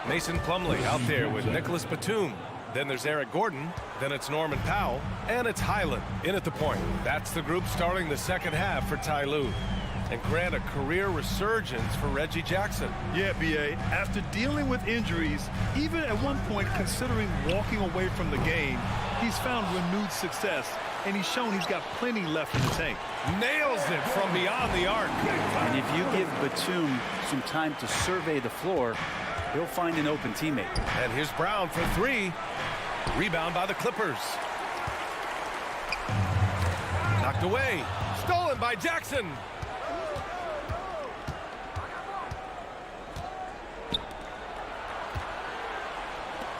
Mason Plumlee out there with Nicholas Batum. Then there's Eric Gordon. Then it's Norman Powell. And it's Highland in at the point. That's the group starting the second half for Ty Lue. And grant a career resurgence for Reggie Jackson. Yeah, B.A., after dealing with injuries, even at one point considering walking away from the game, he's found renewed success, and he's shown he's got plenty left in the tank. Nails it from beyond the arc. And if you give Batum some time to survey the floor, he'll find an open teammate. And here's Brown for 3. Rebound by the Clippers. Knocked away. Stolen by Jackson.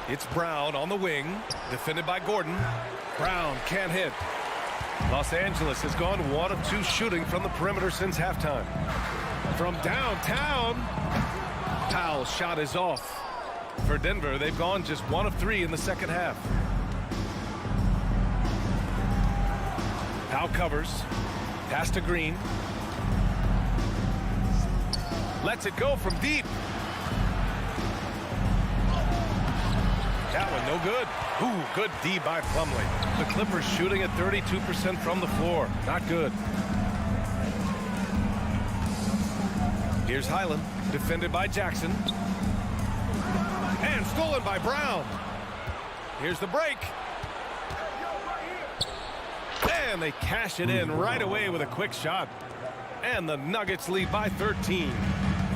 It's Brown on the wing, defended by Gordon. Brown can't hit. Los Angeles has gone 1 of 2 shooting from the perimeter since halftime. From downtown, Powell's shot is off. For Denver, they've gone just 1 of 3 in the second half. Powell covers. Pass to Green. Lets it go from deep. That one no good. Ooh, good D by Plumlee. The Clippers shooting at 32% from the floor. Not good. Here's Highland, defended by Jackson. And stolen by Brown. Here's the break. And they cash it in right away with a quick shot. And the Nuggets lead by 13.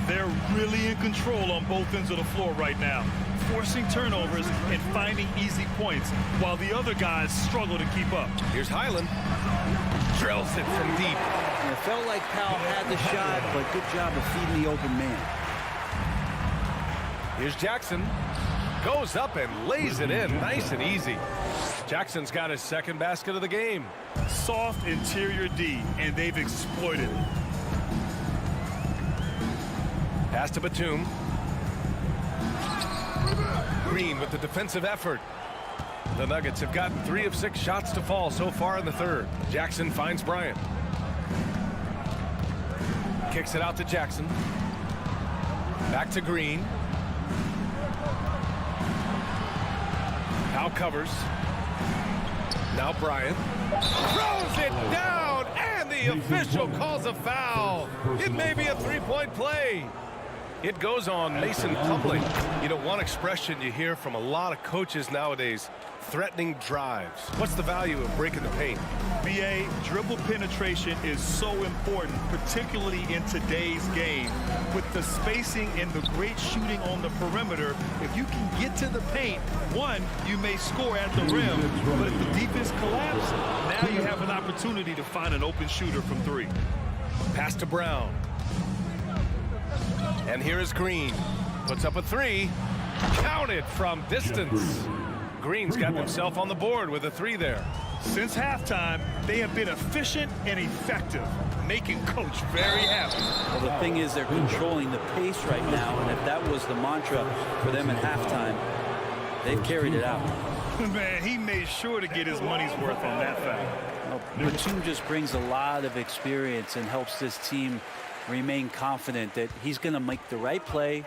They're really in control on both ends of the floor right now, forcing turnovers and finding easy points, while the other guys struggle to keep up. Here's Highland. Drills it from deep. And it felt like Powell had the shot, but good job of feeding the open man. Here's Jackson. Goes up and lays it in nice and easy. Jackson's got his second basket of the game. Soft interior D, and they've exploited it. Pass to Batum. Green with the defensive effort. The Nuggets have gotten 3 of 6 shots to fall so far in the third. Jackson finds Bryant. Kicks it out to Jackson. Back to Green. Powell covers. Now Bryant. Throws it down, and the the official calls a foul. It may be a three-point play. It goes on Mason Plumlee. You know, one expression you hear from a lot of coaches nowadays, threatening drives. What's the value of breaking the paint? BA, dribble penetration is so important, particularly in today's game. With the spacing and the great shooting on the perimeter, if you can get to the paint, one, you may score at the rim, but if the defense collapses, now you have an opportunity to find an open shooter from three. Pass to Brown. And here is Green. Puts up a three. Counted from distance. Green's got himself on the board with a three there. Since halftime, they have been efficient and effective, making Coach very happy. Well, the thing is, they're controlling the pace right now, and if that was the mantra for them at halftime, they've carried it out. Man, he made sure to get his money's worth on that fact. Well, Batum just brings a lot of experience and helps this team remain confident that he's going to make the right play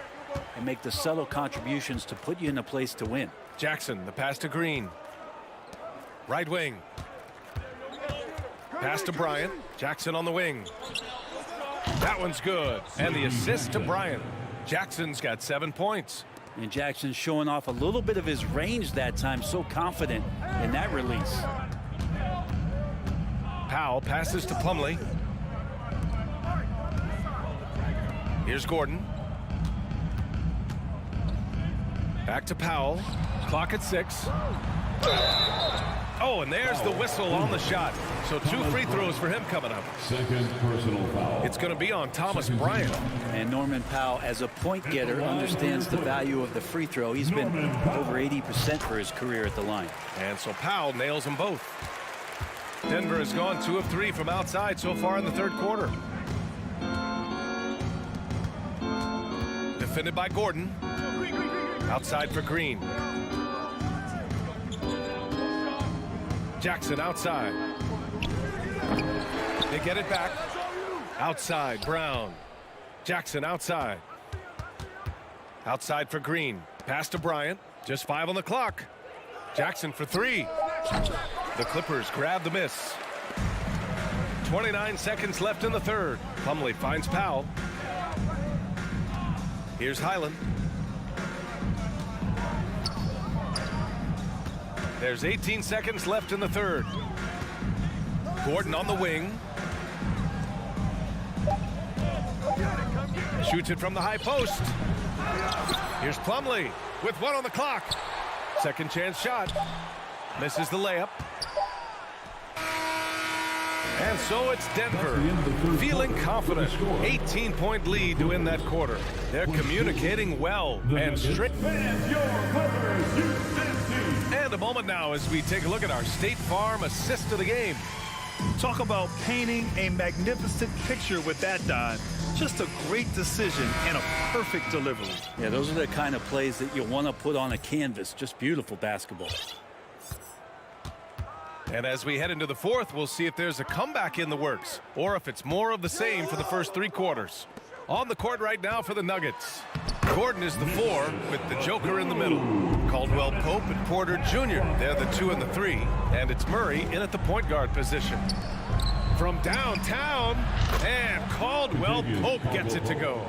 and make the subtle contributions to put you in a place to win. Jackson, the pass to Green. Right wing. Pass to Bryant. Jackson on the wing. That one's good. And the assist to Bryant. Jackson's got 7 points. And Jackson's showing off a little bit of his range that time, so confident in that release. Powell passes to Plumlee. Here's Gordon. Back to Powell. Clock at 6. Oh, and there's the whistle on the shot. So 2 free throws for him coming up. Second personal foul. It's going to be on Thomas Bryant. And Norman Powell, as a point getter, understands the value of the free throw. He's been over 80% for his career at the line. And so Powell nails them both. Denver has gone 2 of 3 from outside so far in the third quarter. Defended by Gordon. Outside for Green. Jackson outside. They get it back. Outside, Brown. Jackson outside. Outside for Green. Pass to Bryant. Just 5 on the clock. Jackson for 3. The Clippers grab the miss. 29 seconds left in the third. Plumlee finds Powell. Here's Highland. There's 18 seconds left in the third. Gordon on the wing. Shoots it from the high post. Here's Plumlee with 1 on the clock. Second chance shot. Misses the layup. And so it's Denver feeling confident. 18-point lead to win that quarter. They're communicating well and straight. And a moment now as we take a look at our State Farm assist of the game. Talk about painting a magnificent picture with that dive. Just a great decision and a perfect delivery. Yeah, those are the kind of plays that you want to put on a canvas. Just beautiful basketball. And as we head into the fourth, we'll see if there's a comeback in the works or if it's more of the same for the first 3 quarters. On the court right now for the Nuggets. Gordon is the 4 with the Joker in the middle. Caldwell Pope and Porter Jr. They're the 2 and the 3. And it's Murray in at the point guard position. From downtown, and Caldwell Pope gets it to go.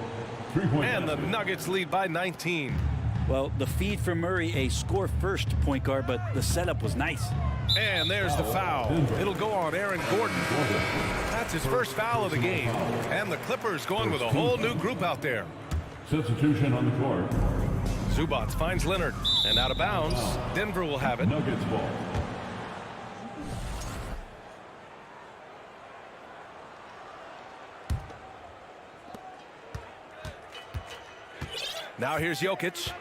And the Nuggets lead by 19. Well, the feed for Murray, a score-first point guard, but the setup was nice. And there's the foul. It'll go on Aaron Gordon. That's his first foul of the game. And the Clippers going with a whole new group out there. Substitution on the court. Zubats finds Leonard. And out of bounds, Denver will have it. Nuggets ball. Now here's Jokic.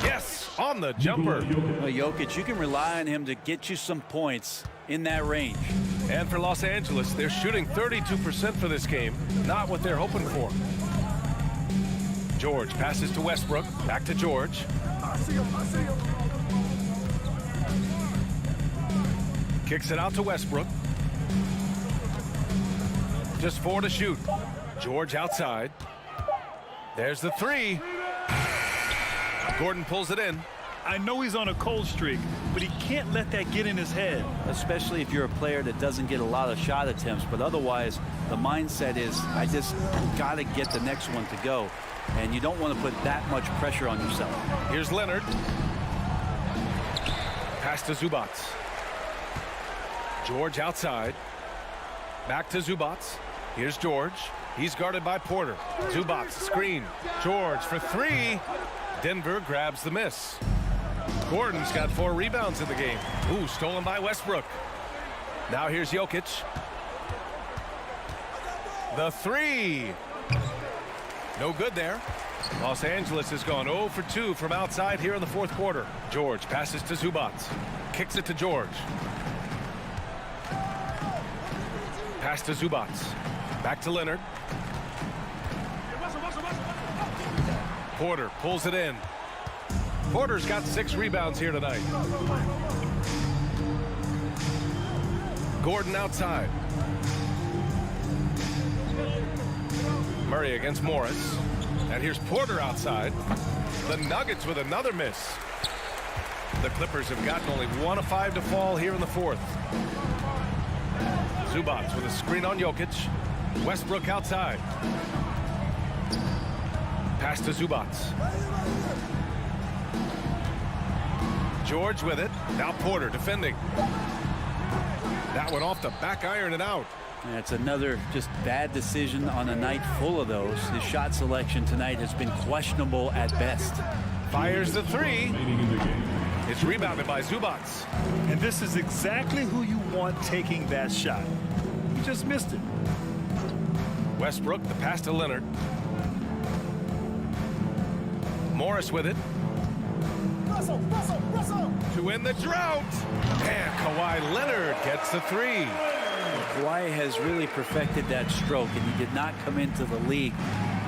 Yes, on the jumper. Well, Jokic, you can rely on him to get you some points in that range. And for Los Angeles, they're shooting 32% for this game. Not what they're hoping for. George passes to Westbrook. Back to George. Kicks it out to Westbrook. Just 4 to shoot. George outside. There's the 3. Gordon pulls it in. I know he's on a cold streak, but he can't let that get in his head. Especially if you're a player that doesn't get a lot of shot attempts, but otherwise the mindset is I just got to get the next one to go, and you don't want to put that much pressure on yourself. Here's Leonard. Pass to Zubac. George outside. Back to Zubac. Here's George. He's guarded by Porter. Zubac screen. George for three. Denver grabs the miss. Gordon's got 4 rebounds in the game. Ooh, stolen by Westbrook. Now here's Jokic. The three. No good there. Los Angeles has gone 0 for 2 from outside here in the fourth quarter. George passes to Zubac. Kicks it to George. Pass to Zubac. Back to Leonard. Porter pulls it in. Porter's got 6 rebounds here tonight. Gordon outside. Murray against Morris. And here's Porter outside. The Nuggets with another miss. The Clippers have gotten only 1 of 5 to fall here in the fourth. Zubac with a screen on Jokic. Westbrook outside. Pass to Zubac. George with it. Now Porter defending. That one off the back iron and out. And it's another just bad decision on a night full of those. His shot selection tonight has been questionable at best. Fires the three. It's rebounded by Zubac. And this is exactly who you want taking that shot. He just missed it. Westbrook, the pass to Leonard. Morris with it. To end the drought. And Kawhi Leonard gets the three. Kawhi has really perfected that stroke, and he did not come into the league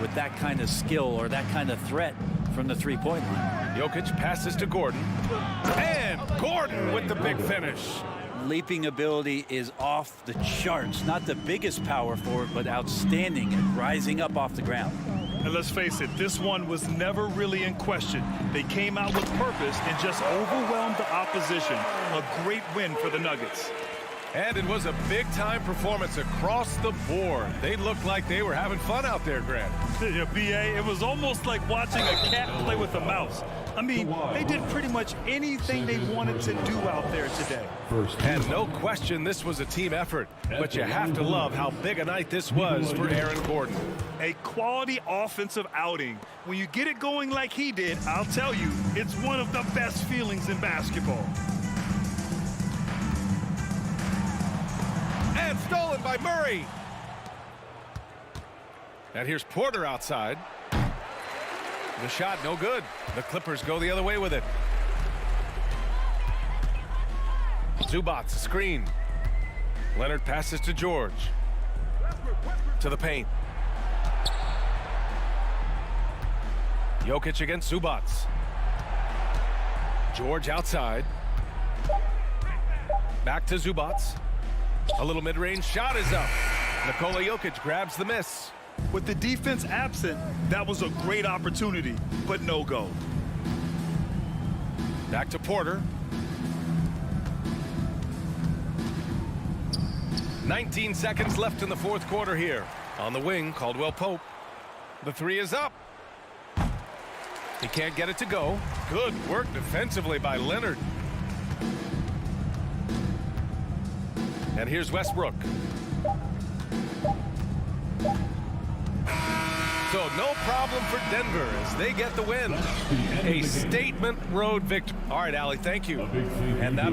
with that kind of skill or that kind of threat from the three-point line. Jokic passes to Gordon. And Gordon with the big finish. Leaping ability is off the charts. Not the biggest power forward, but outstanding at rising up off the ground. And let's face it, this one was never really in question. They came out with purpose and just overwhelmed the opposition. A great win for the Nuggets. And it was a big-time performance across the board. They looked like they were having fun out there, Grant. Yeah, B.A., it was almost like watching a cat play with a mouse. I mean, they did pretty much anything they wanted to do out there today. And no question this was a team effort, but you have to love how big a night this was for Aaron Gordon. A quality offensive outing. When you get it going like he did, I'll tell you, it's one of the best feelings in basketball. And stolen by Murray. And here's Porter outside. The shot no good. The Clippers go the other way with it. Zubac screen. Leonard passes to George. To the paint. Jokic against Zubac. George outside. Back to Zubac. A little mid-range shot is up. Nikola Jokic grabs the miss. With the defense absent, that was a great opportunity, but no go. Back to Porter. 19 seconds left in the fourth quarter here. On the wing, Caldwell Pope. The three is up. He can't get it to go. Good work defensively by Leonard. And here's Westbrook. So no problem for Denver as they get the win. A statement road victory. All right, Allie, thank you. And that...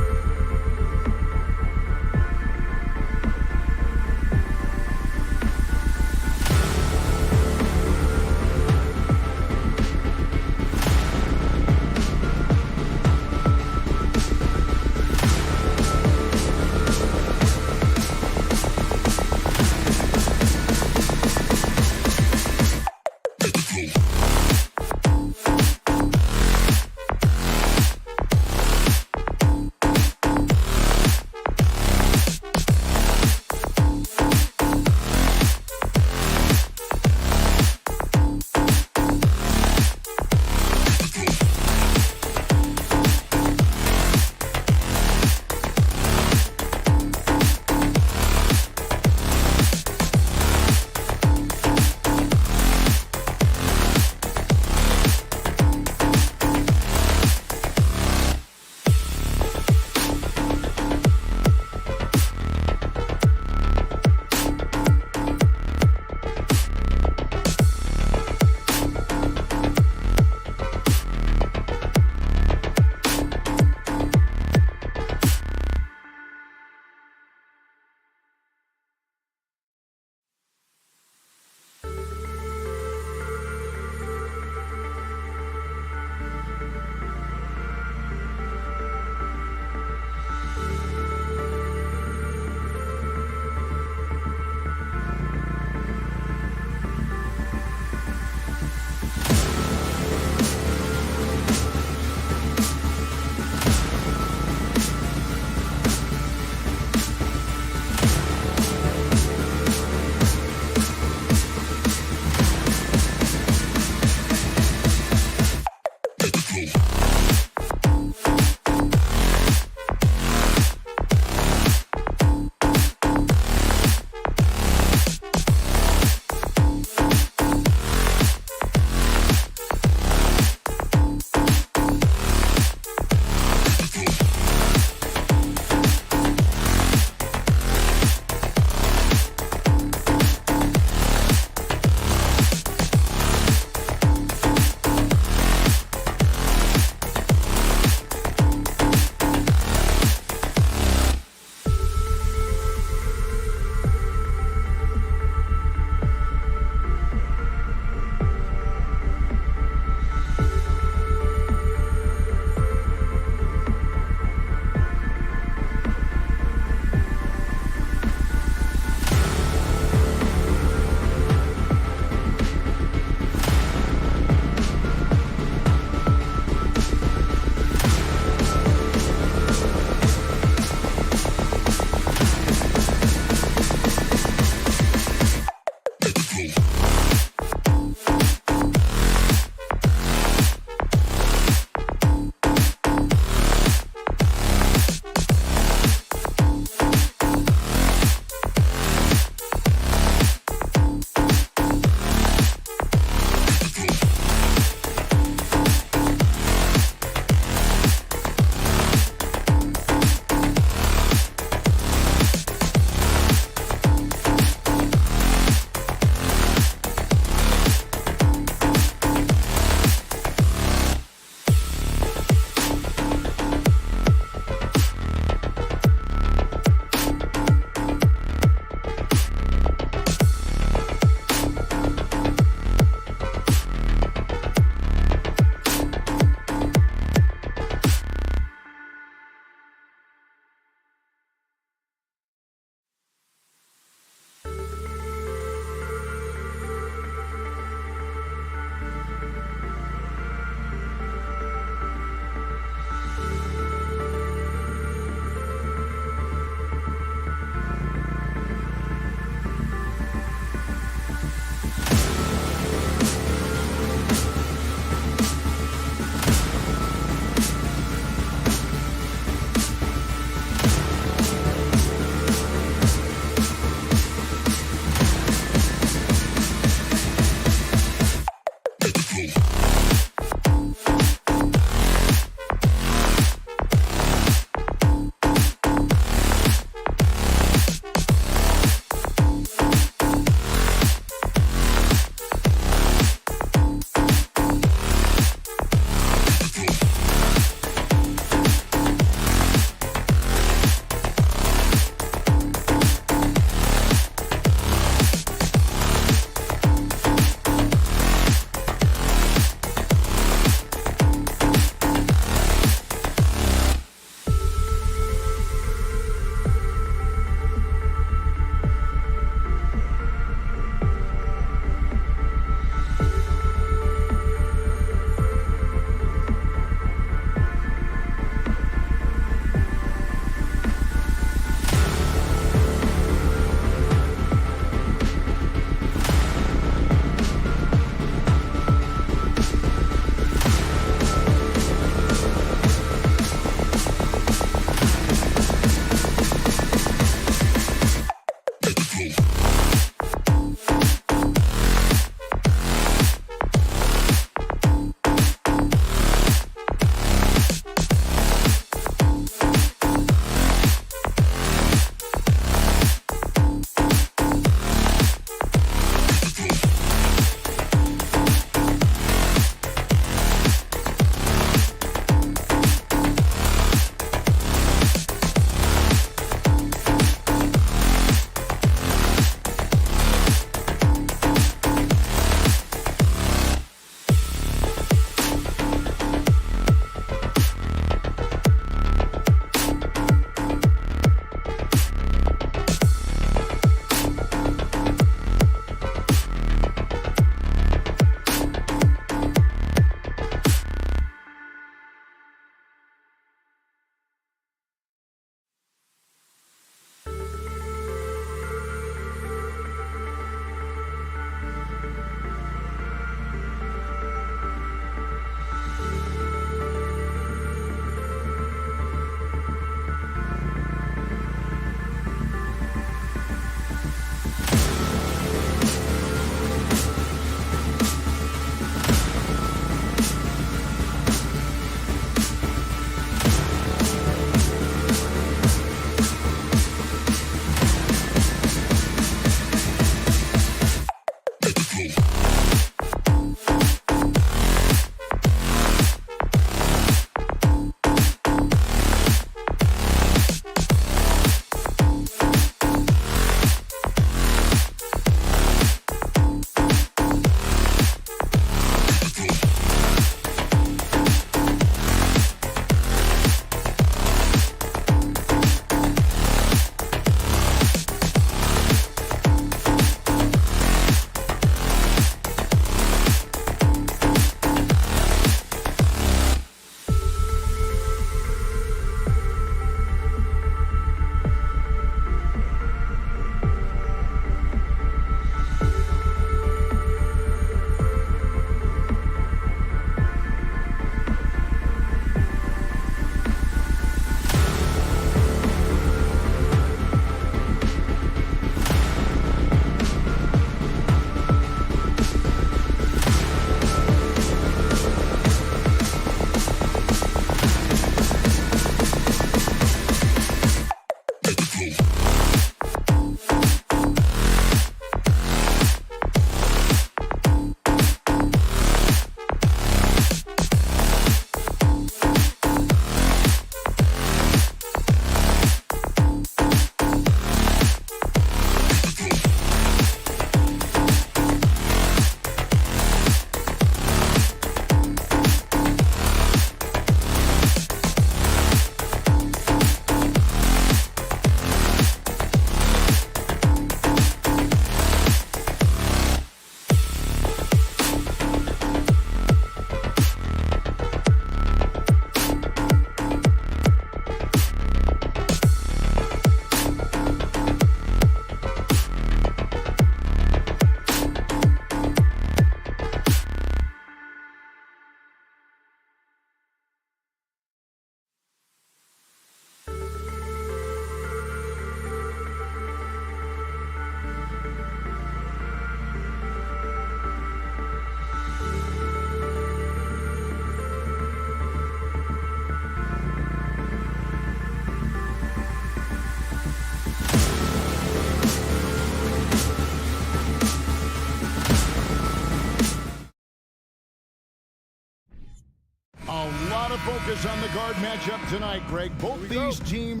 focus on the guard matchup tonight, Greg. Both these teams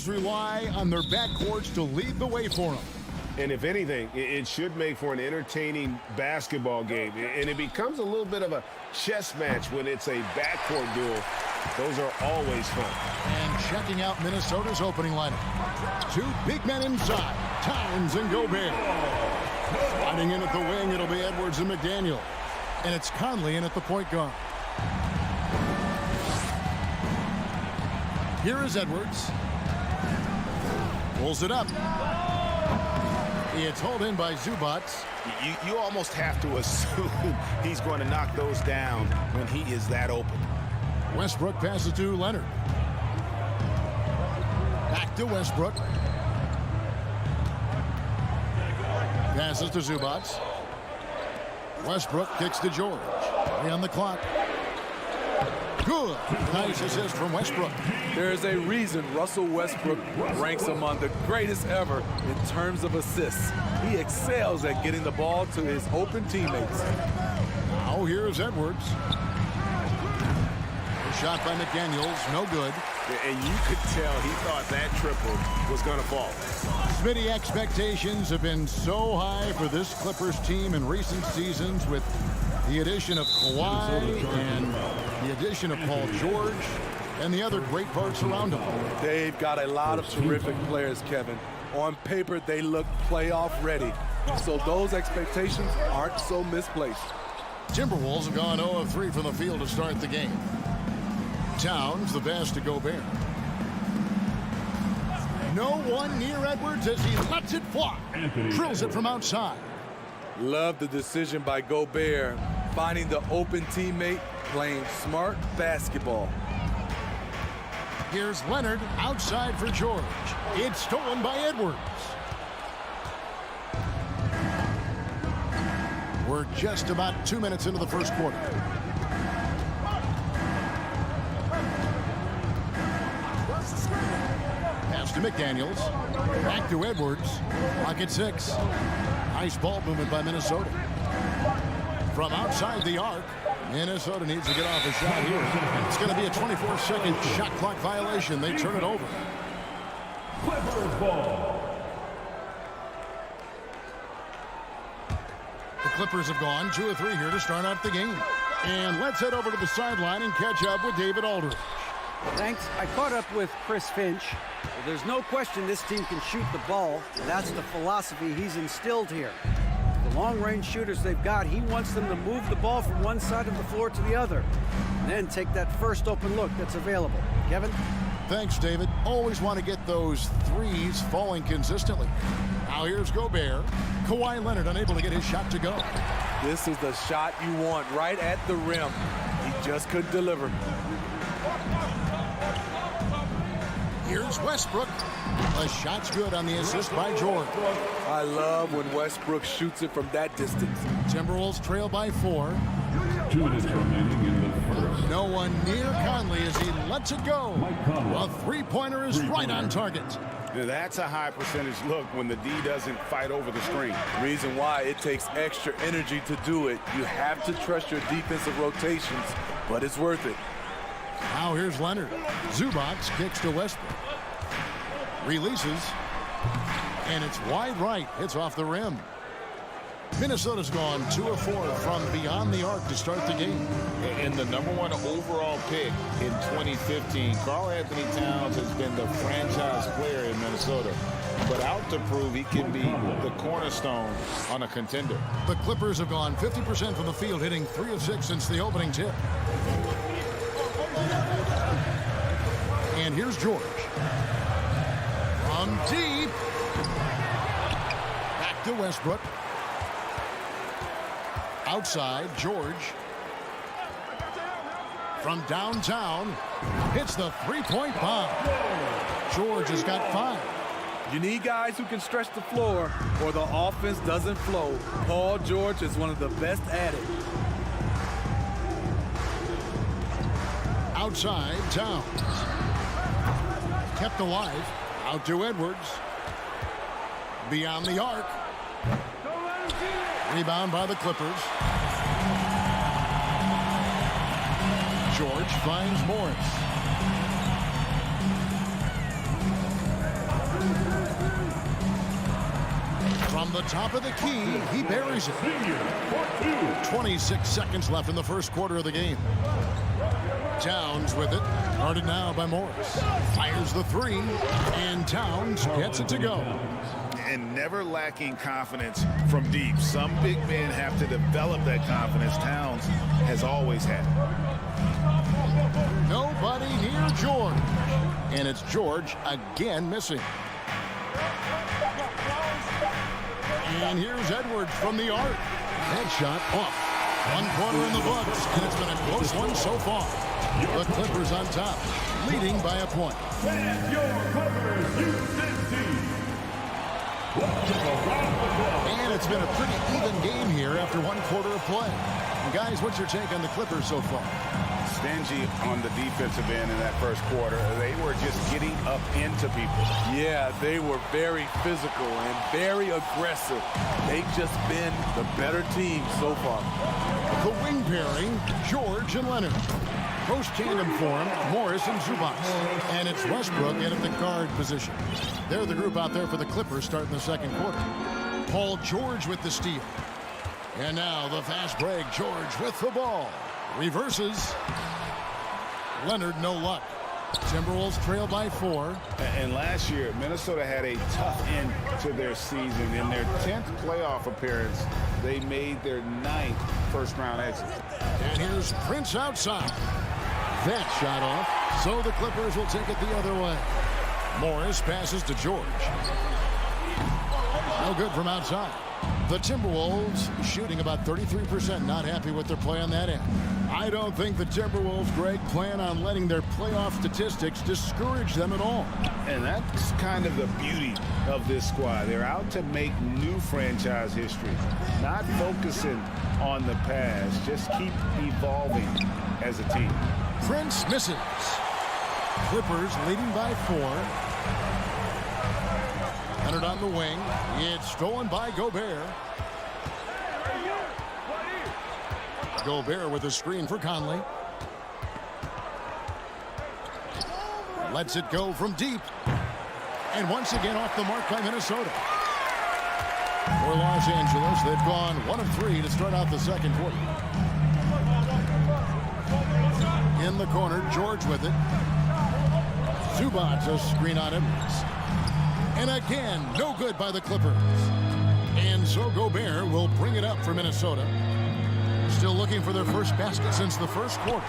rely on their backcourts to lead the way for them. And if anything, it should make for an entertaining basketball game. And it becomes a little bit of a chess match when it's a backcourt duel. Those are always fun. And checking out Minnesota's opening lineup. Two big men inside, Towns and Gobert. Sliding in at the wing, it'll be Edwards and McDaniel. And it's Conley in at the point guard. Here is Edwards. Pulls it up. It's hauled in by Zubac. You almost have to assume he's going to knock those down when he is that open. Westbrook passes to Leonard. Back to Westbrook. Passes to Zubac. Westbrook kicks to George. 3 on the clock. Good. Nice assist from Westbrook. There is a reason Russell Westbrook ranks among the greatest ever in terms of assists. He excels at getting the ball to his open teammates. Now here's Edwards. Shot by McDaniels, no good. And you could tell he thought that triple was going to fall. Smitty, expectations have been so high for this Clippers team in recent seasons with the addition of Kawhi and the addition of Paul George and the other great parts around him. They've got a lot of terrific players, Kevin. On paper, they look playoff ready. So those expectations aren't so misplaced. Timberwolves have gone 0 of 3 from the field to start the game. Towns, the pass to Gobert. No one near Edwards as he lets it fly. Drills it from outside. Love the decision by Gobert, finding the open teammate, playing smart basketball. Here's Leonard outside for George. It's stolen by Edwards. We're just about 2 minutes into the first quarter. Pass to McDaniels. Back to Edwards. Clock at 6. Nice ball movement by Minnesota. From outside the arc, Minnesota needs to get off a shot here. It's going to be a 24-second shot clock violation. They turn it over. Clippers ball. The Clippers have gone 2 of 3 here to start out the game. And let's head over to the sideline and catch up with David Aldridge. Thanks. I caught up with Chris Finch. Well, there's no question this team can shoot the ball. And that's the philosophy he's instilled here. The long-range shooters they've got, he wants them to move the ball from one side of the floor to the other. And then take that first open look that's available. Kevin? Thanks, David. Always want to get those threes falling consistently. Now here's Gobert. Kawhi Leonard unable to get his shot to go. This is the shot you want right at the rim. He just couldn't deliver. Here's Westbrook. The shot's good on the assist by George. I love when Westbrook shoots it from that distance. Timberwolves trail by 4. 2 minutes remaining in the first. No one near Conley as he lets it go. A three-pointer is right on target. That's a high percentage look when the D doesn't fight over the screen. Reason why it takes extra energy to do it. You have to trust your defensive rotations, but it's worth it. Now here's Leonard. Zubac kicks to Westbrook. Releases. And it's wide right. It's off the rim. Minnesota's gone 2 of 4 from beyond the arc to start the game. And the #1 overall pick in 2015, Karl Anthony Towns has been the franchise player in Minnesota, but out to prove he can be the cornerstone on a contender. The Clippers have gone 50% from the field, hitting 3 of 6 since the opening tip. And here's George. From deep. Back to Westbrook. Outside, George. From downtown, hits the three-point bomb. George has got 5. You need guys who can stretch the floor or the offense doesn't flow. Paul George is one of the best at it. Outside, Towns. Kept alive. Out to Edwards. Beyond the arc. Rebound by the Clippers. George finds Morris. From the top of the key, he buries it. 26 seconds left in the first quarter of the game. Towns with it. Guarded now by Morris. Fires the three, and Towns gets it to go. And never lacking confidence from deep. Some big men have to develop that confidence. Towns has always had it. Nobody near George. And it's George again missing. And here's Edwards from the arc. That shot off. One quarter in the books, and it's been a close one so far. The Clippers on top, leading by a point. And it's been a pretty even game here after one quarter of play. And guys, what's your take on the Clippers so far? Stingy on the defensive end in that first quarter. They were just getting up into people. Yeah, they were very physical and very aggressive. They've just been the better team so far. The wing pairing, George and Leonard. Post tandem form, Morris and Zubac. And it's Westbrook in at the guard position. They're the group out there for the Clippers starting the second quarter. Paul George with the steal. And now the fast break, George with the ball. Reverses. Leonard, no luck. Timberwolves trail by 4. And last year, Minnesota had a tough end to their season. In their 10th playoff appearance, they made their 9th first-round exit. And here's Prince outside. That shot off, so the Clippers will take it the other way. Morris passes to George. No good from outside. The Timberwolves shooting about 33%, not happy with their play on that end. I don't think the Timberwolves, Greg, plan on letting their playoff statistics discourage them at all. And that's kind of the beauty of this squad. They're out to make new franchise history, not focusing on the past, just keep evolving as a team. Prince misses. Clippers leading by 4. Leonard on the wing. It's stolen by Gobert. Gobert with a screen for Conley. Lets it go from deep. And once again off the mark by Minnesota. For Los Angeles, they've gone 1 of 3 to start out the second quarter. In the corner, George with it. Zubac a screen on Edwards. And again, no good by the Clippers. And so Gobert will bring it up for Minnesota. Still looking for their first basket since the first quarter.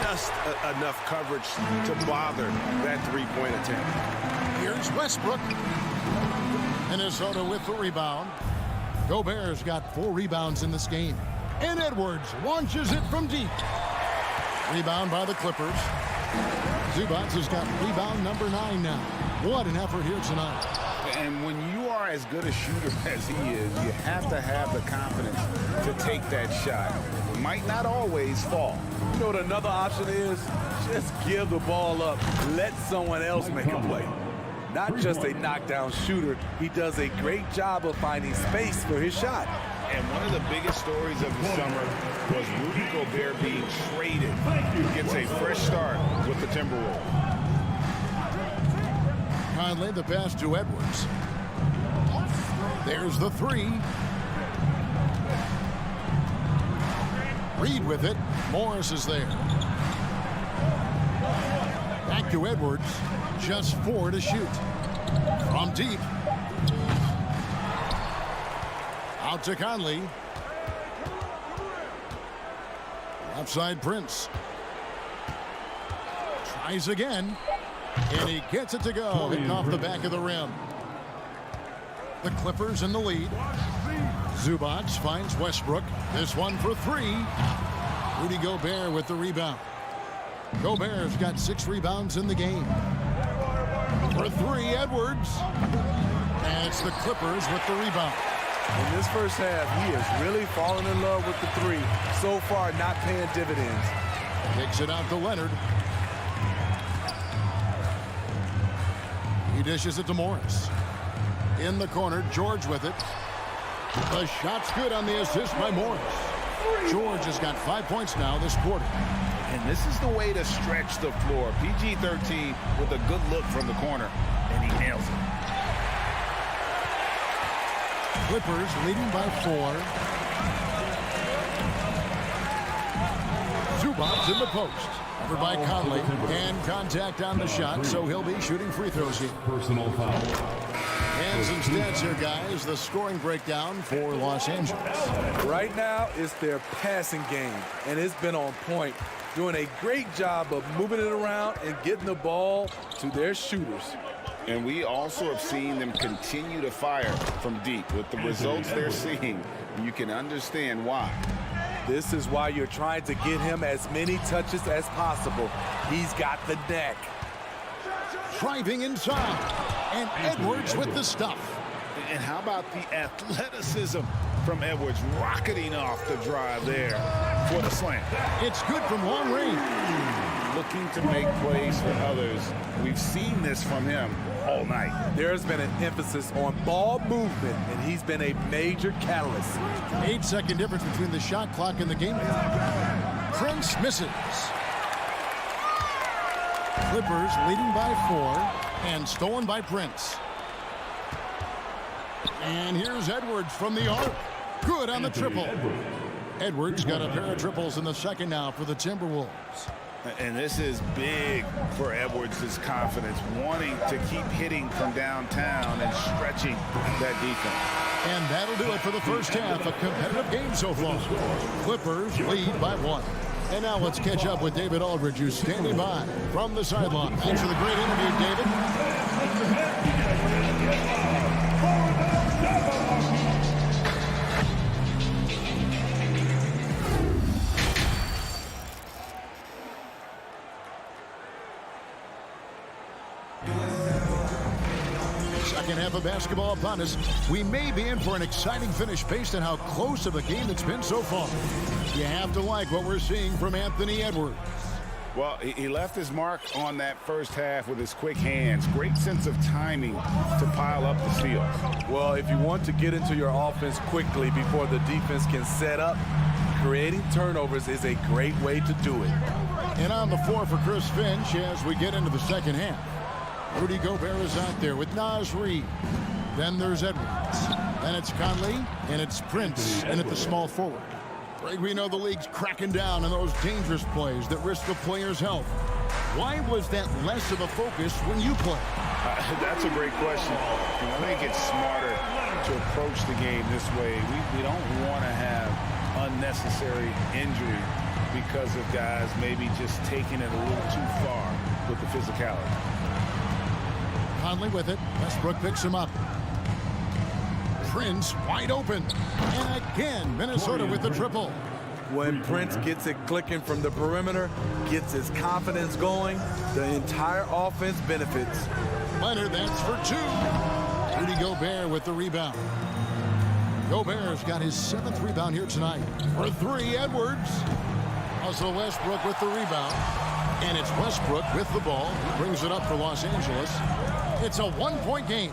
Just enough coverage to bother that three-point attempt. Here's Westbrook. Minnesota with the rebound. Gobert's got 4 rebounds in this game. And Edwards launches it from deep. Rebound by the Clippers. Zubac has got rebound number 9 now. What an effort here tonight. And when you are as good a shooter as he is, you have to have the confidence to take that shot. It might not always fall. You know what another option is? Just give the ball up. Let someone else make a play. Not just a knockdown shooter. He does a great job of finding space for his shot. And one of the biggest stories of the summer was Rudy Gobert being traded. He gets a fresh start with the Timberwolves. Conley the pass to Edwards. There's the 3. Reed with it. Morris is there. Back to Edwards. Just 4 to shoot. From deep. Out to Conley. Outside Prince. Tries again. And he gets it to go. Hitting off the back of the rim. The Clippers in the lead. Zubac finds Westbrook. This one for 3. Rudy Gobert with the rebound. Gobert's got 6 rebounds in the game. For 3, Edwards. And it's the Clippers with the rebound. In this first half, he is really falling in love with the 3. So far, not paying dividends. Takes it out to Leonard. He dishes it to Morris. In the corner, George with it. The shot's good on the assist by Morris. George has got 5 points now this quarter. And this is the way to stretch the floor. PG-13 with a good look from the corner, and he nails it. Clippers leading by 4. Zubac's in the post. Covered by Conley. And contact on the shot, so he'll be shooting free throws here. Personal foul. And some stats here, guys. The scoring breakdown for Los Angeles. Right now, it's their passing game, and it's been on point. Doing a great job of moving it around and getting the ball to their shooters. And we also have seen them continue to fire from deep. With the results they're seeing, you can understand why. This is why you're trying to get him as many touches as possible. He's got the neck. Driving inside. And Edwards with the stuff. And how about the athleticism from Edwards rocketing off the drive there for the slam. It's good from long range. Looking to make plays for others. We've seen this from him all night. There's been an emphasis on ball movement, and he's been a major catalyst. 8-second difference between the shot clock and the game clock. Prince misses. Clippers leading by 4 and stolen by Prince. And here's Edwards from the arc. Good on the triple. Edwards got a pair of triples in the second now for the Timberwolves. And this is big for Edwards' confidence, wanting to keep hitting from downtown and stretching that defense. And that'll do it for the first half. A competitive game so far. Clippers lead by 1. And now let's catch up with David Aldridge, who's standing by from the sideline. Thanks for the great interview, David. Second half of basketball upon us. We may be in for an exciting finish based on how close of a game it's been so far. You have to like what we're seeing from Anthony Edwards. Well, he left his mark on that first half with his quick hands. Great sense of timing to pile up the steals. Well, if you want to get into your offense quickly before the defense can set up, creating turnovers is a great way to do it. And on the floor for Chris Finch as we get into the second half. Rudy Gobert is out there with Naz Reid. Then there's Edwards. Then it's Conley, and it's Prince, and at the small forward. Greg, we know the league's cracking down on those dangerous plays that risk the player's health. Why was that less of a focus when you play? That's a great question. I think it's smarter to approach the game this way. We don't want to have unnecessary injury because of guys maybe just taking it a little too far with the physicality. Conley with it. Westbrook picks him up. Prince wide open. And again, Minnesota with the triple. When Prince gets it clicking from the perimeter, gets his confidence going, the entire offense benefits. Leonard, that's for 2. Rudy Gobert with the rebound. Gobert's got his 7th rebound here tonight. For 3, Edwards. Russell Westbrook with the rebound. And it's Westbrook with the ball. He brings it up for Los Angeles. It's a 1-point game.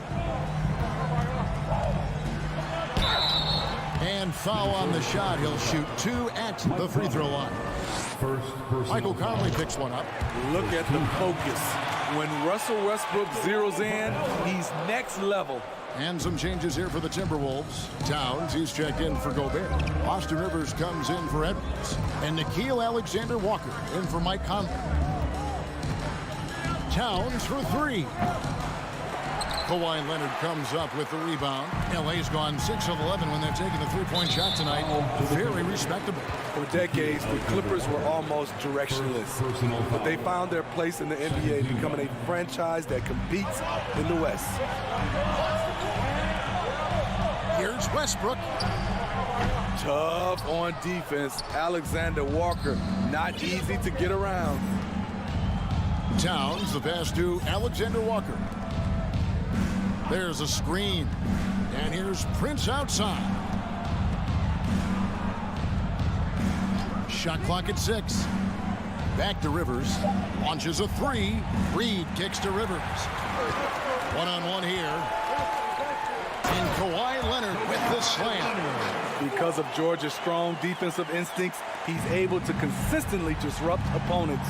And foul on the shot. He'll shoot 2 at the free throw line. Michael Conley picks one up. Look at the focus. When Russell Westbrook zeroes in, he's next level. And some changes here for the Timberwolves. Towns, he's checked in for Gobert. Austin Rivers comes in for Edwards. And Nickeil Alexander-Walker in for Mike Conley. Towns for 3. Kawhi Leonard comes up with the rebound. LA's gone 6 of 11 when they're taking the 3-point shot tonight. Very respectable. For decades, the Clippers were almost directionless. But they found their place in the NBA, becoming a franchise that competes in the West. Here's Westbrook. Tough on defense. Alexander Walker, not easy to get around. Towns, the pass to Alexander Walker. There's a screen. And here's Prince outside. Shot clock at 6. Back to Rivers. Launches a 3. Reed kicks to Rivers. One-on-one here. And Kawhi Leonard with the slam. Because of Georgia's strong defensive instincts, he's able to consistently disrupt opponents.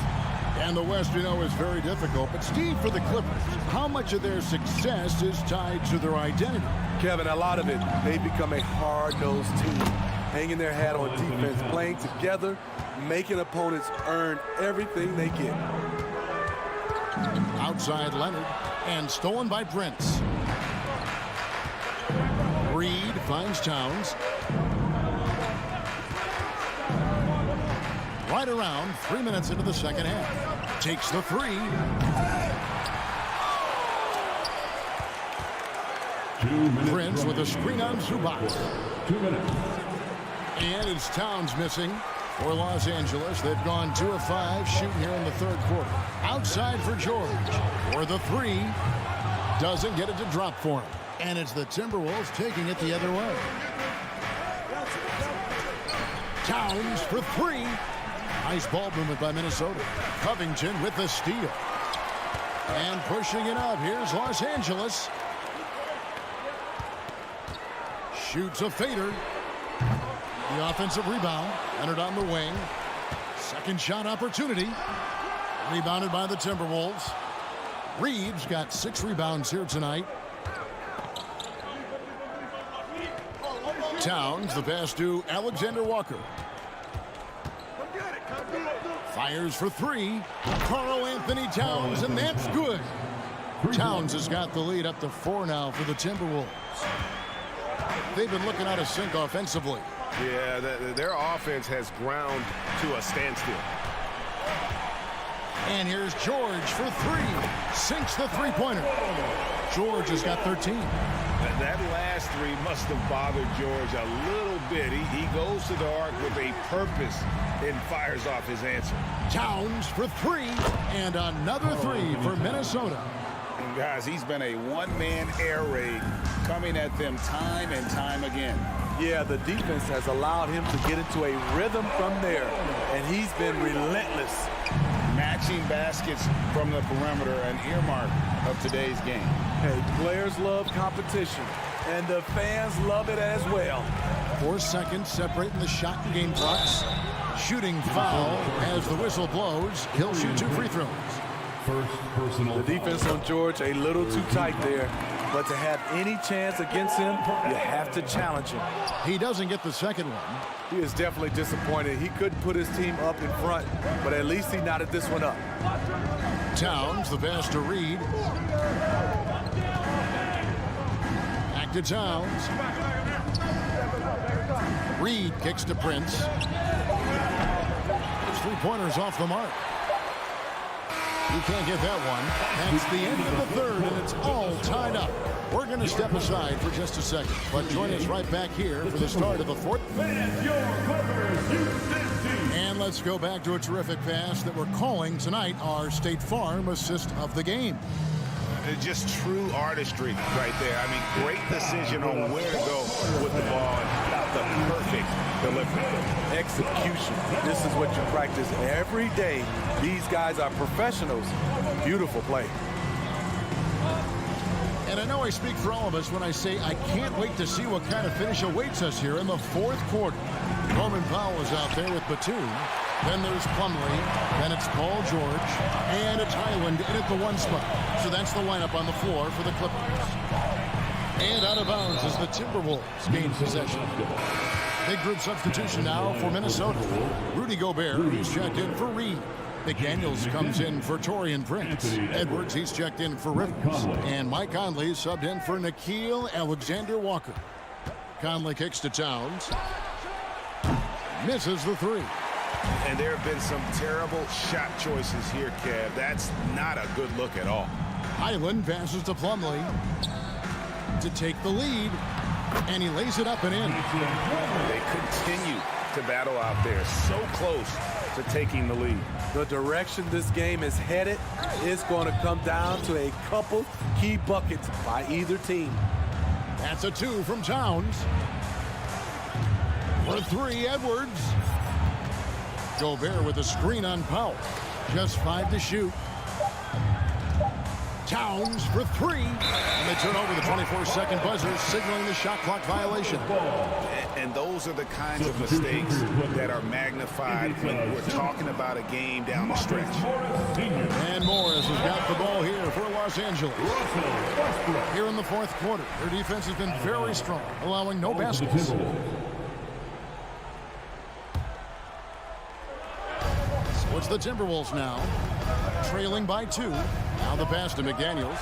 And the West, you know, is very difficult. But, Steve, for the Clippers, how much of their success is tied to their identity? Kevin, a lot of it. They've become a hard-nosed team, hanging their hat on defense, playing together, making opponents earn everything they get. Outside Leonard, and stolen by Prince. Reed finds Towns. Right around 3 minutes into the second half. Takes the three. 2 minutes. Prince with a screen on Zubac. 2 minutes. And it's Towns missing for Los Angeles. They've gone 2 of 5 shooting here in the third quarter. Outside for George. For the three. Doesn't get it to drop for him. And it's the Timberwolves taking it the other way. Towns for three. Nice ball movement by Minnesota. Covington with the steal. And pushing it up. Here's Los Angeles. Shoots a fader. The offensive rebound. Leonard on the wing. Second shot opportunity. Rebounded by the Timberwolves. Reed's got 6 rebounds here tonight. Towns, the pass to Alexander Walker. Fires for three. Karl Anthony Towns, and that's good. Towns has got the lead up to 4 now for the Timberwolves. They've been looking out of sync offensively. Yeah, their offense has ground to a standstill. And here's George for three. Sinks the three-pointer. George has got 13. That last three must have bothered George a little bit. He goes to the arc with a purpose and fires off his answer. Towns for three. And another three for Minnesota. And guys, he's been a one-man air raid coming at them time and time again. Yeah, the defense has allowed him to get into a rhythm from there, and he's been relentless. Matching baskets from the perimeter, an earmark of today's game. Hey, players love competition, and the fans love it as well. 4 seconds separating the shot and game clocks. Shooting foul as the whistle blows. He'll shoot 2 free throws. First personal. The defense on George a little too tight there, but to have any chance against him, you have to challenge him. He doesn't get the second one. He is definitely disappointed. He couldn't put his team up in front, but at least he knotted this one up. Towns, the pass to Reed. Back to Towns. Reed kicks to Prince. His three-pointers off the mark. He can't get that one. That's the end of the third, and it's all tied up. We're going to step aside for just a second, but join us right back here for the start of the fourth. And let's go back to a terrific pass that we're calling tonight our State Farm assist of the game. Just true artistry right there. I mean, great decision on where to go with the ball and about the perfect delivery. Execution. This is what you practice every day. These guys are professionals. Beautiful play. And I know I speak for all of us when I say I can't wait to see what kind of finish awaits us here in the fourth quarter. Norman Powell is out there with Batum. Then there's Plumlee. Then it's Paul George. And it's Highland in at the 1 spot. So that's the lineup on the floor for the Clippers. And out of bounds as the Timberwolves gain possession. Big group substitution now for Minnesota. Rudy Gobert, he's checked in for Reed. McDaniels comes in for Taurean Prince. Edwards, he's checked in for Rivers. And Mike Conley subbed in for Nickeil Alexander-Walker. Conley kicks to Towns. Misses the three. And there have been some terrible shot choices here, Kev. That's not a good look at all. Highland passes to Plumlee to take the lead. And he lays it up and in. They continue to battle out there. So close to taking the lead. The direction this game is headed is going to come down to a couple key buckets by either team. That's a 2 from Towns. For 3, Edwards. Gobert with a screen on Powell. Just 5 to shoot. Towns for three. And they turn over the 24-second buzzer, signaling the shot clock violation. And those are the kinds of mistakes that are magnified when we're talking about a game down the stretch. And Morris has got the ball here for Los Angeles. Here in the fourth quarter, their defense has been very strong, allowing no baskets. So it's the Timberwolves now, trailing by 2. Now the pass to McDaniels.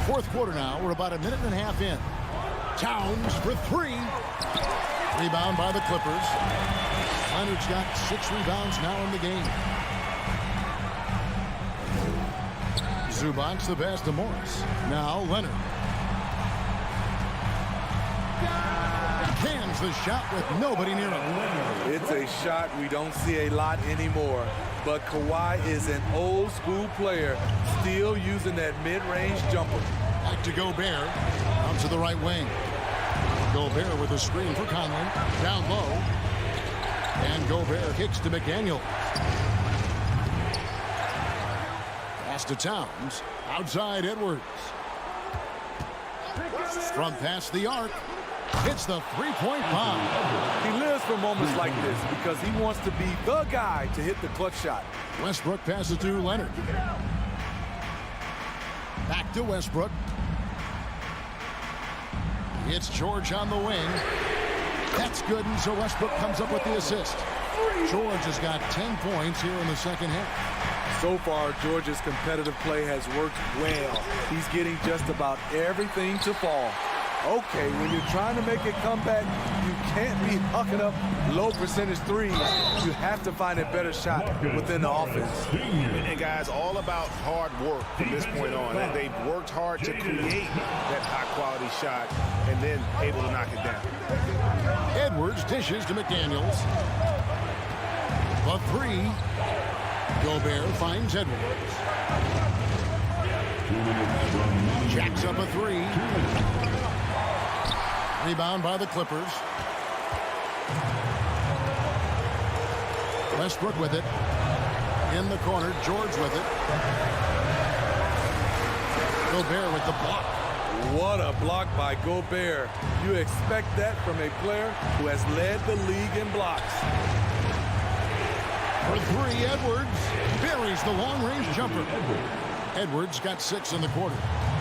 Fourth quarter now. We're about a minute and a half in. Towns for three. Rebound by the Clippers. Leonard's got 6 rebounds now in the game. Zubac the pass to Morris. Now Leonard. Cans the shot with nobody near him. It's a shot we don't see a lot anymore. But Kawhi is an old school player, still using that mid-range jumper. Back to Gobert. Out to the right wing. Gobert with a screen for Conley. Down low. And Gobert kicks to McDaniel. Pass to Towns. Outside Edwards. From past the arc. Hits the three-point bomb. He lives for moments like this because he wants to be the guy to hit the clutch shot. Westbrook passes to Leonard. Back to Westbrook. It's George on the wing. That's good, and so Westbrook comes up with the assist. George has got 10 points here in the second half. So far, George's competitive play has worked well. He's getting just about everything to fall. Okay, when you're trying to make a comeback, you can't be hucking up low percentage threes. You have to find a better shot within the offense. And guys, all about hard work from this point on. And they've worked hard to create that high-quality shot and then able to knock it down. Edwards dishes to McDaniels. The three. Gobert finds Edwards. Jacks up a three. Rebound by the Clippers. Westbrook with it. In the corner, George with it. Gobert with the block. What a block by Gobert. You expect that from a player who has led the league in blocks. For three, Edwards buries the long-range jumper. Edwards got 6 in the quarter.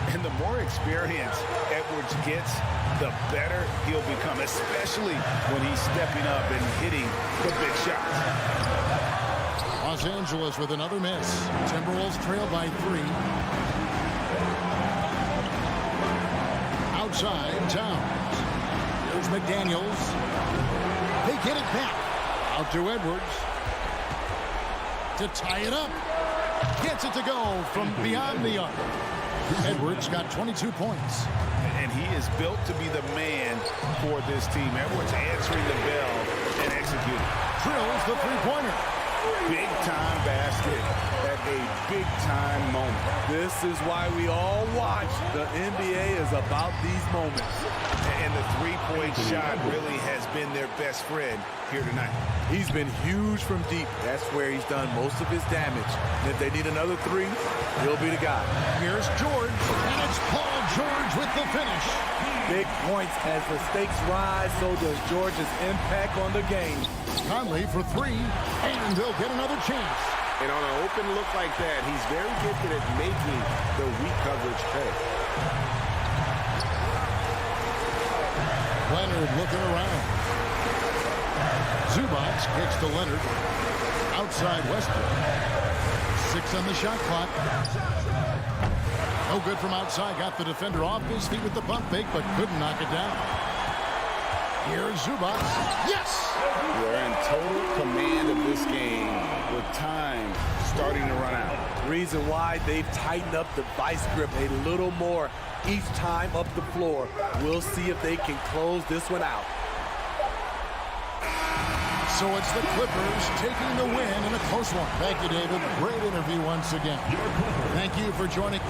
And the more experience Edwards gets, the better he'll become, especially when he's stepping up and hitting the big shots. Los Angeles with another miss. Timberwolves trail by 3. Outside, Towns. Here's McDaniels. They get it back. Out to Edwards. To tie it up. Gets it to go from beyond the arc. Edwards got 22 points. And he is built to be the man for this team. Edwards answering the bell and executing. Drills the three-pointer. Big-time basket at a big-time moment. This is why we all watch. The NBA is about these moments. And the three-point shot really has been their best friend here tonight. He's been huge from deep. That's where he's done most of his damage. And if they need another three, he'll be the guy. Here's George, and it's Paul George with the finish. Big points as the stakes rise, so does George's impact on the game. Conley for 3, and he'll get another chance. And on an open look like that, he's very gifted at making the weak coverage pay. Leonard looking around. Zubac kicks to Leonard. Outside Westbrook. 6 on the shot clock. No good from outside. Got the defender off his feet with the pump fake, but couldn't knock it down. Here's Zubac. Yes! We're in total command of this game with time starting to run out. Reason why they've tightened up the vice grip a little more each time up the floor. We'll see if they can close this one out. So it's the Clippers taking the win in a close one. Thank you, David. Great interview once again. Thank you for joining.